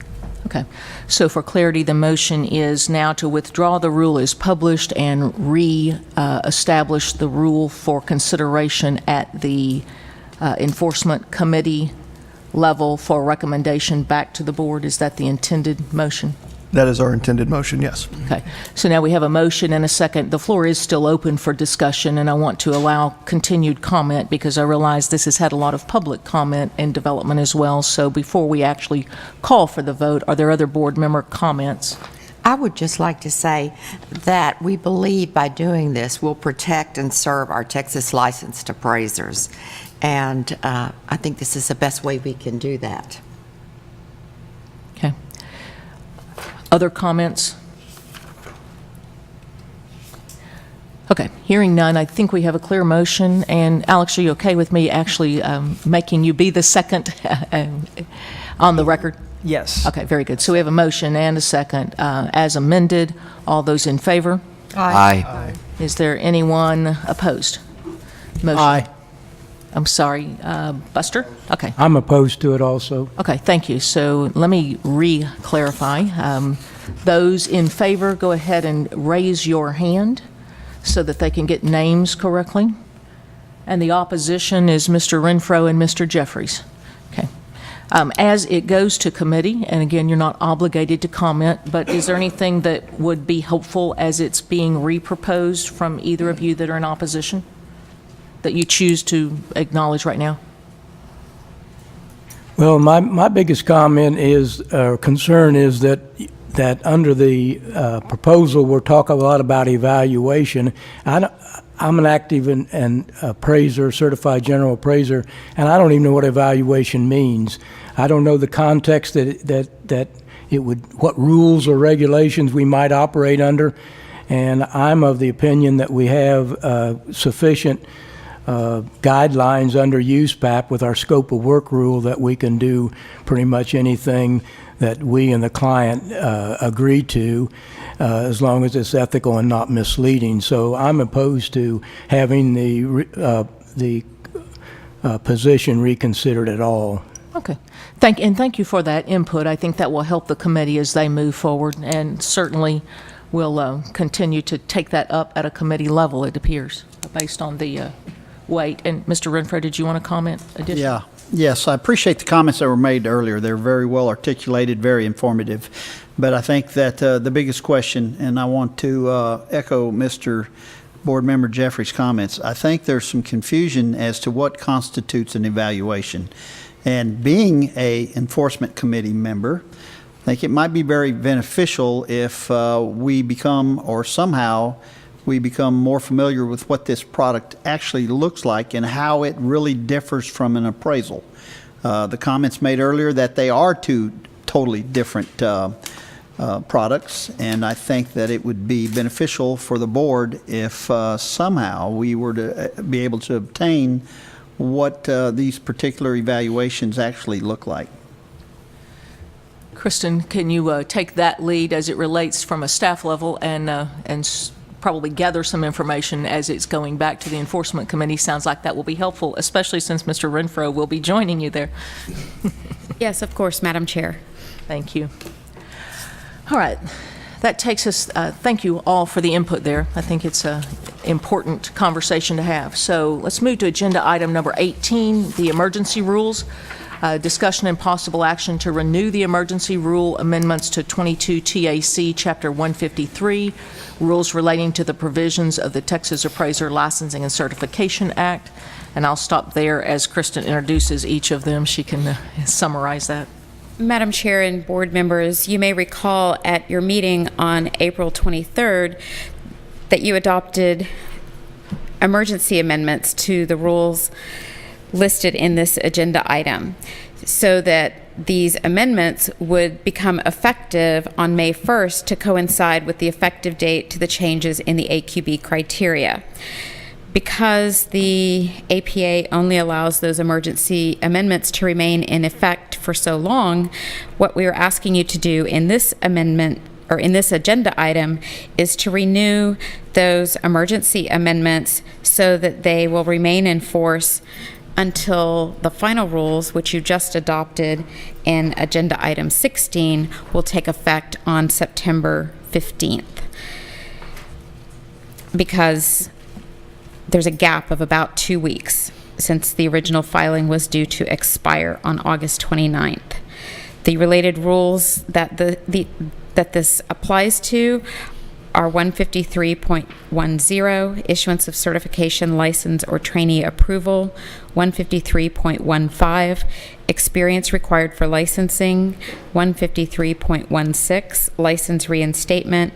Okay. So for clarity, the motion is now to withdraw the rule as published and re-establish the rule for consideration at the Enforcement Committee level for recommendation back to the board. Is that the intended motion? That is our intended motion, yes. Okay. So now we have a motion and a second. The floor is still open for discussion, and I want to allow continued comment because I realize this has had a lot of public comment and development as well. So before we actually call for the vote, are there other board member comments? I would just like to say that we believe by doing this, we'll protect and serve our Texas licensed appraisers. And I think this is the best way we can do that. Okay. Other comments? Okay, hearing none, I think we have a clear motion. And Alex, are you okay with me actually making you be the second on the record? Yes. Okay, very good. So we have a motion and a second as amended. All those in favor? Aye. Is there anyone opposed? Motion. Aye. I'm sorry, Buster? Okay. I'm opposed to it also. Okay, thank you. So let me re-clarify. Those in favor, go ahead and raise your hand so that they can get names correctly. And the opposition is Mr. Renfro and Mr. Jeffries. Okay. As it goes to committee, and again, you're not obligated to comment, but is there anything that would be helpful as it's being re-proposed from either of you that are in opposition that you choose to acknowledge right now? Well, my biggest comment is, concern is that under the proposal, we're talking a lot about evaluation. I'm an active and appraiser, certified general appraiser, and I don't even know what evaluation means. I don't know the context that it would, what rules or regulations we might operate under, and I'm of the opinion that we have sufficient guidelines under USPAP with our scope of work rule that we can do pretty much anything that we and the client agree to as long as it's ethical and not misleading. So I'm opposed to having the position reconsidered at all. Okay. Thank you for that input. I think that will help the committee as they move forward, and certainly we'll continue to take that up at a committee level, it appears, based on the weight. And Mr. Renfro, did you want to comment additionally? Yeah. Yes, I appreciate the comments that were made earlier. They're very well articulated, very informative. But I think that the biggest question, and I want to echo Mr. Board Member Jeffrey's comments. I think there's some confusion as to what constitutes an evaluation. And being a enforcement committee member, I think it might be very beneficial if we become, or somehow we become more familiar with what this product actually looks like and how it really differs from an appraisal. The comments made earlier that they are two totally different products, and I think that it would be beneficial for the board if somehow we were to be able to obtain what these particular evaluations actually look like. Kristen, can you take that lead as it relates from a staff level and probably gather some information as it's going back to the Enforcement Committee? Sounds like that will be helpful, especially since Mr. Renfro will be joining you there. Yes, of course, Madam Chair. Thank you. All right. That takes us, thank you all for the input there. I think it's an important conversation to have. So let's move to agenda item number 18, the emergency rules. Discussion and possible action to renew the emergency rule amendments to 22 TAC Chapter 153, rules relating to the provisions of the Texas Appraiser Licensing and Certification Act. And I'll stop there as Kristen introduces each of them. She can summarize that. Madam Chair and board members, you may recall at your meeting on April 23rd that you adopted emergency amendments to the rules listed in this agenda item, so that these amendments would become effective on May 1st to coincide with the effective date to the changes in the AQB criteria. Because the APA only allows those emergency amendments to remain in effect for so long, what we are asking you to do in this amendment, or in this agenda item, is to renew those emergency amendments so that they will remain in force until the final rules, which you just adopted in agenda item 16, will take effect on September 15th. Because there's a gap of about 2 weeks since the original filing was due to expire on August 29th. The related rules that that this applies to are 153.10, issuance of certification, license, or trainee approval, 153.15, experience required for licensing, 153.16, license reinstatement,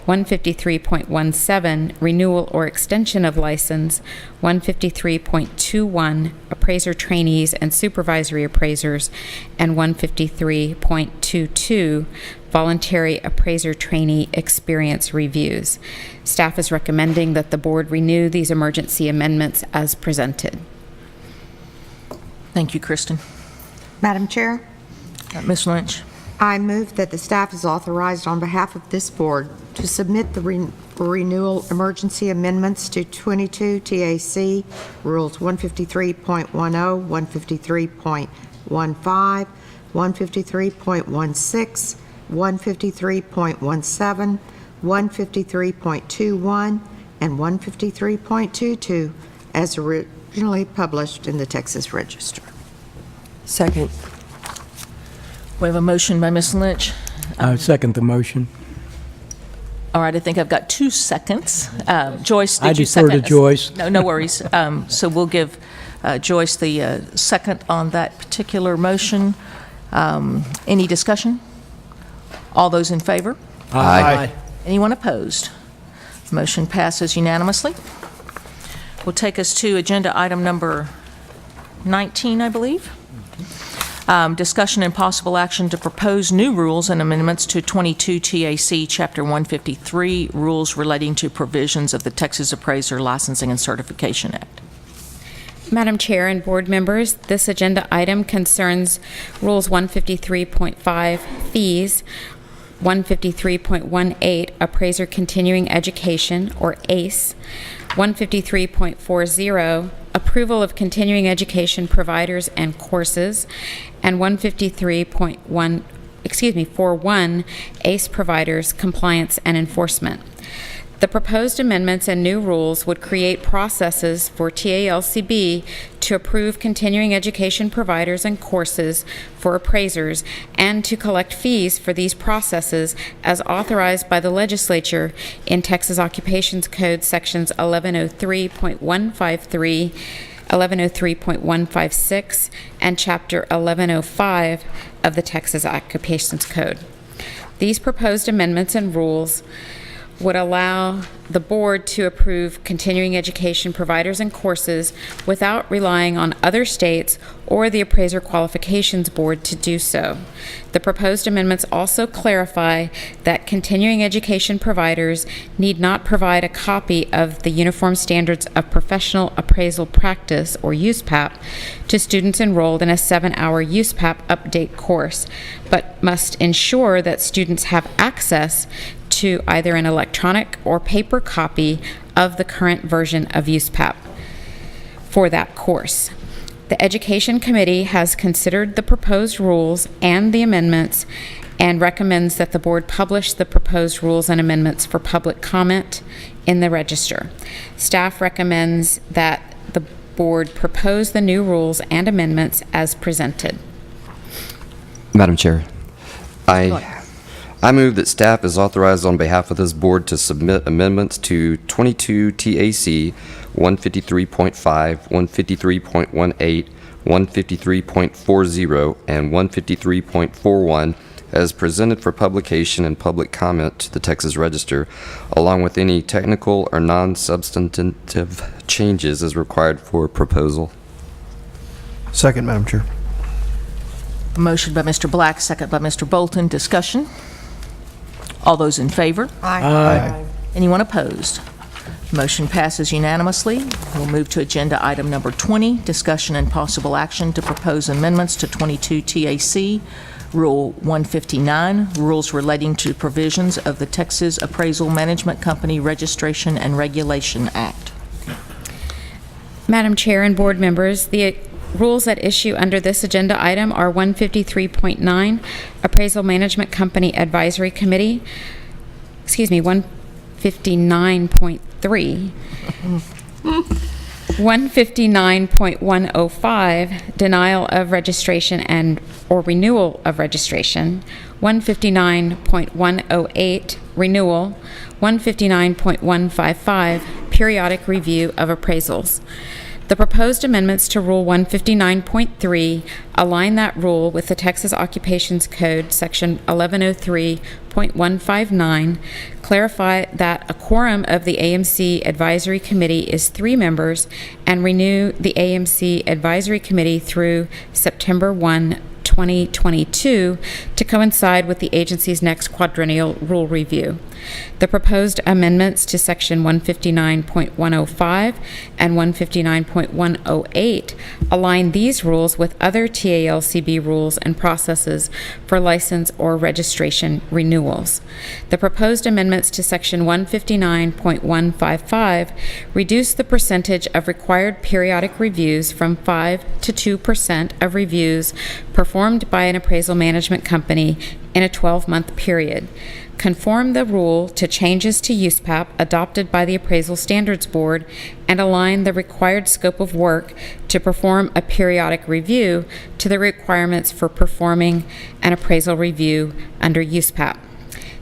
153.17, renewal or extension of license, 153.21, appraiser trainees and supervisory appraisers, and 153.22, voluntary appraiser trainee experience reviews. Staff is recommending that the board renew these emergency amendments as presented. Thank you, Kristen. Madam Chair, Ms. Lynch. I move that the staff is authorized on behalf of this board to submit the renewal emergency amendments to 22 TAC Rules 153.10, 153.15, 153.16, 153.17, 153.21, and 153.22 as originally published in the Texas Register. Second. We have a motion by Ms. Lynch. I second the motion. All right, I think I've got 2 seconds. Joyce, did you defer second? to Joyce. No worries. So we'll give Joyce the second on that particular motion. Any discussion? All those in favor? Aye. Anyone opposed? Motion passes unanimously. Will take us to agenda item number 19, I believe. Discussion and possible action to propose new rules and amendments to 22 TAC Chapter 153, rules relating to provisions of the Texas Appraiser Licensing and Certification Act. Madam Chair and board members, this agenda item concerns Rules 153.5 fees, 153.18 appraiser continuing education, or ACE, 153.40 approval of continuing education providers and courses, and 153.41 ACE providers compliance and enforcement. The proposed amendments and new rules would create processes for TALCB to approve continuing education providers and courses for appraisers and to collect fees for these processes as authorized by the legislature in Texas Occupations Code sections 1103.153, 1103.156, and Chapter 1105 of the Texas Occupations Code. These proposed amendments and rules would allow the board to approve continuing education providers and courses without relying on other states or the Appraiser Qualifications Board to do so. The proposed amendments also clarify that continuing education providers need not provide a copy of the Uniform Standards of Professional Appraisal Practice, or USPAP, to students enrolled in a 7-hour USPAP update course, but must ensure that students have access to either an electronic or paper copy of the current version of USPAP for that course. The Education Committee has considered the proposed rules and the amendments and recommends that the board publish the proposed rules and amendments for public comment in the Register. Staff recommends that the board propose the new rules and amendments as presented. Madam Chair, I move that staff is authorized on behalf of this board to submit amendments to 22 TAC 153.5, 153.18, 153.40, and 153.41 as presented for publication and public comment to the Texas Register, along with any technical or non-substantive changes as required for proposal. Second, Madam Chair. Motion by Mr. Black, second by Mr. Bolton. Discussion? All those in favor? Aye. Anyone opposed? Motion passes unanimously. We'll move to agenda item number 20, discussion and possible action to propose amendments to 22 TAC Rule 159, rules relating to provisions of the Texas Appraisal Management Company Registration and Regulation Act. Madam Chair and board members, the rules at issue under this agenda item are 153.9, Appraisal Management Company Advisory Committee, 159.3, 159.105, denial of registration and or renewal of registration, 159.108, renewal, 159.155, periodic review of appraisals. The proposed amendments to Rule 159.3 align that rule with the Texas Occupations Code, Section 1103.159, clarify that a quorum of the AMC Advisory Committee is 3 members, and renew the AMC Advisory Committee through September 1, 2022 to coincide with the agency's next quadrennial rule review. The proposed amendments to Section 159.105 and 159.108 align these rules with other TALCB rules and processes for license or registration renewals. The proposed amendments to Section 159.155 reduce the percentage of required periodic reviews from 5 to 2% of reviews performed by an appraisal management company in a 12-month period. Conform the rule to changes to USPAP adopted by the Appraisal Standards Board, and align the required scope of work to perform a periodic review to the requirements for performing an appraisal review under USPAP.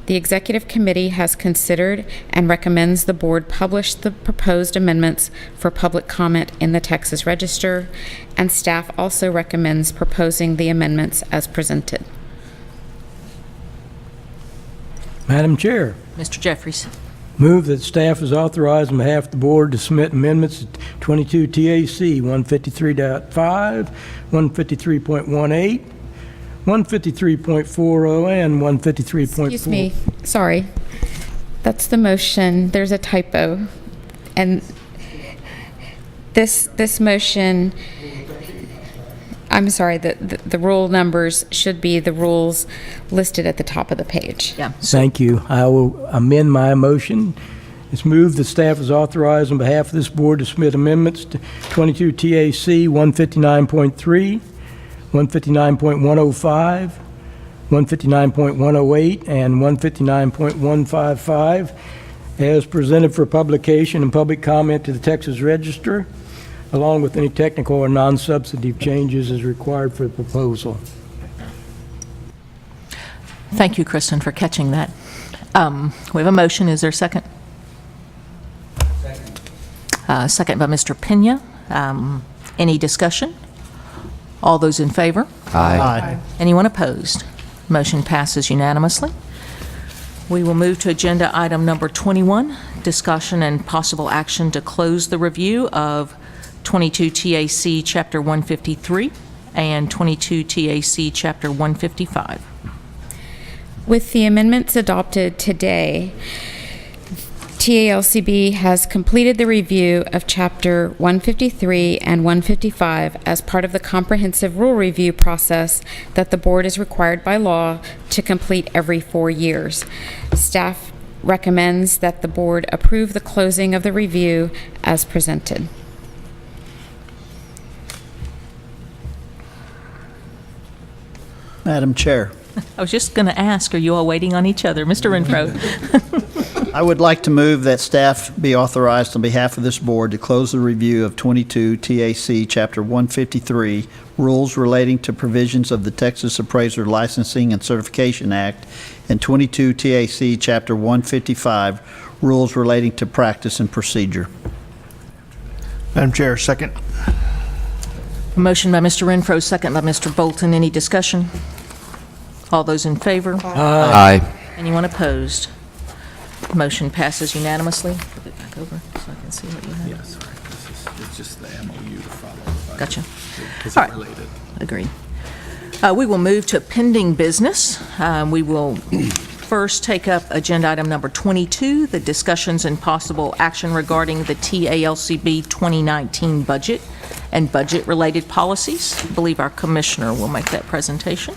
The Executive Committee has considered and recommends the Board publish the proposed amendments for public comment in the Texas Register, and staff also recommends proposing the amendments as presented. Madam Chair, Mr. Jeffries. move that staff is authorized on behalf of the board to submit amendments to 22 TAC 153.5, 153.18, 153.40, and 153.4. Excuse me, sorry. That's the motion. There's a typo. And this motion, I'm sorry, the rule numbers should be the rules listed at the top of the page. Yeah. Thank you. I will amend my motion. It's moved that staff is authorized on behalf of this board to submit amendments to 22 TAC 159.3, 159.105, 159.108, and 159.155 as presented for publication and public comment to the Texas Register, along with any technical or non-substantive changes as required for the proposal. Thank you, Kristen, for catching that. We have a motion. Is there a second? Second by Mr. Pena. Any discussion? All those in favor? Aye. Anyone opposed? Motion passes unanimously. We will move to agenda item number 21, discussion and possible action to close the review of 22 TAC Chapter 153 and 22 TAC Chapter 155. With the amendments adopted today, TALCB has completed the review of Chapter 153 and 155 as part of the comprehensive rule review process that the board is required by law to complete every 4 years. Staff recommends that the board approve the closing of the review as presented. Madam Chair, I was just going to ask, are you all waiting on each other? Mr. Renfro? I would like to move that staff be authorized on behalf of this board to close the review of 22 TAC Chapter 153, rules relating to provisions of the Texas Appraiser Licensing and Certification Act, and 22 TAC Chapter 155, rules relating to practice and procedure. Madam Chair, second. A motion by Mr. Renfro, second by Mr. Bolton. Any discussion? All those in favor? Aye. Anyone opposed? Motion passes unanimously. Flip it back over so I can see what you have. Yes, it's just the MOU to follow. Gotcha. Because All it's right. related. Agreed. We will move to pending business. We will first take up agenda item number 22, the discussions and possible action regarding the TALCB 2019 budget and budget-related policies. I believe our commissioner will make that presentation.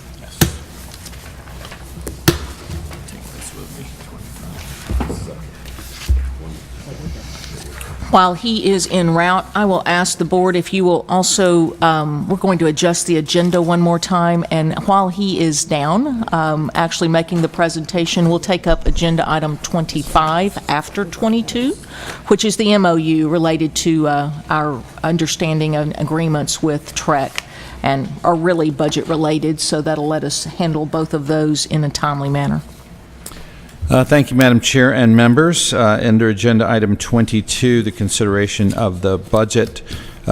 While he is en route, I will ask the board if you will also, we're going to adjust the agenda one more time, and while he is down, actually making the presentation, we'll take up agenda item 25 after 22, which is the MOU related to our understanding and agreements with TREC, and are really budget-related, so that'll let us handle both of those in a timely manner. Thank you, Madam Chair and members. Under Agenda Item 22, the consideration of the budget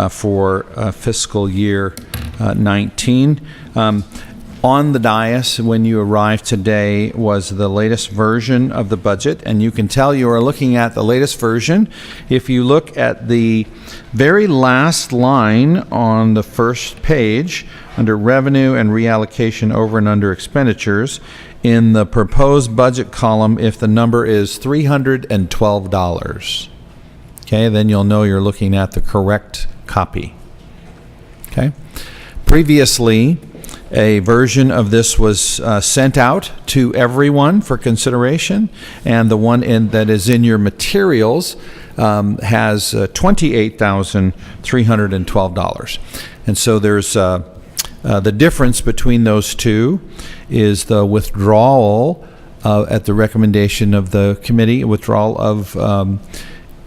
for fiscal year 19. On the dais, when you arrived today, was the latest version of the budget, and you can tell you are looking at the latest version. If you look at the very last line on the first page, under Revenue and Reallocation Over and Under Expenditures, in the proposed budget column, if the number is $312, okay, then you'll know you're looking at the correct copy. Okay. Previously, a version of this was sent out to everyone for consideration, and the one that is in your materials has $28,312. And so there's the difference between those two is the withdrawal at the recommendation of the committee, withdrawal of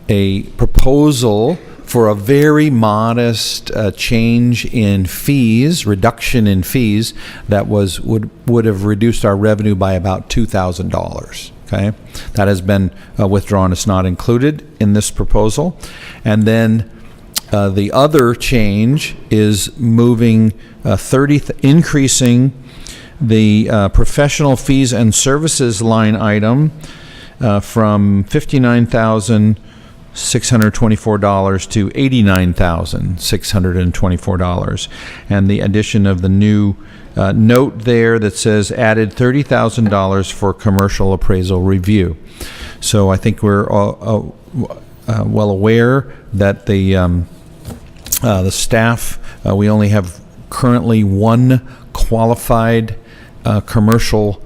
a proposal for a very modest change in fees, reduction in fees that would have reduced our revenue by about $2,000. Okay, that has been withdrawn. It's not included in this proposal. And then the other change is moving increasing the professional fees and services line item from $59,624 to $89,624, and the addition of the new note there that says added $30,000 for commercial appraisal review. So I think we're well aware that the staff, we only have currently one qualified commercial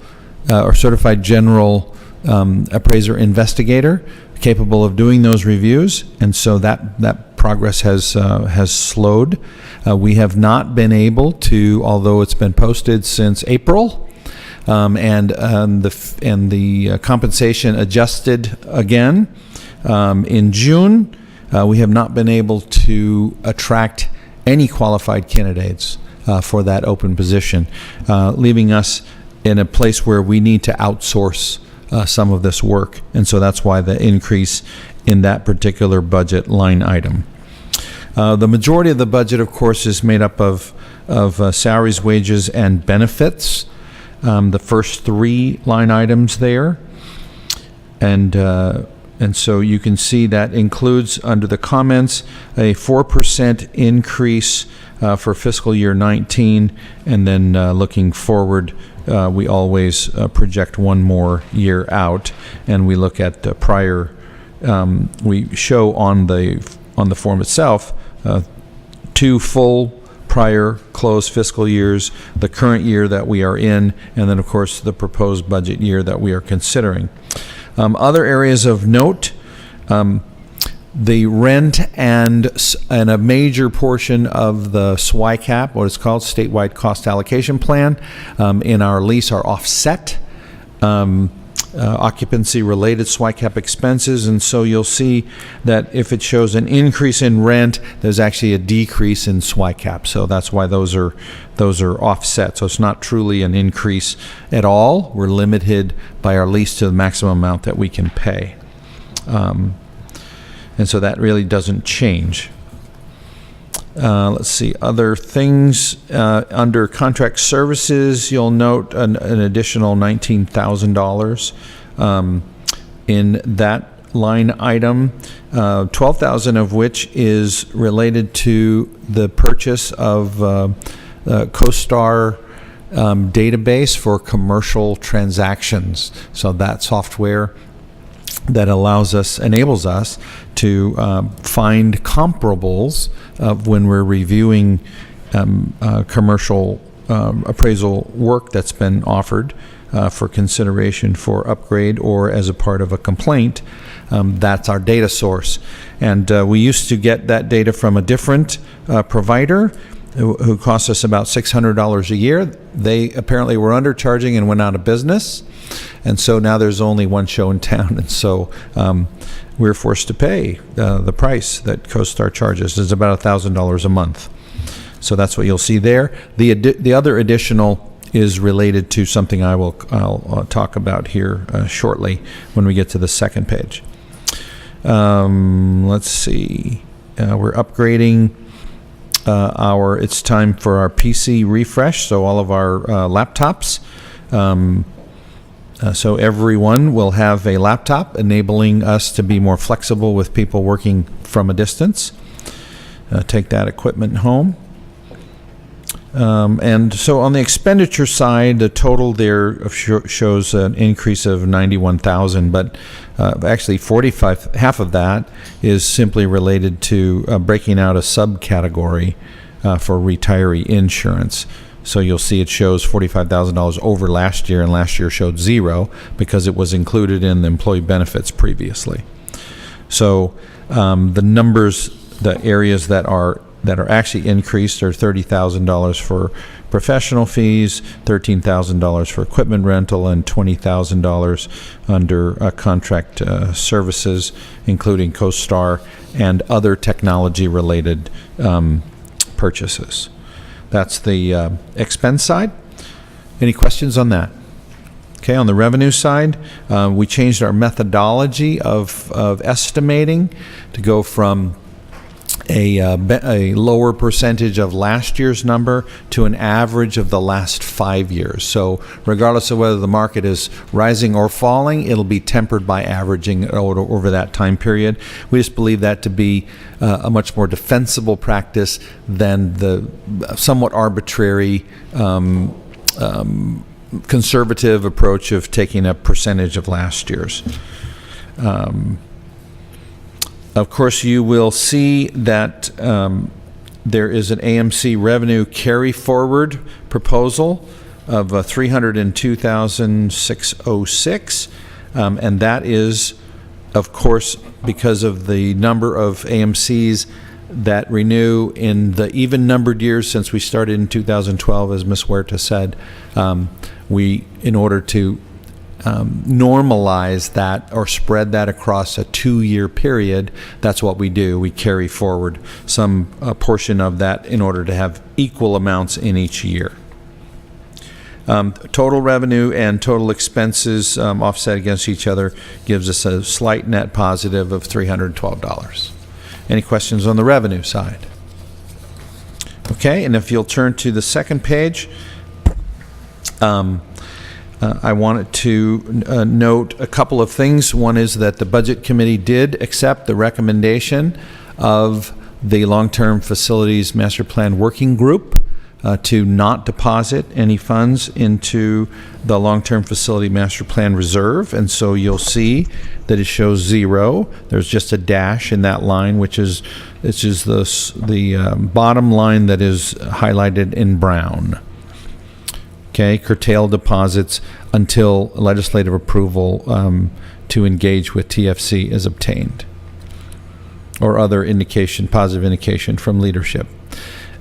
or certified general appraiser investigator capable of doing those reviews, and so that progress has slowed. We have not been able to, although it's been posted since April, and the compensation adjusted again. In June, we have not been able to attract any qualified candidates for that open position, leaving us in a place where we need to outsource some of this work. And so that's why the increase in that particular budget line item. The majority of the budget, of course, is made up of salaries, wages, and benefits. The first three line items there. And so you can see that includes, under the comments, a 4% increase for fiscal year 19, and then looking forward, we always project one more year out, and we look at the prior. We show on the form itself 2 full prior closed fiscal years, the current year that we are in, and then of course the proposed budget year that we are considering. Other areas of note, the rent and a major portion of the SWICAP, what is called Statewide Cost Allocation Plan, in our lease are offset. Occupancy-related SWICAP expenses, and so you'll see that if it shows an increase in rent, there's actually a decrease in SWICAP. So that's why those are offset. So it's not truly an increase at all. We're limited by our lease to the maximum amount that we can pay, and so that really doesn't change. Let's see, other things. Under contract services, you'll note an additional $19,000 in that line item, 12,000 of which is related to the purchase of CoStar database for commercial transactions. So that software that enables us to find comparables of when we're reviewing commercial appraisal work that's been offered for consideration for upgrade or as a part of a complaint. That's our data source. And we used to get that data from a different provider who cost us about $600 a year. They apparently were undercharging and went out of business. And so now there's only one show in town. And so we're forced to pay the price that CoStar charges. Is about $1,000 a month. So that's what you'll see there. The other additional is related to something I'll talk about here shortly when we get to the second page. Let's see. We're upgrading it's time for our PC refresh, so all of our laptops. So everyone will have a laptop, enabling us to be more flexible with people working from a distance. Take that equipment home. And so on the expenditure side, the total there shows an increase of $91,000, but actually half of that is simply related to breaking out a subcategory for retiree insurance. So you'll see it shows $45,000 over last year, and last year showed zero because it was included in the employee benefits previously. So the numbers, the areas that are actually increased are $30,000 for professional fees, $13,000 for equipment rental, and $20,000 under contract services, including CoStar and other technology-related purchases. That's the expense side. Any questions on that? Okay, on the revenue side, we changed our methodology of estimating to go from a lower percentage of last year's number to an average of the last 5 years. So regardless of whether the market is rising or falling, it'll be tempered by averaging over that time period. We just believe that to be a much more defensible practice than the somewhat arbitrary conservative approach of taking a percentage of last year's. Of course, you will see that there is an AMC revenue carry forward proposal of $302,606, and that is, of course, because of the number of AMCs that renew in the even-numbered years since we started in 2012, as Ms. Huerta said. In order to normalize that or spread that across a 2-year period, that's what we do. We carry forward some portion of that in order to have equal amounts in each year. Total revenue and total expenses offset against each other gives us a slight net positive of $312. Any questions on the revenue side? Okay, and if you'll turn to the second page, I wanted to note a couple of things. One is that the Budget Committee did accept the recommendation of the Long-Term Facilities Master Plan Working Group to not deposit any funds into the Long-Term Facility Master Plan Reserve, and so you'll see that it shows 0. There's just a dash in that line, which is the bottom line that is highlighted in brown. Okay, curtail deposits until legislative approval to engage with TFC is obtained, or other indication, positive indication from leadership.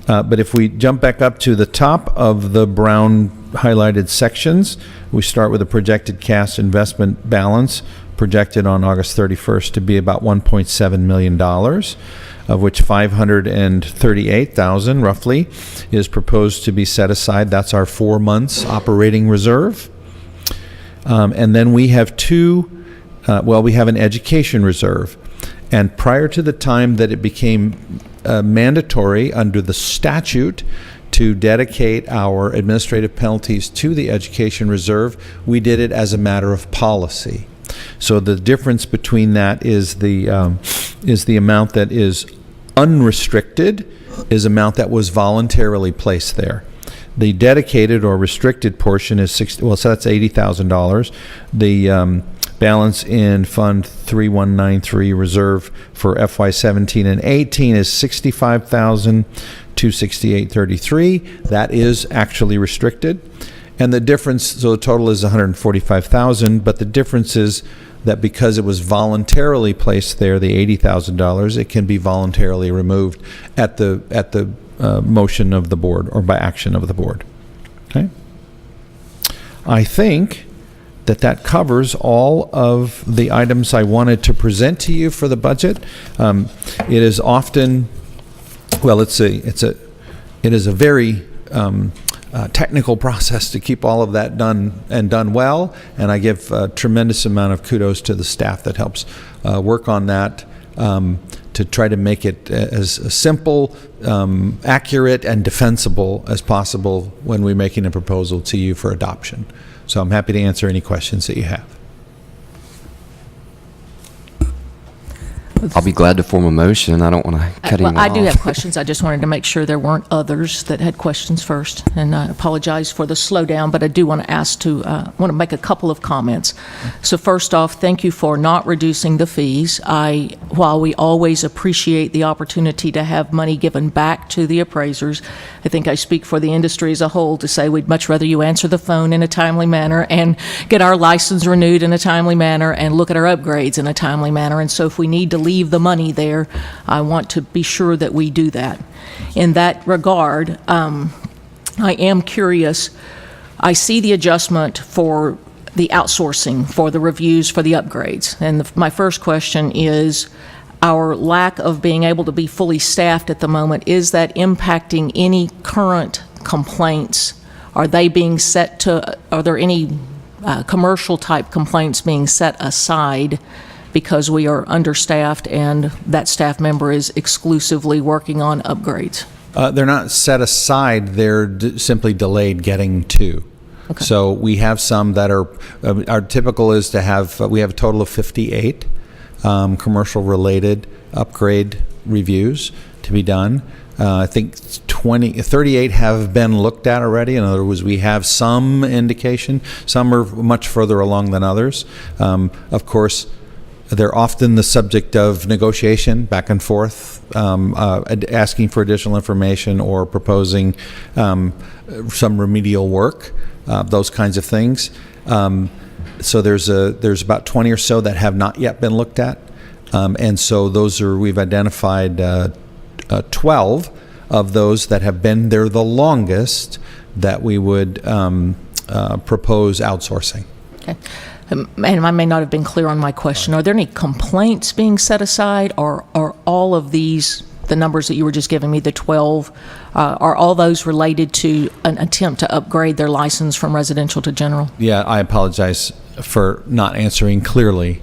But if we jump back up to the top of the brown highlighted sections, we start with a projected cash investment balance projected on August 31st to be about $1.7 million, of which $538,000 roughly is proposed to be set aside. That's our 4 months operating reserve. And then we have we have an education reserve. And prior to the time that it became mandatory under the statute to dedicate our administrative penalties to the education reserve, we did it as a matter of policy. So the difference between that is the amount that is unrestricted is amount that was voluntarily placed there. The dedicated or restricted portion is so that's $80,000. The balance in Fund 3193 reserve for FY17 and 18 is $65,268.33. That is actually restricted. And the difference, so the total is $145,000, but the difference is that because it was voluntarily placed there, the $80,000, it can be voluntarily removed at the motion of the board or by action of the board. Okay? I think that covers all of the items I wanted to present to you for the budget. It is often, well, it is a very technical process to keep all of that done well, and I give a tremendous amount of kudos to the staff that helps work on that to try to make it as simple, accurate, and defensible as possible when we're making a proposal to you for adoption. So I'm happy to answer any questions that you have. I'll be glad to form a motion. I don't want to cut anyone off. I do have questions. I just wanted to make sure there weren't others that had questions first. And I apologize for the slowdown, but I do want to make a couple of comments. So first off, thank you for not reducing the fees. While we always appreciate the opportunity to have money given back to the appraisers, I think I speak for the industry as a whole to say we'd much rather you answer the phone in a timely manner and get our license renewed in a timely manner and look at our upgrades in a timely manner. And so if we need to leave the money there, I want to be sure that we do that. In that regard, I am curious. I see the adjustment for the outsourcing, for the reviews, for the upgrades. And my first question is, our lack of being able to be fully staffed at the moment, is that impacting any current complaints? Are there any commercial type complaints being set aside because we are understaffed and that staff member is exclusively working on upgrades? They're not set aside, they're simply delayed getting to. Okay. So we have some that are, our typical is to have, we have a total of 58 commercial related upgrade reviews to be done. I think 38 have been looked at already. In other words, we have some indication. Some are much further along than others. Of course, they're often the subject of negotiation back and forth, asking for additional information or proposing some remedial work, those kinds of things. So there's about 20 or so that have not yet been looked at, and so those are, we've identified 12 of those that have been there the longest that we would propose outsourcing. Okay. And I may not have been clear on my question. Are there any complaints being set aside, or are all of these, the numbers that you were just giving me, the 12, are all those related to an attempt to upgrade their license from residential to general? Yeah, I apologize for not answering clearly.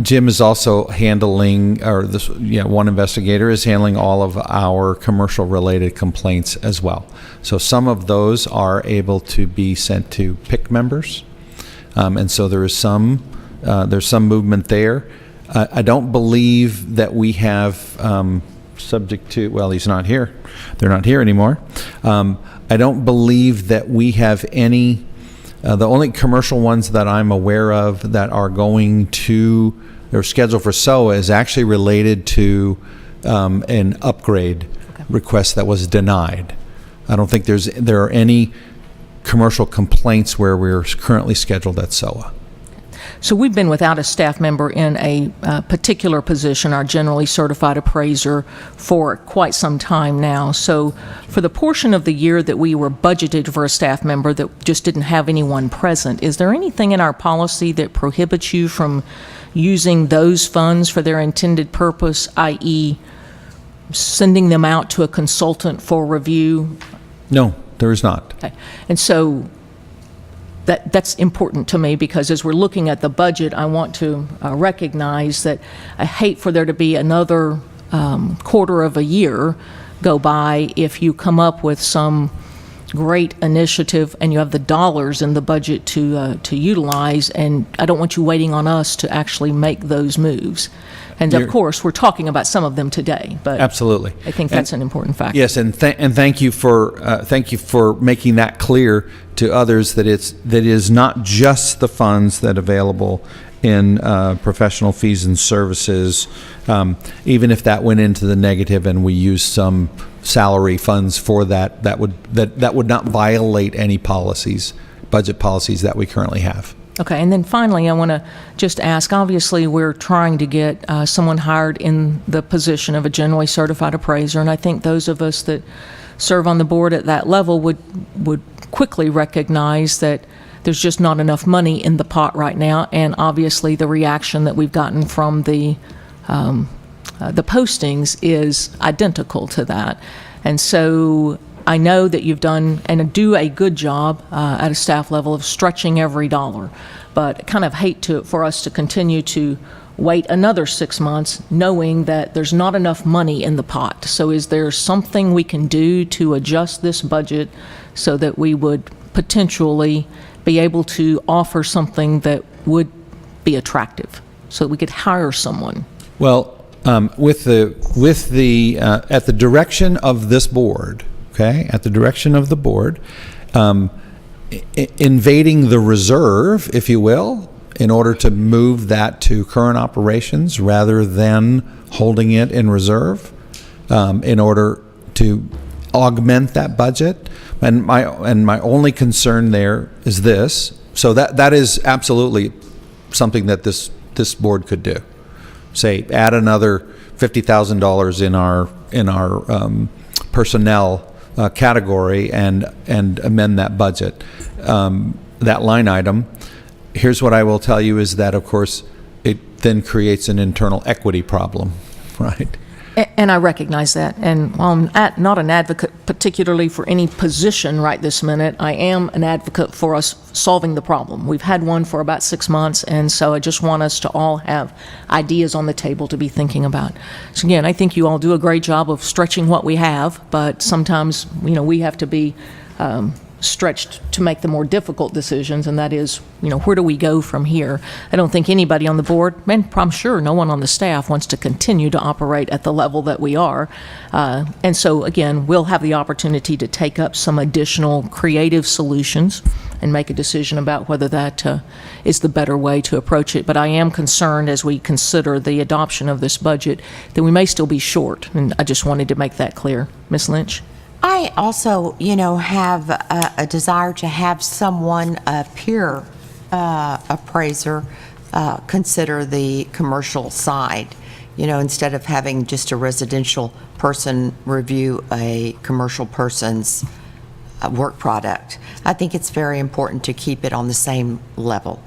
Jim is also handling, or this, one investigator is handling all of our commercial-related complaints as well. So some of those are able to be sent to PIC members, and so there's some movement there. I don't believe that we have, subject to, well, he's not here. They're not here anymore. I don't believe that we have any. The only commercial ones that I'm aware of that are going to, or scheduled for SOA, is actually related to an upgrade request that was denied. I don't think there are any commercial complaints where we're currently scheduled at SOA. So we've been without a staff member in a particular position, our generally certified appraiser, for quite some time now. So for the portion of the year that we were budgeted for a staff member that just didn't have anyone present, is there anything in our policy that prohibits you from using those funds for their intended purpose, i.e. sending them out to a consultant for review? No, there is not. Okay. And so that's important to me, because as we're looking at the budget, I want to recognize that I hate for there to be another quarter of a year go by if you come up with some great initiative and you have the dollars in the budget to utilize, and I don't want you waiting on us to actually make those moves. And of course, we're talking about some of them today, but absolutely, I think that's an important factor. Yes, and thank you for making that clear to others, that it is not just the funds that are available in professional fees and services. Even if that went into the negative and we used some salary funds for that, that would not violate any policies, budget policies that we currently have. Okay, and then finally, I want to just ask, obviously, we're trying to get someone hired in the position of a generally certified appraiser, and I think those of us that serve on the board at that level would quickly recognize that there's just not enough money in the pot right now, and obviously the reaction that we've gotten from the postings is identical to that. And so I know that you've done and do a good job at a staff level of stretching every dollar, but I kind of hate for us to continue to wait another 6 months knowing that there's not enough money in the pot. So is there something we can do to adjust this budget so that we would potentially be able to offer something that would be attractive so that we could hire someone? Well, at the direction of this board, okay, at the direction of the board, invading the reserve, if you will, in order to move that to current operations rather than holding it in reserve, in order to augment that budget. And my only concern there is this. So that is absolutely something that this board could do. Say, add another $50,000 in our personnel category and amend that budget, that line item. Here's what I will tell you is that, of course, it then creates an internal equity problem, right? And I recognize that. And while I'm not an advocate particularly for any position right this minute, I am an advocate for us solving the problem. We've had one for about 6 months, and so I just want us to all have ideas on the table to be thinking about. So again, I think you all do a great job of stretching what we have, but sometimes, we have to be stretched to make the more difficult decisions, and that is, where do we go from here? I don't think anybody on the board, and I'm sure no one on the staff, wants to continue to operate at the level that we are. And so, again, we'll have the opportunity to take up some additional creative solutions and make a decision about whether that is the better way to approach it. But I am concerned, as we consider the adoption of this budget, that we may still be short, and I just wanted to make that clear. Ms. Lynch? I also, have a desire to have someone, a peer appraiser, consider the commercial side. You know, instead of having just a residential person review a commercial person's work product. I think it's very important to keep it on the same level.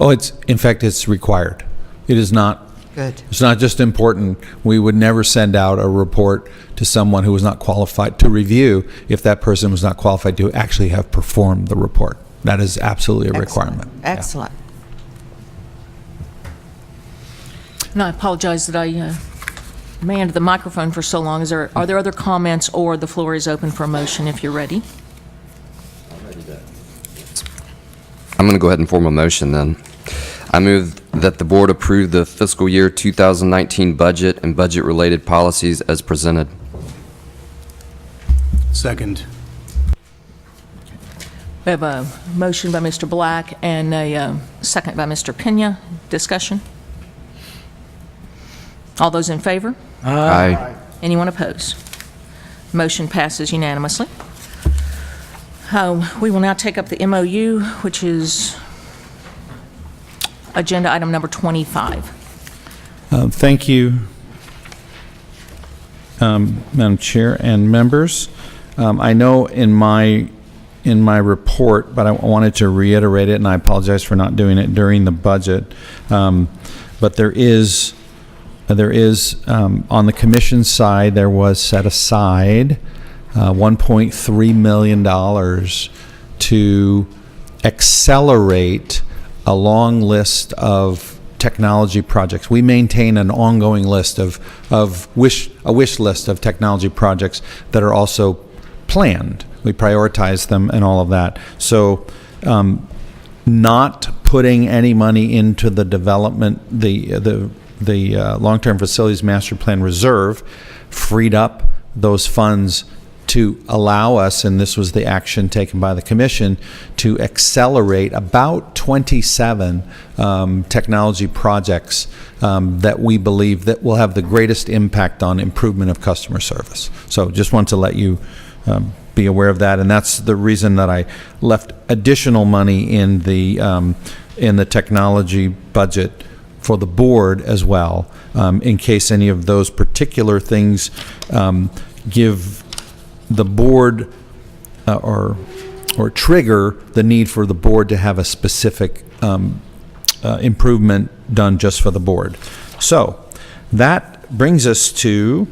Oh, in fact, it's required. It is not. Good. It's not just important. We would never send out a report to someone who was not qualified to review if that person was not qualified to actually have performed the report. That is absolutely a requirement. Excellent. And I apologize that I manned the microphone for so long. Are there other comments, or the floor is open for a motion if you're ready? I'm going to go ahead and form a motion then. I move that the board approve the fiscal year 2019 budget and budget-related policies as presented. Second. We have a motion by Mr. Black and a second by Mr. Pena. Discussion? All those in favor? Aye. Anyone opposed? Motion passes unanimously. We will now take up the MOU, which is agenda item number 25. Thank you, Madam Chair and members. I know in my report, but I wanted to reiterate it, and I apologize for not doing it during the budget. But there is on the commission side, there was set aside $1.3 million to accelerate a long list of technology projects. We maintain an ongoing list of a wish list of technology projects that are also planned. We prioritize them and all of that. So not putting any money into the development, the long-term facilities master plan reserve freed up those funds to allow us, and this was the action taken by the commission, to accelerate about 27 technology projects that we believe that will have the greatest impact on improvement of customer service. So just want to let you be aware of that, and that's the reason that I left additional money in the technology budget for the board as well, in case any of those particular things give the board or trigger the need for the board to have a specific improvement done just for the board. So that brings us to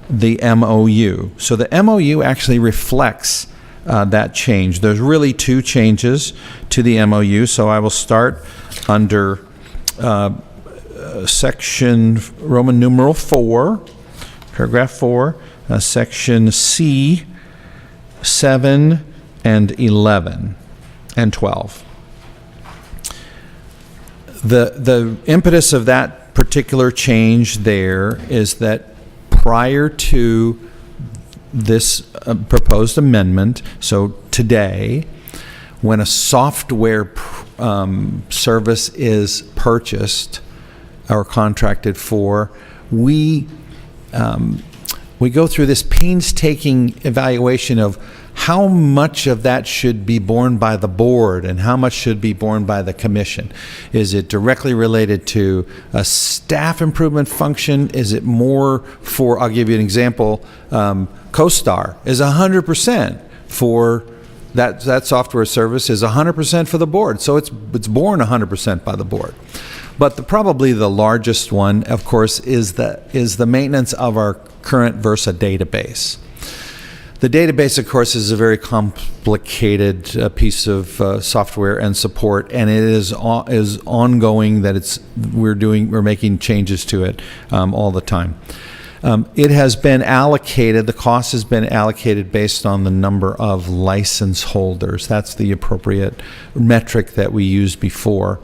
the MOU. So the MOU actually reflects that change. There's really two changes to the MOU. So I will start under section Roman numeral 4, paragraph 4, section C, 7 and 11 and 12. The impetus of that particular change there is that prior to this proposed amendment, so today, when a software service is purchased or contracted for, we go through this painstaking evaluation of how much of that should be borne by the board and how much should be borne by the commission. Is it directly related to a staff improvement function? Is it more for, I'll give you an example, CoStar is 100% for that software service is 100% for the board. So it's borne 100% by the board. But probably the largest one, of course, is the maintenance of our current Versa database. The database, of course, is a very complicated piece of software and support, and it is ongoing. That we're making changes to it all the time. It has been allocated. The cost has been allocated based on the number of license holders. That's the appropriate metric that we used before.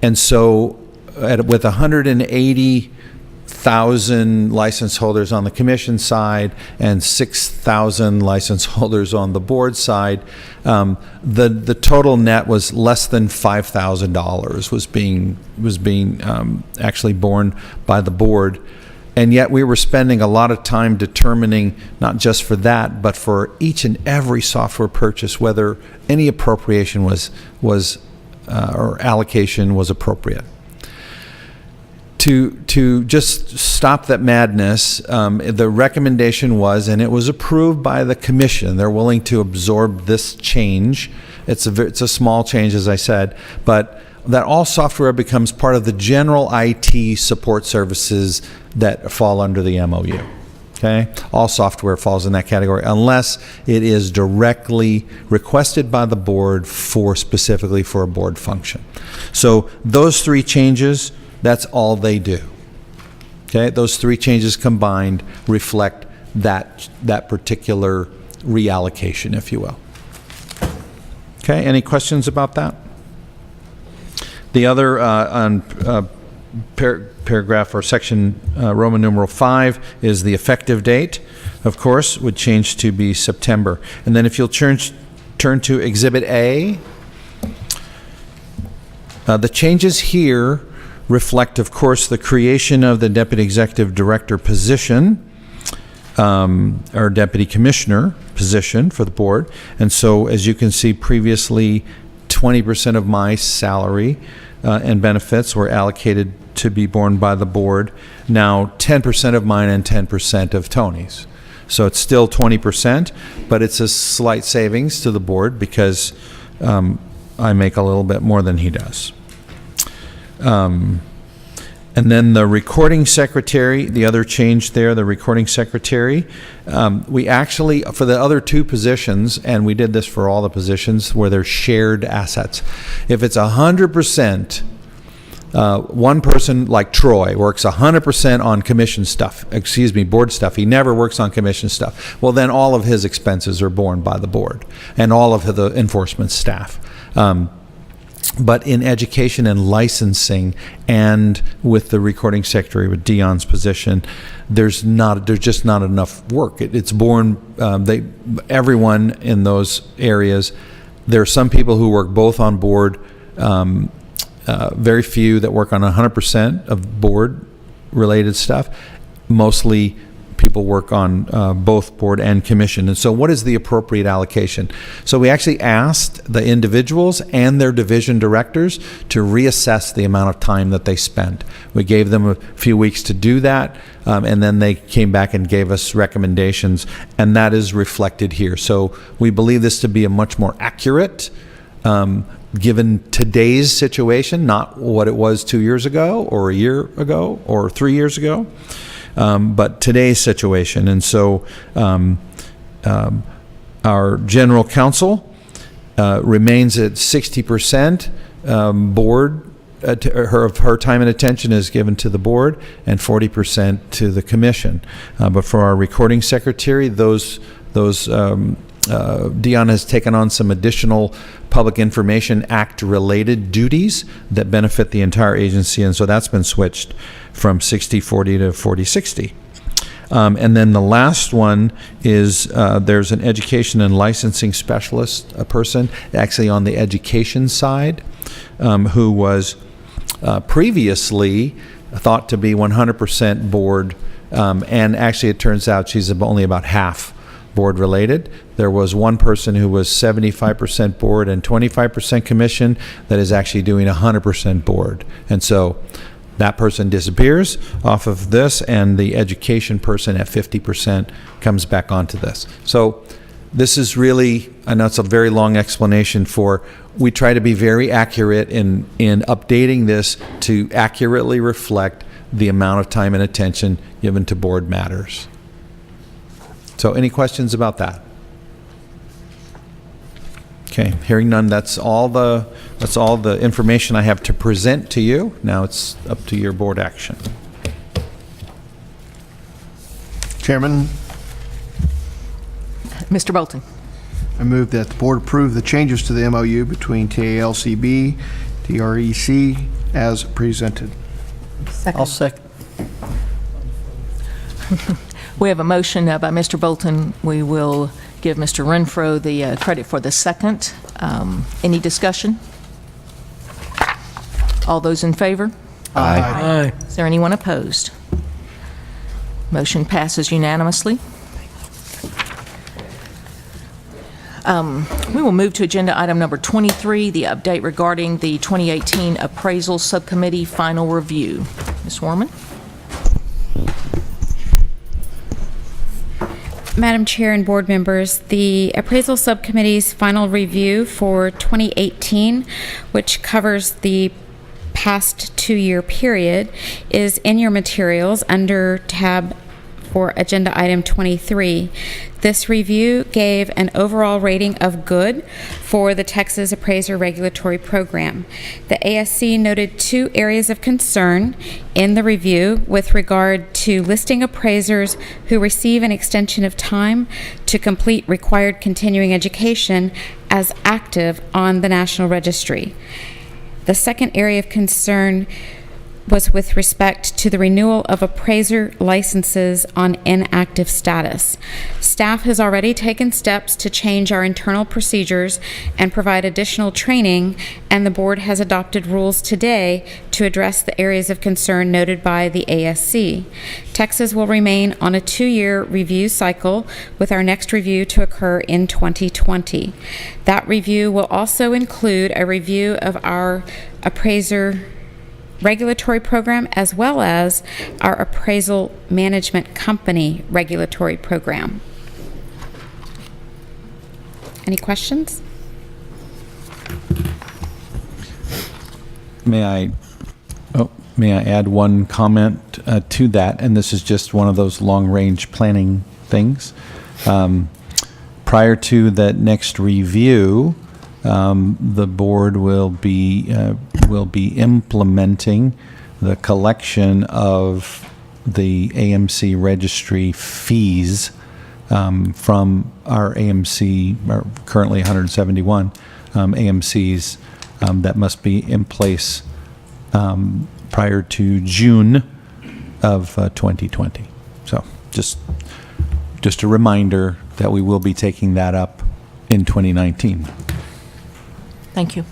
And so with 180,000 license holders on the commission side and 6,000 license holders on the board side, the total net was less than $5,000 was being actually borne by the board. And yet we were spending a lot of time determining, not just for that, but for each and every software purchase, whether any appropriation was or allocation was appropriate. To just stop that madness, the recommendation was, and it was approved by the commission, they're willing to absorb this change. It's a small change, as I said, but that all software becomes part of the general IT support services that fall under the MOU. Okay? All software falls in that category unless it is directly requested by the board specifically for a board function. So those three changes, that's all they do. Okay? Those three changes combined reflect that particular reallocation, if you will. Okay, any questions about that? The other paragraph or section Roman numeral 5 is the effective date, of course, would change to be September. And then if you'll turn to Exhibit A, the changes here reflect, of course, the creation of the Deputy Executive Director position, or Deputy Commissioner position for the board. And so, as you can see previously, 20% of my salary and benefits were allocated to be borne by the board. Now 10% of mine and 10% of Tony's. So it's still 20%, but it's a slight savings to the board because I make a little bit more than he does. And then the recording secretary, the other change there, the recording secretary, we actually, for the other two positions, and we did this for all the positions where there's shared assets. If it's 100%, one person like Troy works 100% on commission stuff, board stuff. He never works on commission stuff. Well, then all of his expenses are borne by the board and all of the enforcement staff. But in education and licensing, and with the recording secretary, with Dion's position, there's just not enough work. It's borne, everyone in those areas. There are some people who work both on board, very few that work on 100% of board-related stuff. Mostly people work on both board and commission. And so what is the appropriate allocation? So we actually asked the individuals and their division directors to reassess the amount of time that they spend. We gave them a few weeks to do that, and then they came back and gave us recommendations, and that is reflected here. So we believe this to be a much more accurate, given today's situation, not what it was 2 years ago or a year ago or 3 years ago. But today's situation. And so our general counsel remains at 60%. Board, her time and attention is given to the board, and 40% to the commission. But for our recording secretary, Dion has taken on some additional Public Information Act related duties that benefit the entire agency, and so that's been switched from 60-40 to 40-60. And then the last one is there's an education and licensing specialist, a person actually on the education side, who was previously thought to be 100% board, and actually it turns out she's only about half board related. There was one person who was 75% board and 25% commission that is actually doing 100% board. And so that person disappears off of this, and the education person at 50% comes back onto this. So this is really, I know it's a very long explanation for, we try to be very accurate in updating this to accurately reflect the amount of time and attention given to board matters. So any questions about that? Okay, hearing none, that's all the information I have to present to you. Now it's up to your board action. Chairman, Mr. Bolton. I move that the board approve the changes to the MOU between TALCB, TREC as presented. I'll second. We have a motion by Mr. Bolton. We will give Mr. Renfro the credit for the second. Any discussion? All those in favor? Aye. Is there anyone opposed? Motion passes unanimously. We will move to agenda item number 23, the update regarding the 2018 Appraisal Subcommittee final review. Ms. Warman? Madam Chair and board members, the Appraisal Subcommittee's final review for 2018, which covers the past 2-year period, is in your materials under tab for Agenda Item 23. This review gave an overall rating of good for the Texas Appraiser Regulatory Program. The ASC noted 2 areas of concern in the review with regard to listing appraisers who receive an extension of time to complete required continuing education as active on the National Registry. The second area of concern was with respect to the renewal of appraiser licenses on inactive status. Staff has already taken steps to change our internal procedures and provide additional training, and the board has adopted rules today to address the areas of concern noted by the ASC. Texas will remain on a 2-year review cycle, with our next review to occur in 2020. That review will also include a review of our appraiser regulatory program as well as our appraisal management company regulatory program. Any questions? May I add one comment to that? And this is just one of those long-range planning things. Prior to that next review, the board will be implementing the collection of the AMC registry fees from our AMC, currently 171 AMCs that must be in place prior to June of 2020. So just a reminder that we will be taking that up in 2019. Thank you.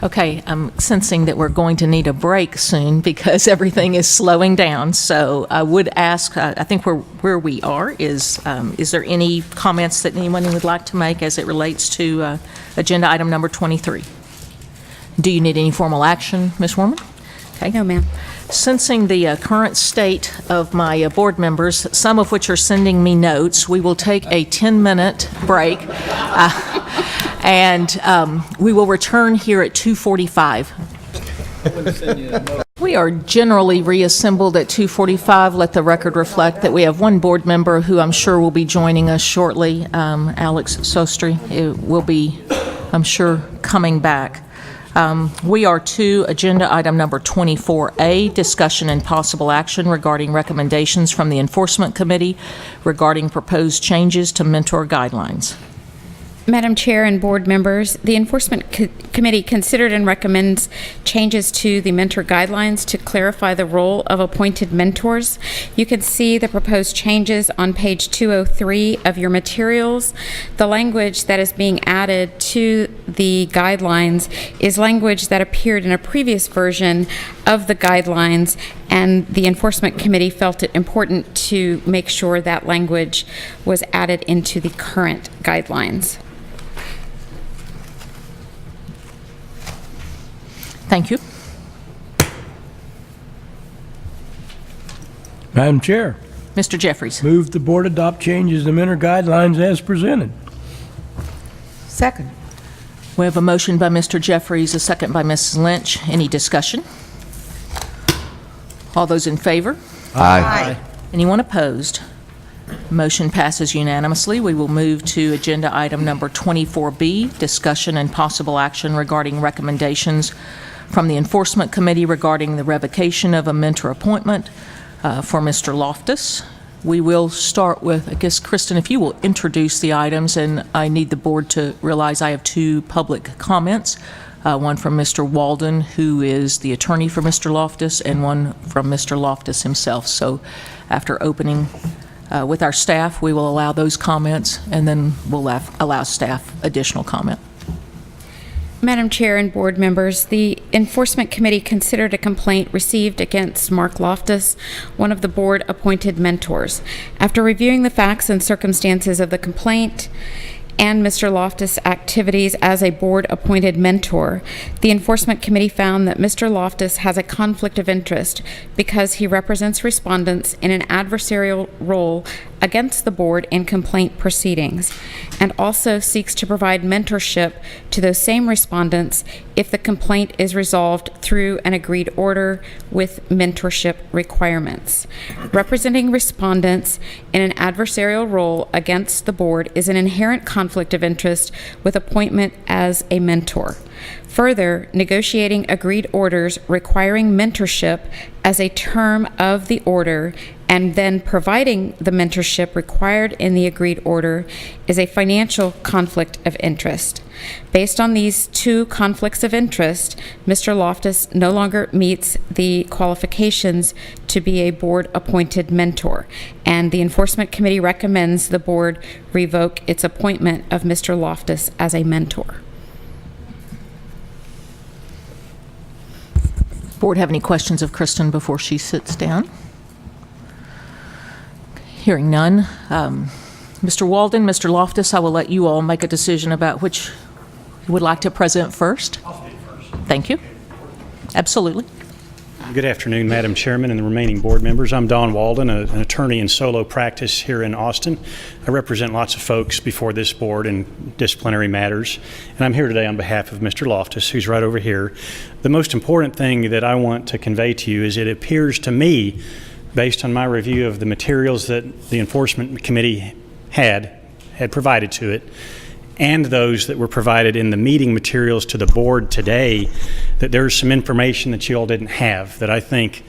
Okay, I'm sensing that we're going to need a break soon because everything is slowing down. So I would ask, I think where we are is there any comments that anyone would like to make as it relates to agenda item number 23? Do you need any formal action, Ms. Warman? Okay. No, ma'am. Sensing the current state of my board members, some of which are sending me notes, we will take a 10-minute break, and we will return here at 2:45. We are generally reassembled at 2:45. Let the record reflect that we have one board member who I'm sure will be joining us shortly, Alex Sostri. It will be, I'm sure, coming back. We are to agenda item number 24A, discussion and possible action regarding recommendations from the Enforcement Committee regarding proposed changes to mentor guidelines. Madam Chair and board members, the Enforcement Committee considered and recommends changes to the mentor guidelines to clarify the role of appointed mentors. You can see the proposed changes on page 203 of your materials. The language that is being added to the guidelines is language that appeared in a previous version of the guidelines, and the Enforcement Committee felt it important to make sure that language was added into the current guidelines. Thank you. Madam Chair. Mr. Jeffries. Move the board adopt changes to mentor guidelines as presented. Second. We have a motion by Mr. Jeffries, a second by Mrs. Lynch. Any discussion? All those in favor? Aye. Anyone opposed? Motion passes unanimously. We will move to agenda item number 24B, discussion and possible action regarding recommendations from the Enforcement Committee regarding the revocation of a mentor appointment for Mr. Loftus. We will start with, I guess, Kristen, if you will introduce the items, and I need the board to realize I have 2 public comments, one from Mr. Walden, who is the attorney for Mr. Loftus, and one from Mr. Loftus himself. So after opening with our staff, we will allow those comments, and then we'll allow staff additional comment. Madam Chair and board members, the Enforcement Committee considered a complaint received against Mark Loftus, one of the board-appointed mentors. After reviewing the facts and circumstances of the complaint and Mr. Loftus' activities as a board-appointed mentor. The Enforcement Committee found that Mr. Loftus has a conflict of interest because he represents respondents in an adversarial role against the board in complaint proceedings, and also seeks to provide mentorship to those same respondents if the complaint is resolved through an agreed order with mentorship requirements. Representing respondents in an adversarial role against the board is an inherent conflict of interest with appointment as a mentor. Further, negotiating agreed orders requiring mentorship as a term of the order and then providing the mentorship required in the agreed order is a financial conflict of interest. Based on these two conflicts of interest, Mr. Loftus no longer meets the qualifications to be a board-appointed mentor, and the Enforcement Committee recommends the board revoke its appointment of Mr. Loftus as a mentor. Board have any questions of Kristen before she sits down? Hearing none. Mr. Walden, Mr. Loftus, I will let you all make a decision about which you would like to present first. I'll speak first. Thank you. Absolutely. Good afternoon, Madam Chairman and the remaining board members. I'm Don Walden, an attorney in solo practice here in Austin. I represent lots of folks before this board in disciplinary matters, and I'm here today on behalf of Mr. Loftus, who's right over here. The most important thing that I want to convey to you is it appears to me, based on my review of the materials that the Enforcement Committee had provided to it, and those that were provided in the meeting materials to the board today, that there's some information that you all didn't have, that I think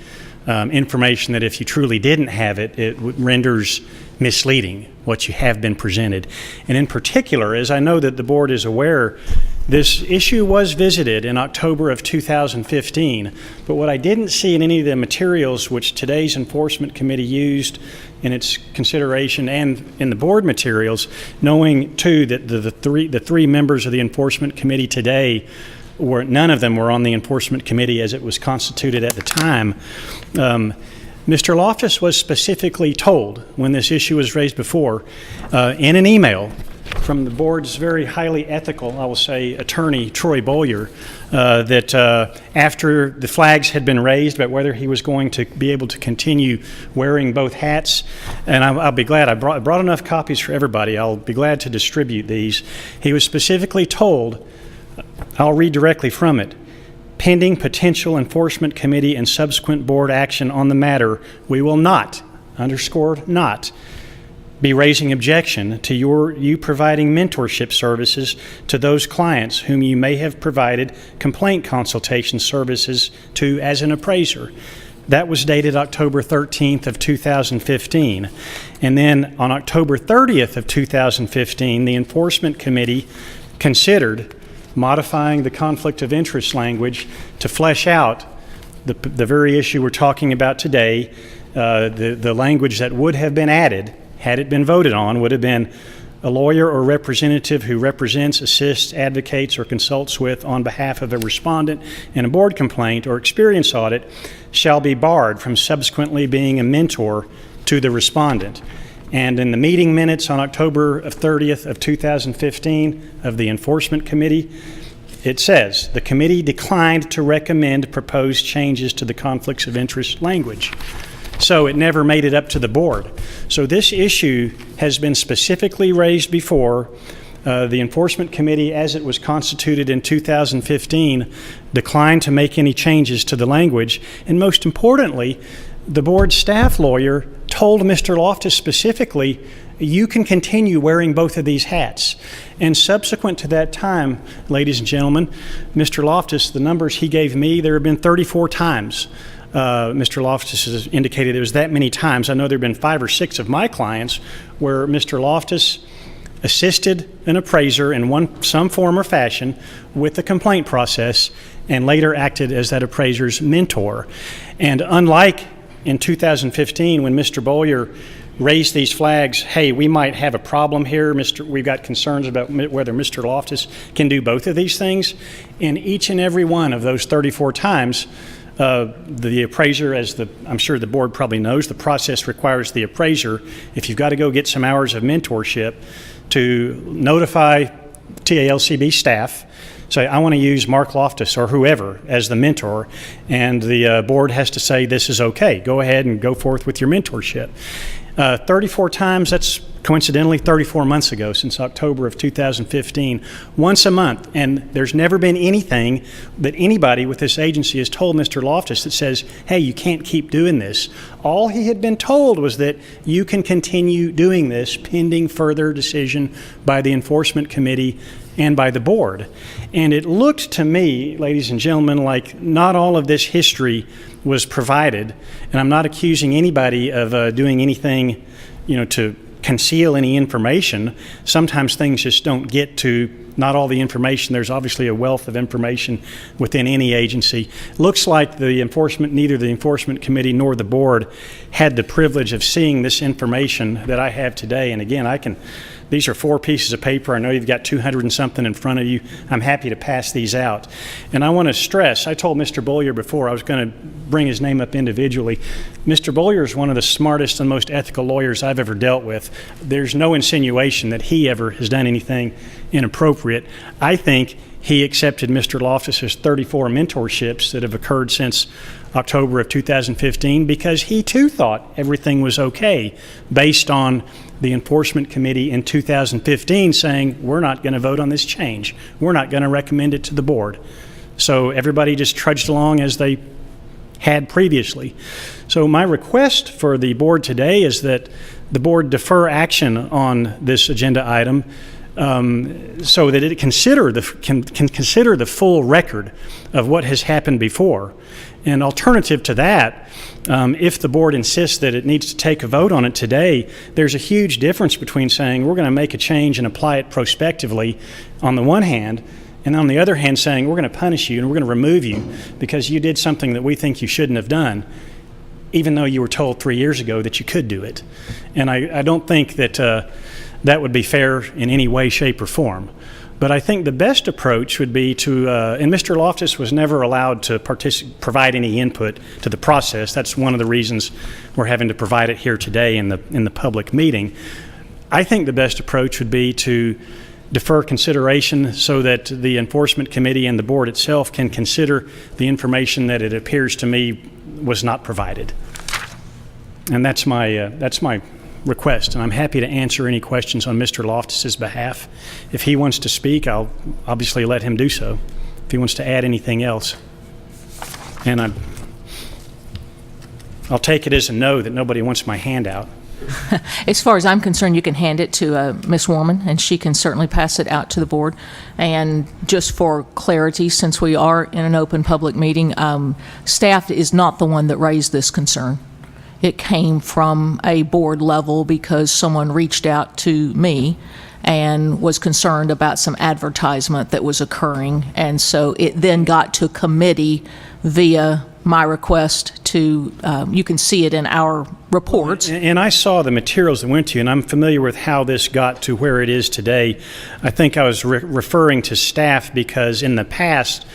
information that if you truly didn't have it, it renders misleading what you have been presented. And in particular, as I know that the board is aware, this issue was visited in October of 2015, but what I didn't see in any of the materials which today's Enforcement Committee used in its consideration and in the board materials, knowing too that the three members of the Enforcement Committee today none of them were on the Enforcement Committee as it was constituted at the time. Mr. Loftus was specifically told when this issue was raised before in an email from the board's very highly ethical, I will say, attorney, Troy Bowyer, that after the flags had been raised about whether he was going to be able to continue wearing both hats, and I'll be glad, I brought enough copies for everybody, I'll be glad to distribute these. He was specifically told, I'll read directly from it, pending potential Enforcement Committee and subsequent board action on the matter, we will not, underscored not, be raising objection to you providing mentorship services to those clients whom you may have provided complaint consultation services to as an appraiser. That was dated October 13th of 2015. And then on October 30th of 2015, the Enforcement Committee considered modifying the conflict of interest language to flesh out the very issue we're talking about today. The language that would have been added had it been voted on would have been a lawyer or representative who represents, assists, advocates, or consults with on behalf of a respondent in a board complaint or experience audit shall be barred from subsequently being a mentor to the respondent. And in the meeting minutes on October 30th of 2015 of the Enforcement Committee, it says, the committee declined to recommend proposed changes to the conflicts of interest language. So it never made it up to the board. So this issue has been specifically raised before. The Enforcement Committee, as it was constituted in 2015, declined to make any changes to the language. And most importantly, the board staff lawyer told Mr. Loftus specifically, you can continue wearing both of these hats. And subsequent to that time, ladies and gentlemen, Mr. Loftus, the numbers he gave me, there have been 34 times. Mr. Loftus has indicated it was that many times. I know there have been 5 or 6 of my clients where Mr. Loftus assisted an appraiser in some form or fashion with the complaint process and later acted as that appraiser's mentor. And unlike in 2015 when Mr. Bowyer raised these flags, hey, we might have a problem here, we've got concerns about whether Mr. Loftus can do both of these things, in each and every one of those 34 times, the appraiser, as I'm sure the board probably knows, the process requires the appraiser, if you've got to go get some hours of mentorship, to notify TALCB staff, say, I want to use Mark Loftus or whoever as the mentor, and the board has to say this is okay. Go ahead and go forth with your mentorship. 34 times, that's coincidentally 34 months ago, since October of 2015, once a month. And there's never been anything that anybody with this agency has told Mr. Loftus that says, hey, you can't keep doing this. All he had been told was that you can continue doing this pending further decision by the Enforcement Committee and by the board. And it looked to me, ladies and gentlemen, like not all of this history was provided, and I'm not accusing anybody of doing anything, to conceal any information. Sometimes things just don't get to not all the information. There's obviously a wealth of information within any agency. Looks like neither the Enforcement Committee nor the board had the privilege of seeing this information that I have today. And again, these are 4 pieces of paper. I know you've got 200 and something in front of you. I'm happy to pass these out. And I want to stress, I told Mr. Bollier before, I was going to bring his name up individually. Mr. Bollier is one of the smartest and most ethical lawyers I've ever dealt with. There's no insinuation that he ever has done anything inappropriate. I think he accepted Mr. Loftus's 34 mentorships that have occurred since October of 2015 because he too thought everything was okay based on the Enforcement Committee in 2015 saying, we're not going to vote on this change. We're not going to recommend it to the board. So everybody just trudged along as they had previously. So my request for the board today is that the board defer action on this agenda item so that it can consider the full record of what has happened before. And alternative to that, if the board insists that it needs to take a vote on it today, there's a huge difference between saying we're going to make a change and apply it prospectively on the one hand, and on the other hand saying we're going to punish you and we're going to remove you because you did something that we think you shouldn't have done, even though you were told 3 years ago that you could do it. And I don't think that that would be fair in any way, shape, or form. But I think the best approach would be to, and Mr. Loftus was never allowed to provide any input to the process. That's one of the reasons we're having to provide it here today in the public meeting. I think the best approach would be to defer consideration so that the Enforcement Committee and the board itself can consider the information that it appears to me was not provided. And that's my request, and I'm happy to answer any questions on Mr. Loftus's behalf. If he wants to speak, I'll obviously let him do so. If he wants to add anything else. And I'll take it as a no that nobody wants my handout. As far as I'm concerned, you can hand it to Ms. Warman, and she can certainly pass it out to the board. And just for clarity, since we are in an open public meeting, staff is not the one that raised this concern. It came from a board level because someone reached out to me and was concerned about some advertisement that was occurring. And so it then got to committee via my request to, you can see it in our reports. And I saw the materials that went to you, and I'm familiar with how this got to where it is today. I think I was referring to staff because in the past,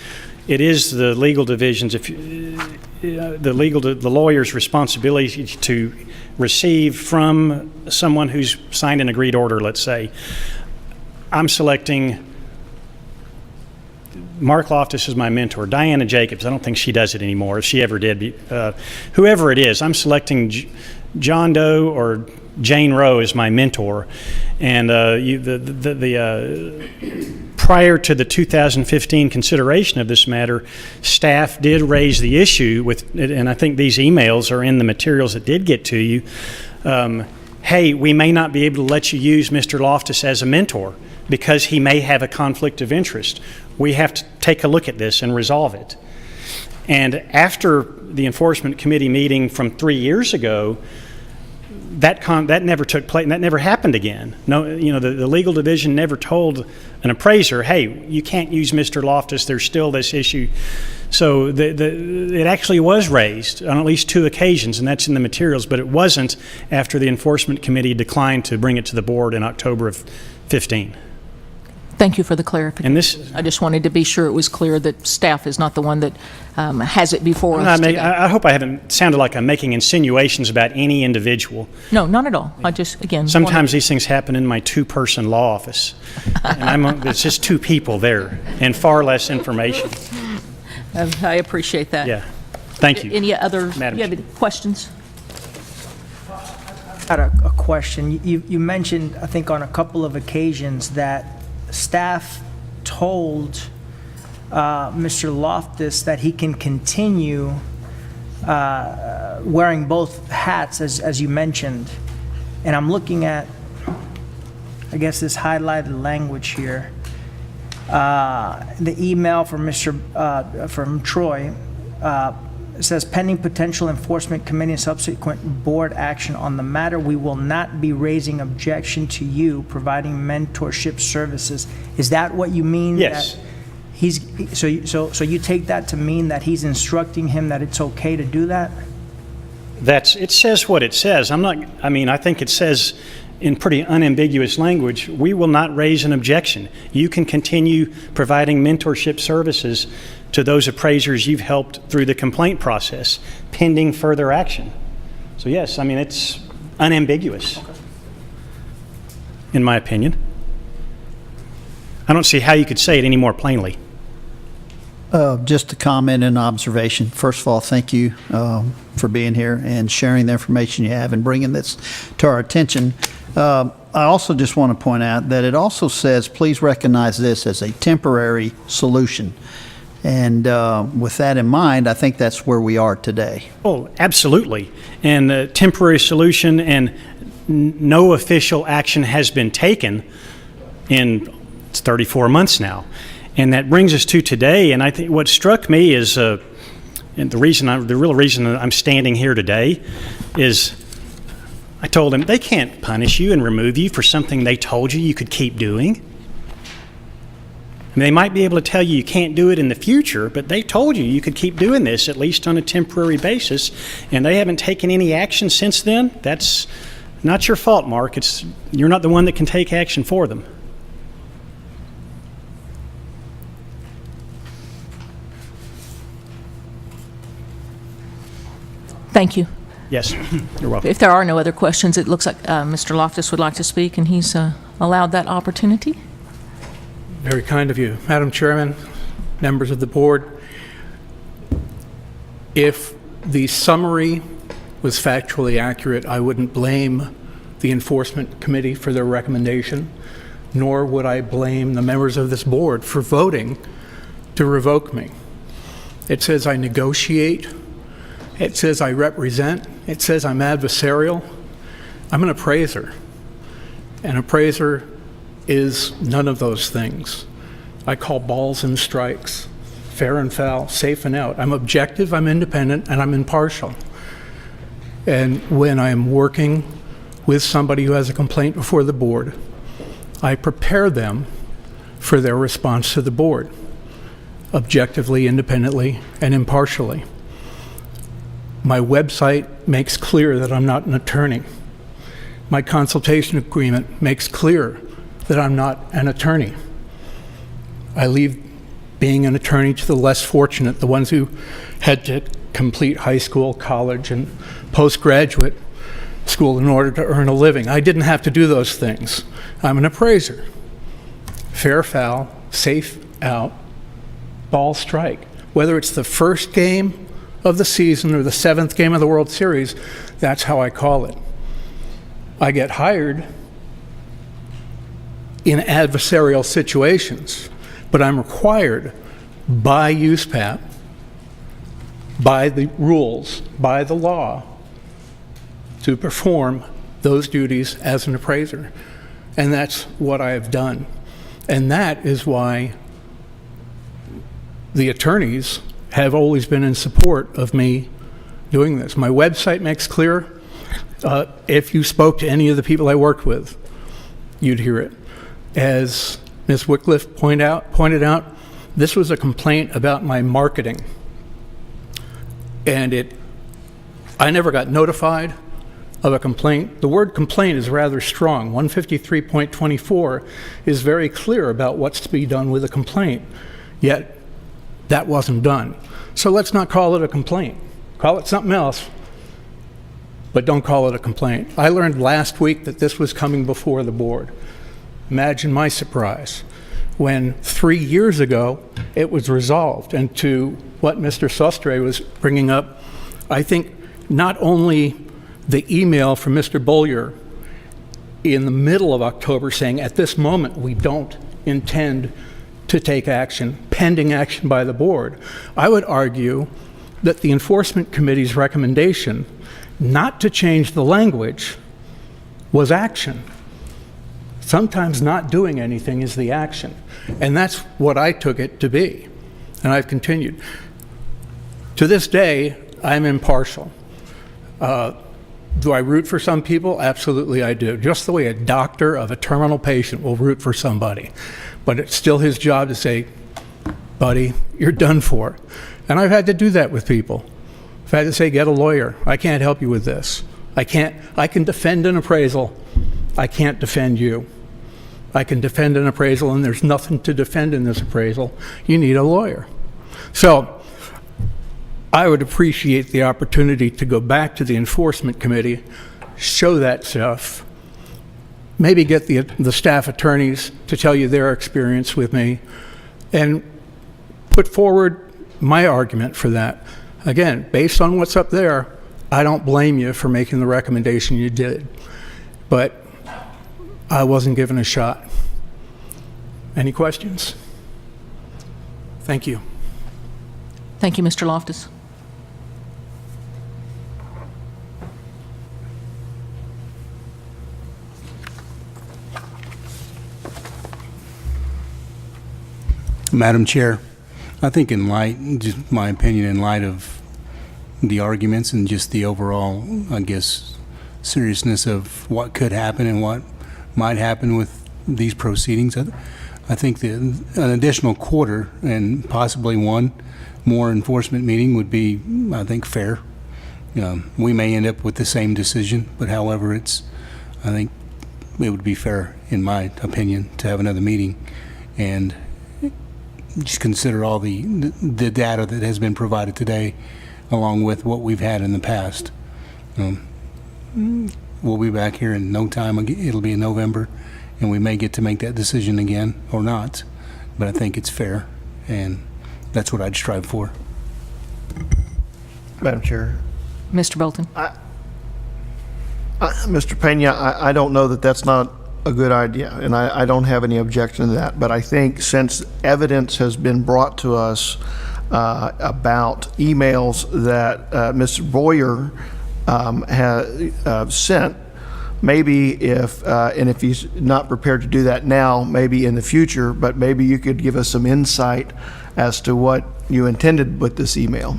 it is the legal divisions, the lawyer's responsibility to receive from someone who's signed an agreed order, let's say. I'm selecting Mark Loftus is my mentor. Diana Jacobs, I don't think she does it anymore, if she ever did. Whoever it is, I'm selecting John Doe or Jane Roe as my mentor. And prior to the 2015 consideration of this matter, staff did raise the issue with, and I think these emails are in the materials that did get to you, hey, we may not be able to let you use Mr. Loftus as a mentor because he may have a conflict of interest. We have to take a look at this and resolve it. And after the Enforcement Committee meeting from 3 years ago, that never took place, and that never happened again. No, the legal division never told an appraiser, hey, you can't use Mr. Loftus, there's still this issue. So it actually was raised on at least 2 occasions, and that's in the materials, but it wasn't after the Enforcement Committee declined to bring it to the board in October of 15. Thank you for the clarification. And this, I just wanted to be sure it was clear that staff is not the one that has it before us I, today. I hope I haven't sounded like I'm making insinuations about any individual. No, not at all. I just, again... Sometimes these things happen in my two-person law office, and it's just two people there and far less information. I appreciate that. Yeah. Thank you. Any other Madam you have any questions? I had a question. You mentioned, I think on a couple of occasions, that staff told Mr. Loftus that he can continue wearing both hats, as you mentioned. And I'm looking at, I guess, this highlighted language here. The email from from Troy says, pending potential enforcement committee and subsequent board action on the matter, we will not be raising objection to you providing mentorship services. Is that what you mean? Yes. That so you take that to mean that he's instructing him that it's okay to do that? It says what it says. I think it says in pretty unambiguous language, we will not raise an objection. You can continue providing mentorship services to those appraisers you've helped through the complaint process, pending further action. So yes, it's unambiguous, in my opinion. I don't see how you could say it any more plainly. Just a comment and observation. First of all, thank you for being here and sharing the information you have and bringing this to our attention. I also just want to point out that it also says, please recognize this as a temporary solution. And with that in mind, I think that's where we are today. Oh, absolutely. And a temporary solution, and no official action has been taken in 34 months now. And that brings us to today. And I think what struck me is, and the real reason I'm standing here today is I told them they can't punish you and remove you for something they told you could keep doing. They might be able to tell you can't do it in the future, but they told you could keep doing this, at least on a temporary basis, and they haven't taken any action since then. That's not your fault, Mark. You're not the one that can take action for them. Thank you. Yes, you're welcome. If there are no other questions, it looks like Mr. Loftus would like to speak, and he's allowed that opportunity. Very kind of you. Madam Chairman, members of the board, if the summary was factually accurate, I wouldn't blame the Enforcement Committee for their recommendation, nor would I blame the members of this board for voting to revoke me. It says I negotiate. It says I represent. It says I'm adversarial. I'm an appraiser. An appraiser is none of those things. I call balls and strikes, fair and foul, safe and out. I'm objective, I'm independent, and I'm impartial. And when I'm working with somebody who has a complaint before the board, I prepare them for their response to the board, objectively, independently, and impartially. My website makes clear that I'm not an attorney. My consultation agreement makes clear that I'm not an attorney. I leave being an attorney to the less fortunate, the ones who had to complete high school, college, and postgraduate school in order to earn a living. I didn't have to do those things. I'm an appraiser. Fair, foul, safe, out, ball, strike. Whether it's the first game of the season or the 7th game of the World Series, that's how I call it. I get hired in adversarial situations, but I'm required by USPAP, by the rules, by the law, to perform those duties as an appraiser. And that's what I have done. And that is why the attorneys have always been in support of me doing this. My website makes clear, if you spoke to any of the people I worked with, you'd hear it. As Ms. Wycliffe pointed out, this was a complaint about my marketing. And I never got notified. of a complaint. The word complaint is rather strong. 153.24 is very clear about what's to be done with a complaint, yet that wasn't done. So let's not call it a complaint. Call it something else, but don't call it a complaint. I learned last week that this was coming before the board. Imagine my surprise when 3 years ago it was resolved. And to what Mr. Sostre was bringing up, I think not only the email from Mr. Bollier in the middle of October saying, at this moment, we don't intend to take action, pending action by the board. I would argue that the Enforcement Committee's recommendation not to change the language was action. Sometimes not doing anything is the action. And that's what I took it to be. And I've continued. To this day, I'm impartial. Do I root for some people? Absolutely I do. Just the way a doctor of a terminal patient will root for somebody. But it's still his job to say, buddy, you're done for. And I've had to do that with people. I've had to say, get a lawyer. I can't help you with this. I can defend an appraisal. I can't defend you. I can defend an appraisal, and there's nothing to defend in this appraisal. You need a lawyer. So I would appreciate the opportunity to go back to the Enforcement Committee, show that stuff, maybe get the staff attorneys to tell you their experience with me, and put forward my argument for that. Again, based on what's up there, I don't blame you for making the recommendation you did, but I wasn't given a shot. Any questions? Thank you. Thank you, Mr. Loftus. Madam Chair, I think in light, just my opinion, in light of the arguments and just the overall, I guess, seriousness of what could happen and what might happen with these proceedings, I think that an additional quarter and possibly one more enforcement meeting would be, I think, fair. We may end up with the same decision, but however, I think it would be fair, in my opinion, to have another meeting and just consider all the data that has been provided today, along with what we've had in the past. We'll be back here in no time. It'll be in November, and we may get to make that decision again or not. But I think it's fair, and that's what I'd strive for. Madam Chair. Mr. Bolton. Mr. Pena, I don't know that that's not a good idea, and I don't have any objection to that. But I think since evidence has been brought to us about emails that Mr. Boyer has sent, maybe if he's not prepared to do that now, maybe in the future, but maybe you could give us some insight as to what you intended with this email.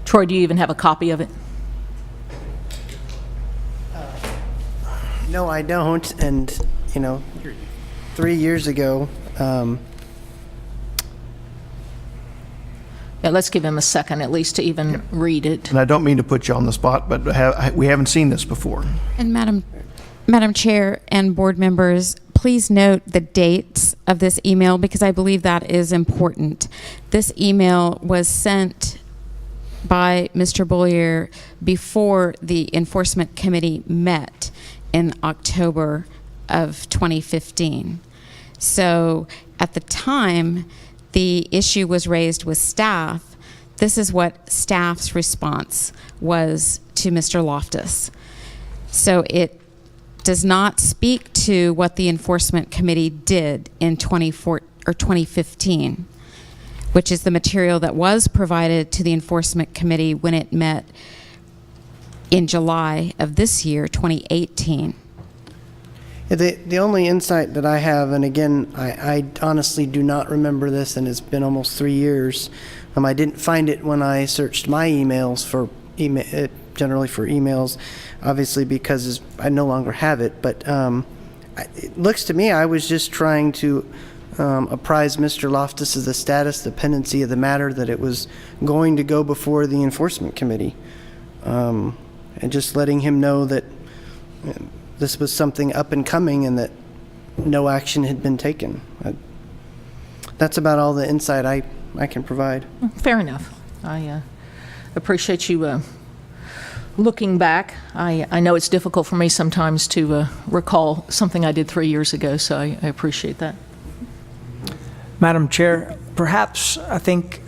Troy, do you even have a copy of it? No, I don't. And, 3 years ago, Yeah, let's give him a second at least to even read it. And I don't mean to put you on the spot, but we haven't seen this before. And Madam Chair and board members, please note the dates of this email because I believe that is important. This email was sent by Mr. Bollier before the Enforcement Committee met in October of 2015. So at the time the issue was raised with staff, this is what staff's response was to Mr. Loftus. So it does not speak to what the Enforcement Committee did in 2015, which is the material that was provided to the Enforcement Committee when it met in July of this year, 2018. The only insight that I have, and again, I honestly do not remember this, and it's been almost 3 years. I didn't find it when I searched my emails for generally for emails, obviously because I no longer have it. But it looks to me I was just trying to apprise Mr. Loftus of the status, the pendency of the matter, that it was going to go before the Enforcement Committee. and just letting him know that this was something up and coming and that no action had been taken. That's about all the insight I can provide. Fair enough. I appreciate you looking back. I know it's difficult for me sometimes to recall something I did 3 years ago, so I appreciate that. Madam Chair, perhaps I think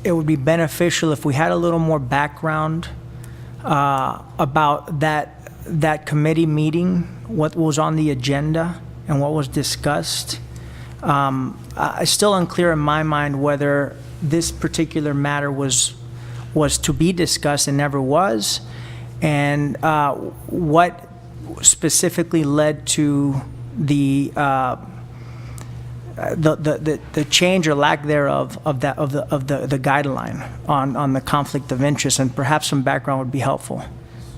it would be beneficial if we had a little more background about that committee meeting, what was on the agenda and what was discussed. It's still unclear in my mind whether this particular matter was to be discussed and never was, and what specifically led to the change or lack thereof of the guideline on the conflict of interest, and perhaps some background would be helpful.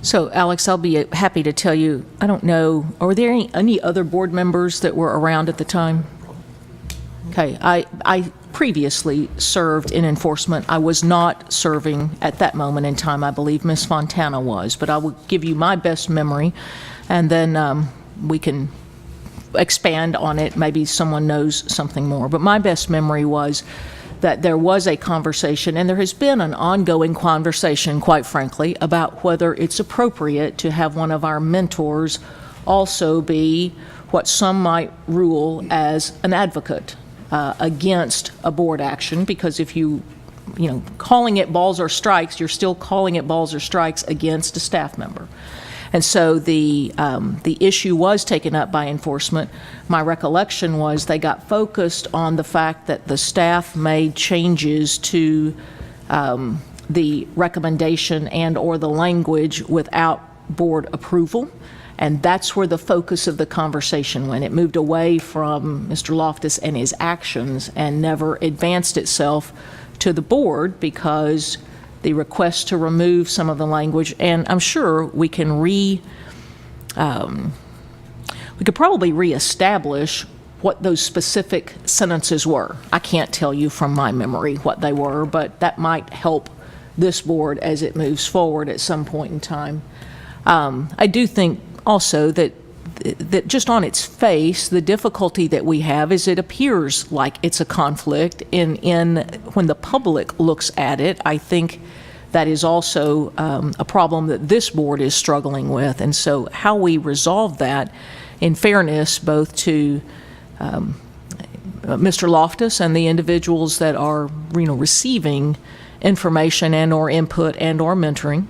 So, Alex, I'll be happy to tell you, I don't know, are there any other board members that were around at the time? Okay, I previously served in enforcement. I was not serving at that moment in time. I believe Ms. Fontana was, but I will give you my best memory, and then we can expand on it. Maybe someone knows something more. But my best memory was that there was a conversation, and there has been an ongoing conversation, quite frankly, about whether it's appropriate to have one of our mentors also be what some might rule as an advocate against a board action, because if calling it balls or strikes, you're still calling it balls or strikes against a staff member. And so the issue was taken up by enforcement. My recollection was they got focused on the fact that the staff made changes to the recommendation and or the language without board approval. And that's where the focus of the conversation went. It moved away from Mr. Loftus and his actions and never advanced itself to the board, because the request to remove some of the language, and I'm sure we can we could probably reestablish what those specific sentences were. I can't tell you from my memory what they were, but that might help this board as it moves forward at some point in time. I do think also that just on its face, the difficulty that we have is it appears like it's a conflict in when the public looks at it. I think that is also a problem that this board is struggling with. And so how we resolve that, in fairness both to Mr. Loftus and the individuals that are receiving information and or input and or mentoring,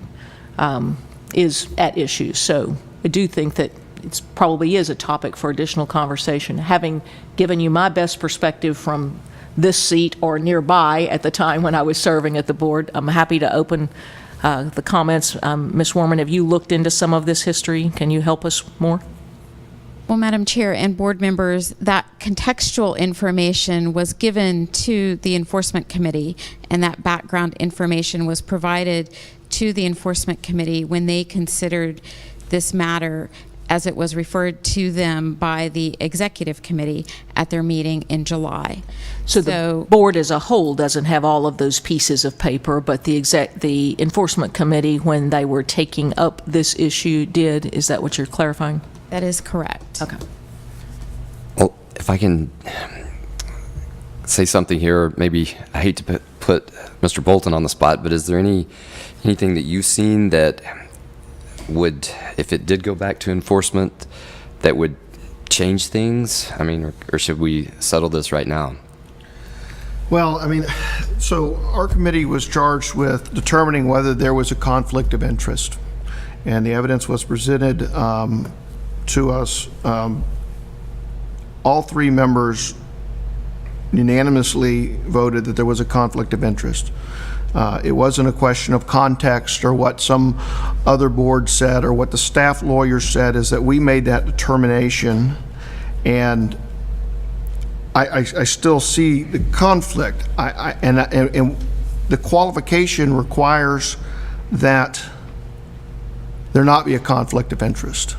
is at issue. So I do think that it probably is a topic for additional conversation. Having given you my best perspective from this seat or nearby at the time when I was serving at the board, I'm happy to open the comments. Ms. Worman, have you looked into some of this history? Can you help us more? Well, Madam Chair and board members, that contextual information was given to the Enforcement Committee, and that background information was provided to the Enforcement Committee when they considered this matter as it was referred to them by the Executive Committee at their meeting in July. So the board as a whole doesn't have all of those pieces of paper, but the Enforcement Committee, when they were taking up this issue, did. Is that what you're clarifying? That is correct. Okay. Well, if I can say something here, maybe I hate to put Mr. Bolton on the spot, but is there anything that you've seen that would, if it did go back to enforcement, that would change things? I mean, or should we settle this right now? Well, I mean, so our committee was charged with determining whether there was a conflict of interest, and the evidence was presented to us. All three members unanimously voted that there was a conflict of interest. It wasn't a question of context or what some other board said or what the staff lawyer said, is that we made that determination, and I still see the conflict. And the qualification requires that there not be a conflict of interest.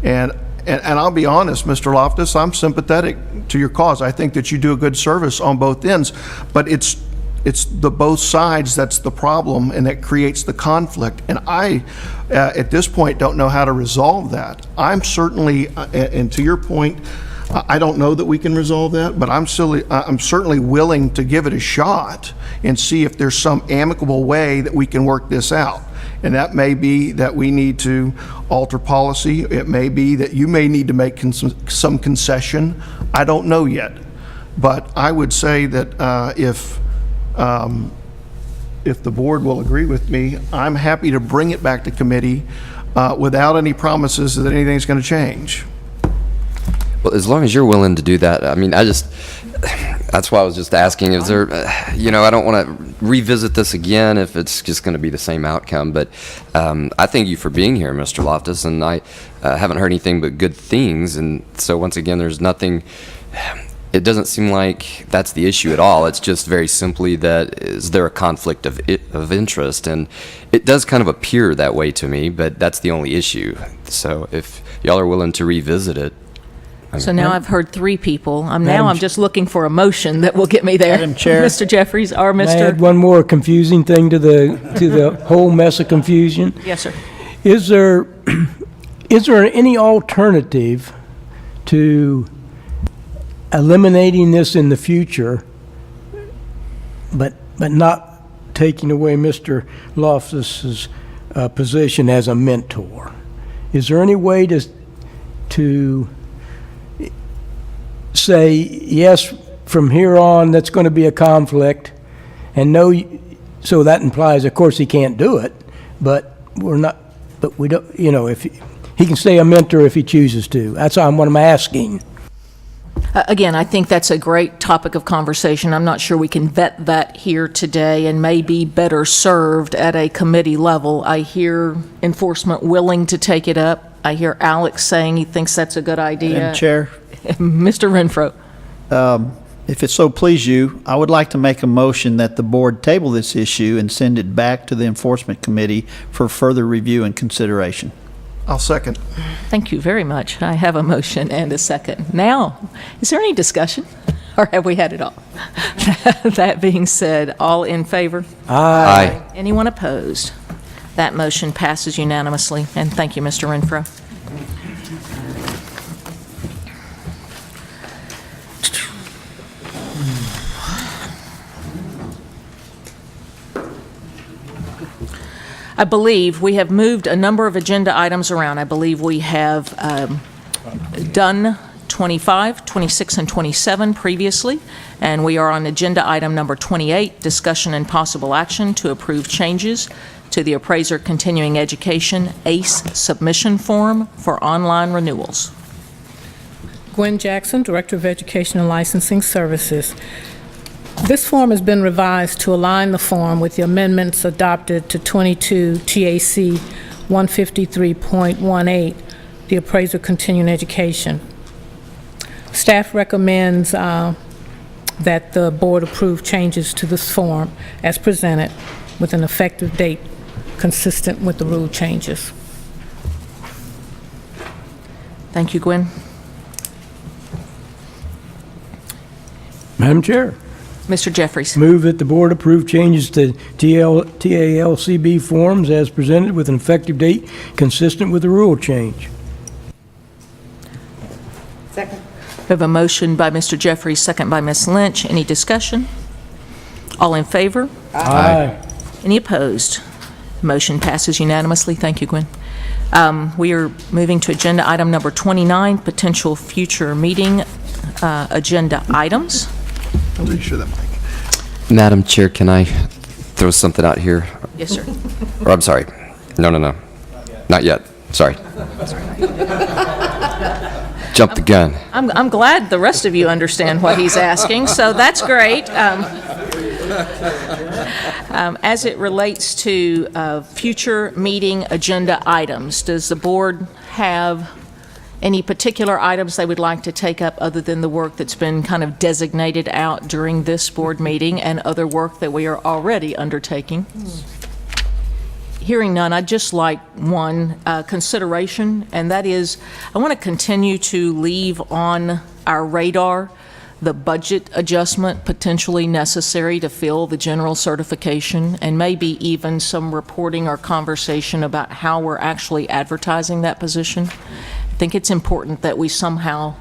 And I'll be honest, Mr. Loftus, I'm sympathetic to your cause. I think that you do a good service on both ends, but it's It's the both sides that's the problem, and that creates the conflict. And I, at this point, don't know how to resolve that. I'm certainly, and to your point, I don't know that we can resolve that, but I'm certainly willing to give it a shot and see if there's some amicable way that we can work this out. And that may be that we need to alter policy. It may be that you may need to make some concession. I don't know yet. But I would say that if the board will agree with me, I'm happy to bring it back to committee without any promises that anything's going to change. Well, as long as you're willing to do that, I mean, that's why I was just asking, is there, I don't want to revisit this again if it's just going to be the same outcome, but I thank you for being here, Mr. Loftus, and I haven't heard anything but good things, and so once again, there's nothing, it doesn't seem like that's the issue at all. It's just very simply that, is there a conflict of interest, and it does kind of appear that way to me, but that's the only issue. So if y'all are willing to revisit it. So now I've heard three people. I'm just looking for a motion that will get me there. Madam Chair. Mr. Jeffries or Mr. May I add one more confusing thing to the whole mess of confusion? Yes, sir. Is there any alternative to eliminating this in the future, but not taking away Mr. Loftus's position as a mentor? Is there any way to say, yes, from here on, that's going to be a conflict, and no, so that implies, of course, he can't do it, but we don't, if he can stay a mentor if he chooses to. That's what I'm asking. Again, I think that's a great topic of conversation. I'm not sure we can vet that here today, and may be better served at a committee level. I hear enforcement willing to take it up. I hear Alex saying he thinks that's a good idea. Madam Chair. Mr. Renfro. If it so please you, I would like to make a motion that the board table this issue and send it back to the Enforcement Committee for further review and consideration. I'll second. Thank you very much. I have a motion and a second. Now, is there any discussion, or have we had it all? That being said, all in favor? Aye. Anyone opposed? That motion passes unanimously, and thank you, Mr. Renfro. I believe we have moved a number of agenda items around. I believe we have done 25, 26, and 27 previously, and we are on agenda item number 28, discussion and possible action to approve changes to the Appraiser Continuing Education ACE submission form for online renewals. Gwen Jackson, Director of Education and Licensing Services. This form has been revised to align the form with the amendments adopted to 22 TAC 153.18, the Appraiser Continuing Education. Staff recommends that the board approve changes to this form as presented with an effective date consistent with the rule changes. Thank you, Gwen. Madam Chair. Mr. Jeffries. Move that the board approve changes to TALCB forms as presented with an effective date consistent with the rule change. Second. We have a motion by Mr. Jeffries, second by Ms. Lynch. Any discussion? All in favor? Aye. Any opposed? Motion passes unanimously. Thank you, Gwen. We are moving to agenda item number 29, potential future meeting agenda items. I'll do sure that mic. Madam Chair, can I throw something out here? Yes, sir. Or I'm sorry. No. Not yet. Sorry. Jump the gun. I'm glad the rest of you understand what he's asking, so that's great. As it relates to future meeting agenda items, does the board have any particular items they would like to take up other than the work that's been kind of designated out during this board meeting and other work that we are already undertaking? Hearing none, I'd just like one consideration, and that is I want to continue to leave on our radar the budget adjustment potentially necessary to fill the general certification, and maybe even some reporting or conversation about how we're actually advertising that position. I think it's important that we somehow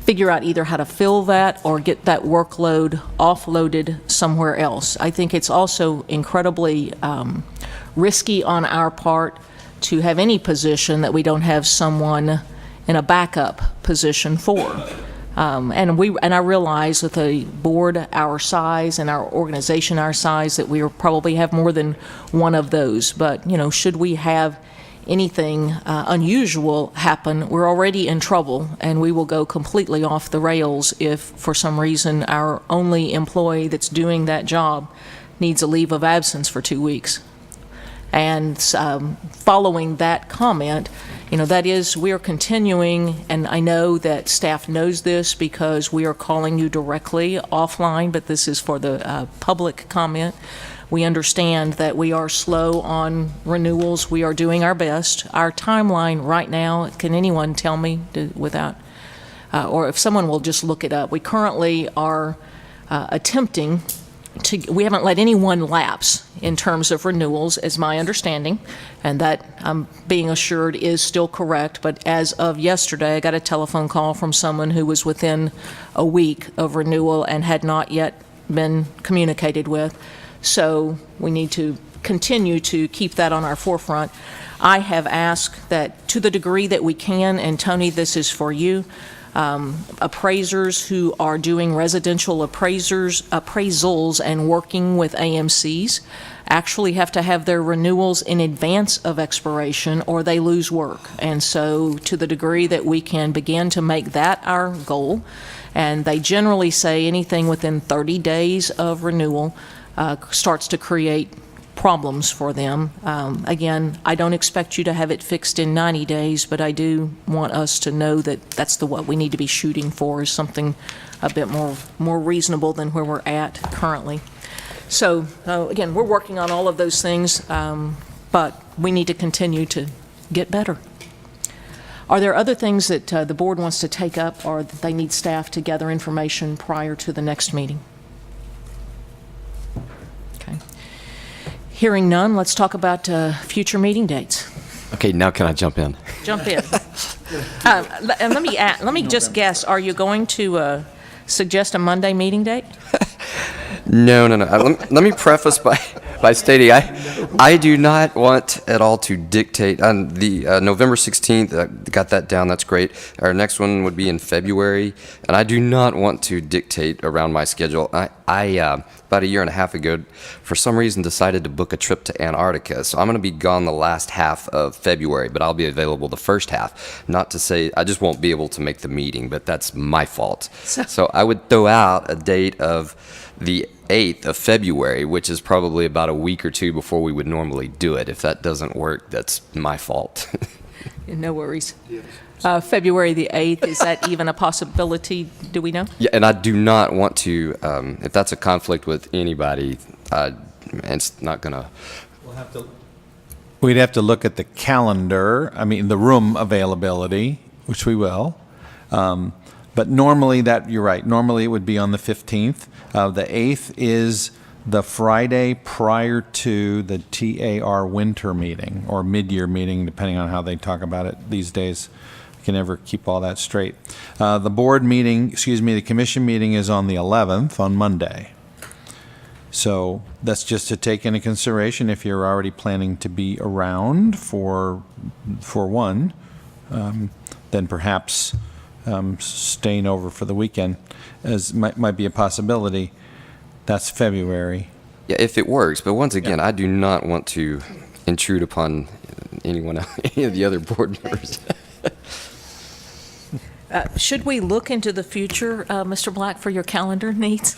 figure out either how to fill that or get that workload offloaded somewhere else. I think it's also incredibly risky on our part to have any position that we don't have someone in a backup position for. And I realize with a board our size and our organization our size that we probably have more than one of those. But, you know, should we have anything unusual happen, we're already in trouble, and we will go completely off the rails if for some reason our only employee that's doing that job needs a leave of absence for 2 weeks. And following that comment, you know, that is, we are continuing, and I know that staff knows this because we are calling you directly offline, but this is for the public comment. We understand that we are slow on renewals. We are doing our best. Our timeline right now, can anyone tell me without, or if someone will just look it up, we currently are attempting to, we haven't let anyone lapse in terms of renewals, is my understanding, and that I'm being assured is still correct. But as of yesterday, I got a telephone call from someone who was within a week of renewal and had not yet been communicated with. So we need to continue to keep that on our forefront. I have asked that to the degree that we can, and Tony, this is for you, appraisers who are doing residential appraisals and working with AMCs actually have to have their renewals in advance of expiration or they lose work. And so to the degree that we can begin to make that our goal, and they generally say anything within 30 days of renewal starts to create problems for them. Again, I don't expect you to have it fixed in 90 days, but I do want us to know that that's what we need to be shooting for, is something a bit more reasonable than where we're at currently. So again, we're working on all of those things, but we need to continue to get better. Are there other things that the board wants to take up, or that they need staff to gather information prior to the next meeting? Hearing none, let's talk about future meeting dates. Okay, now can I jump in? Jump in. And let me just guess, are you going to suggest a Monday meeting date? No. Let me preface by stating I do not want at all to dictate. On the November 16th, got that down, that's great. Our next one would be in February, and I do not want to dictate around my schedule. I about a year and a half ago, for some reason, decided to book a trip to Antarctica. So I'm going to be gone the last half of February, but I'll be available the first half. Not to say I just won't be able to make the meeting, but that's my fault. So I would throw out a date of the 8th of February, which is probably about a week or two before we would normally do it. If that doesn't work, that's my fault. No worries. February the 8th, is that even a possibility? Do we know? Yeah, and I do not want to, if that's a conflict with anybody, it's not going to... We'd have to look at the calendar, I mean, the room availability, which we will. But normally you're right, normally it would be on the 15th. The 8th is the Friday prior to the TAR winter meeting or mid-year meeting, depending on how they talk about it these days. Can never keep all that straight. The commission meeting is on the 11th, on Monday. So that's just to take into consideration if you're already planning to be around for one, then perhaps staying over for the weekend might be a possibility. That's February. Yeah, if it works. But once again, I do not want to intrude upon any of the other board members. Should we look into the future, Mr. Black, for your calendar needs?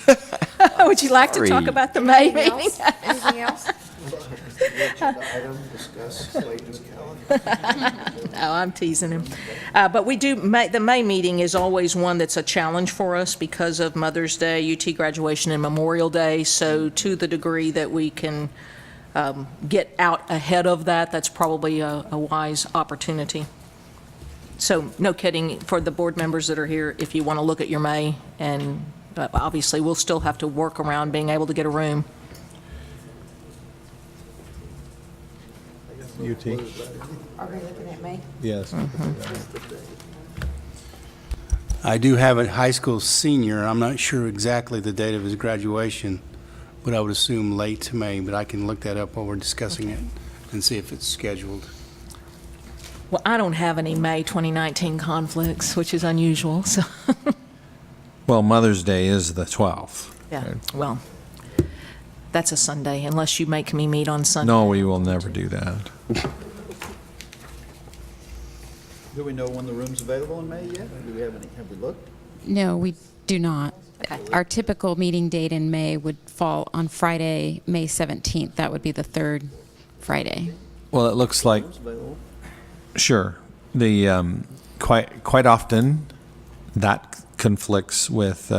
Would you like to talk about the May meeting? Anything else? No, I'm teasing him. But we do, the May meeting is always one that's a challenge for us because of Mother's Day, UT graduation, and Memorial Day. So to the degree that we can get out ahead of that, that's probably a wise opportunity. So no kidding, for the board members that are here, if you want to look at your May and but obviously we'll still have to work around being able to get a room. UT. Are we looking at me? Yes. I do have a high school senior. I'm not sure exactly the date of his graduation, but I would assume late May, but I can look that up while we're discussing it and see if it's scheduled. Well, I don't have any May 2019 conflicts, which is unusual, so. Well, Mother's Day is the 12th. Yeah, well, that's a Sunday, unless you make me meet on Sunday. No, we will never do that. Do we know when the room's available in May yet? Do we have any, have we looked? No, we do not. Our typical meeting date in May would fall on Friday, May 17th. That would be the third Friday. Well, it looks like, sure, the, quite often, that conflicts with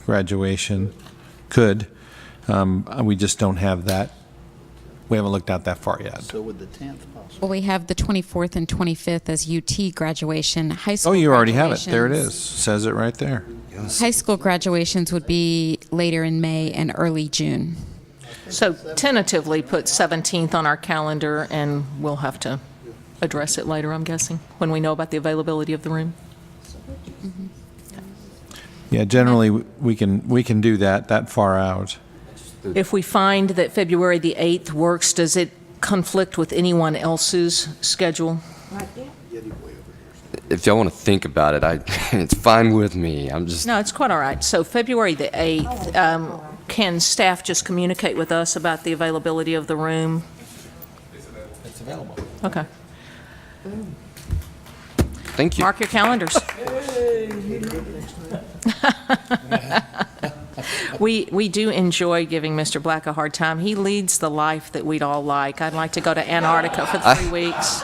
graduation, could. We just don't have that, we haven't looked out that far yet. So would the 10th possible? Well, we have the 24th and 25th as UT graduation. High school Oh, you already have it. There it graduations- is. Says it right there. High school graduations would be later in May and early June. So tentatively put 17th on our calendar, and we'll have to address it later, I'm guessing, when we know about the availability of the room. Yeah, generally, we can do that far out. If we find that February the 8th works, does it conflict with anyone else's schedule? If y'all want to think about it, it's fine with me. I'm just. No, it's quite all right. So February the 8th, can staff just communicate with us about the availability of the room? It's available. Okay. Thank you. Mark your calendars. We do enjoy giving Mr. Black a hard time. He leads the life that we'd all like. I'd like to go to Antarctica for 3 weeks.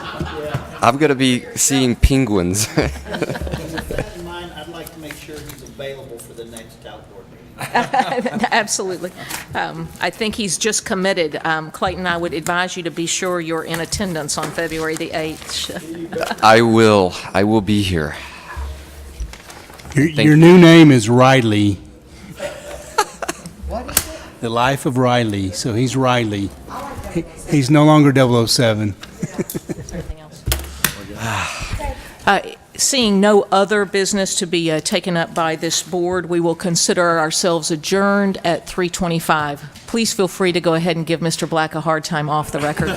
I'm going to be seeing penguins. With that in mind, I'd like to make sure he's available for the next TALC board meeting. Absolutely. I think he's just committed. Clayton, I would advise you to be sure you're in attendance on February the 8th. I will be here. Your new name is Riley. The Life of Riley. So he's Riley. He's no longer 007. Seeing no other business to be taken up by this board, we will consider ourselves adjourned at 3:25. Please feel free to go ahead and give Mr. Black a hard time off the record.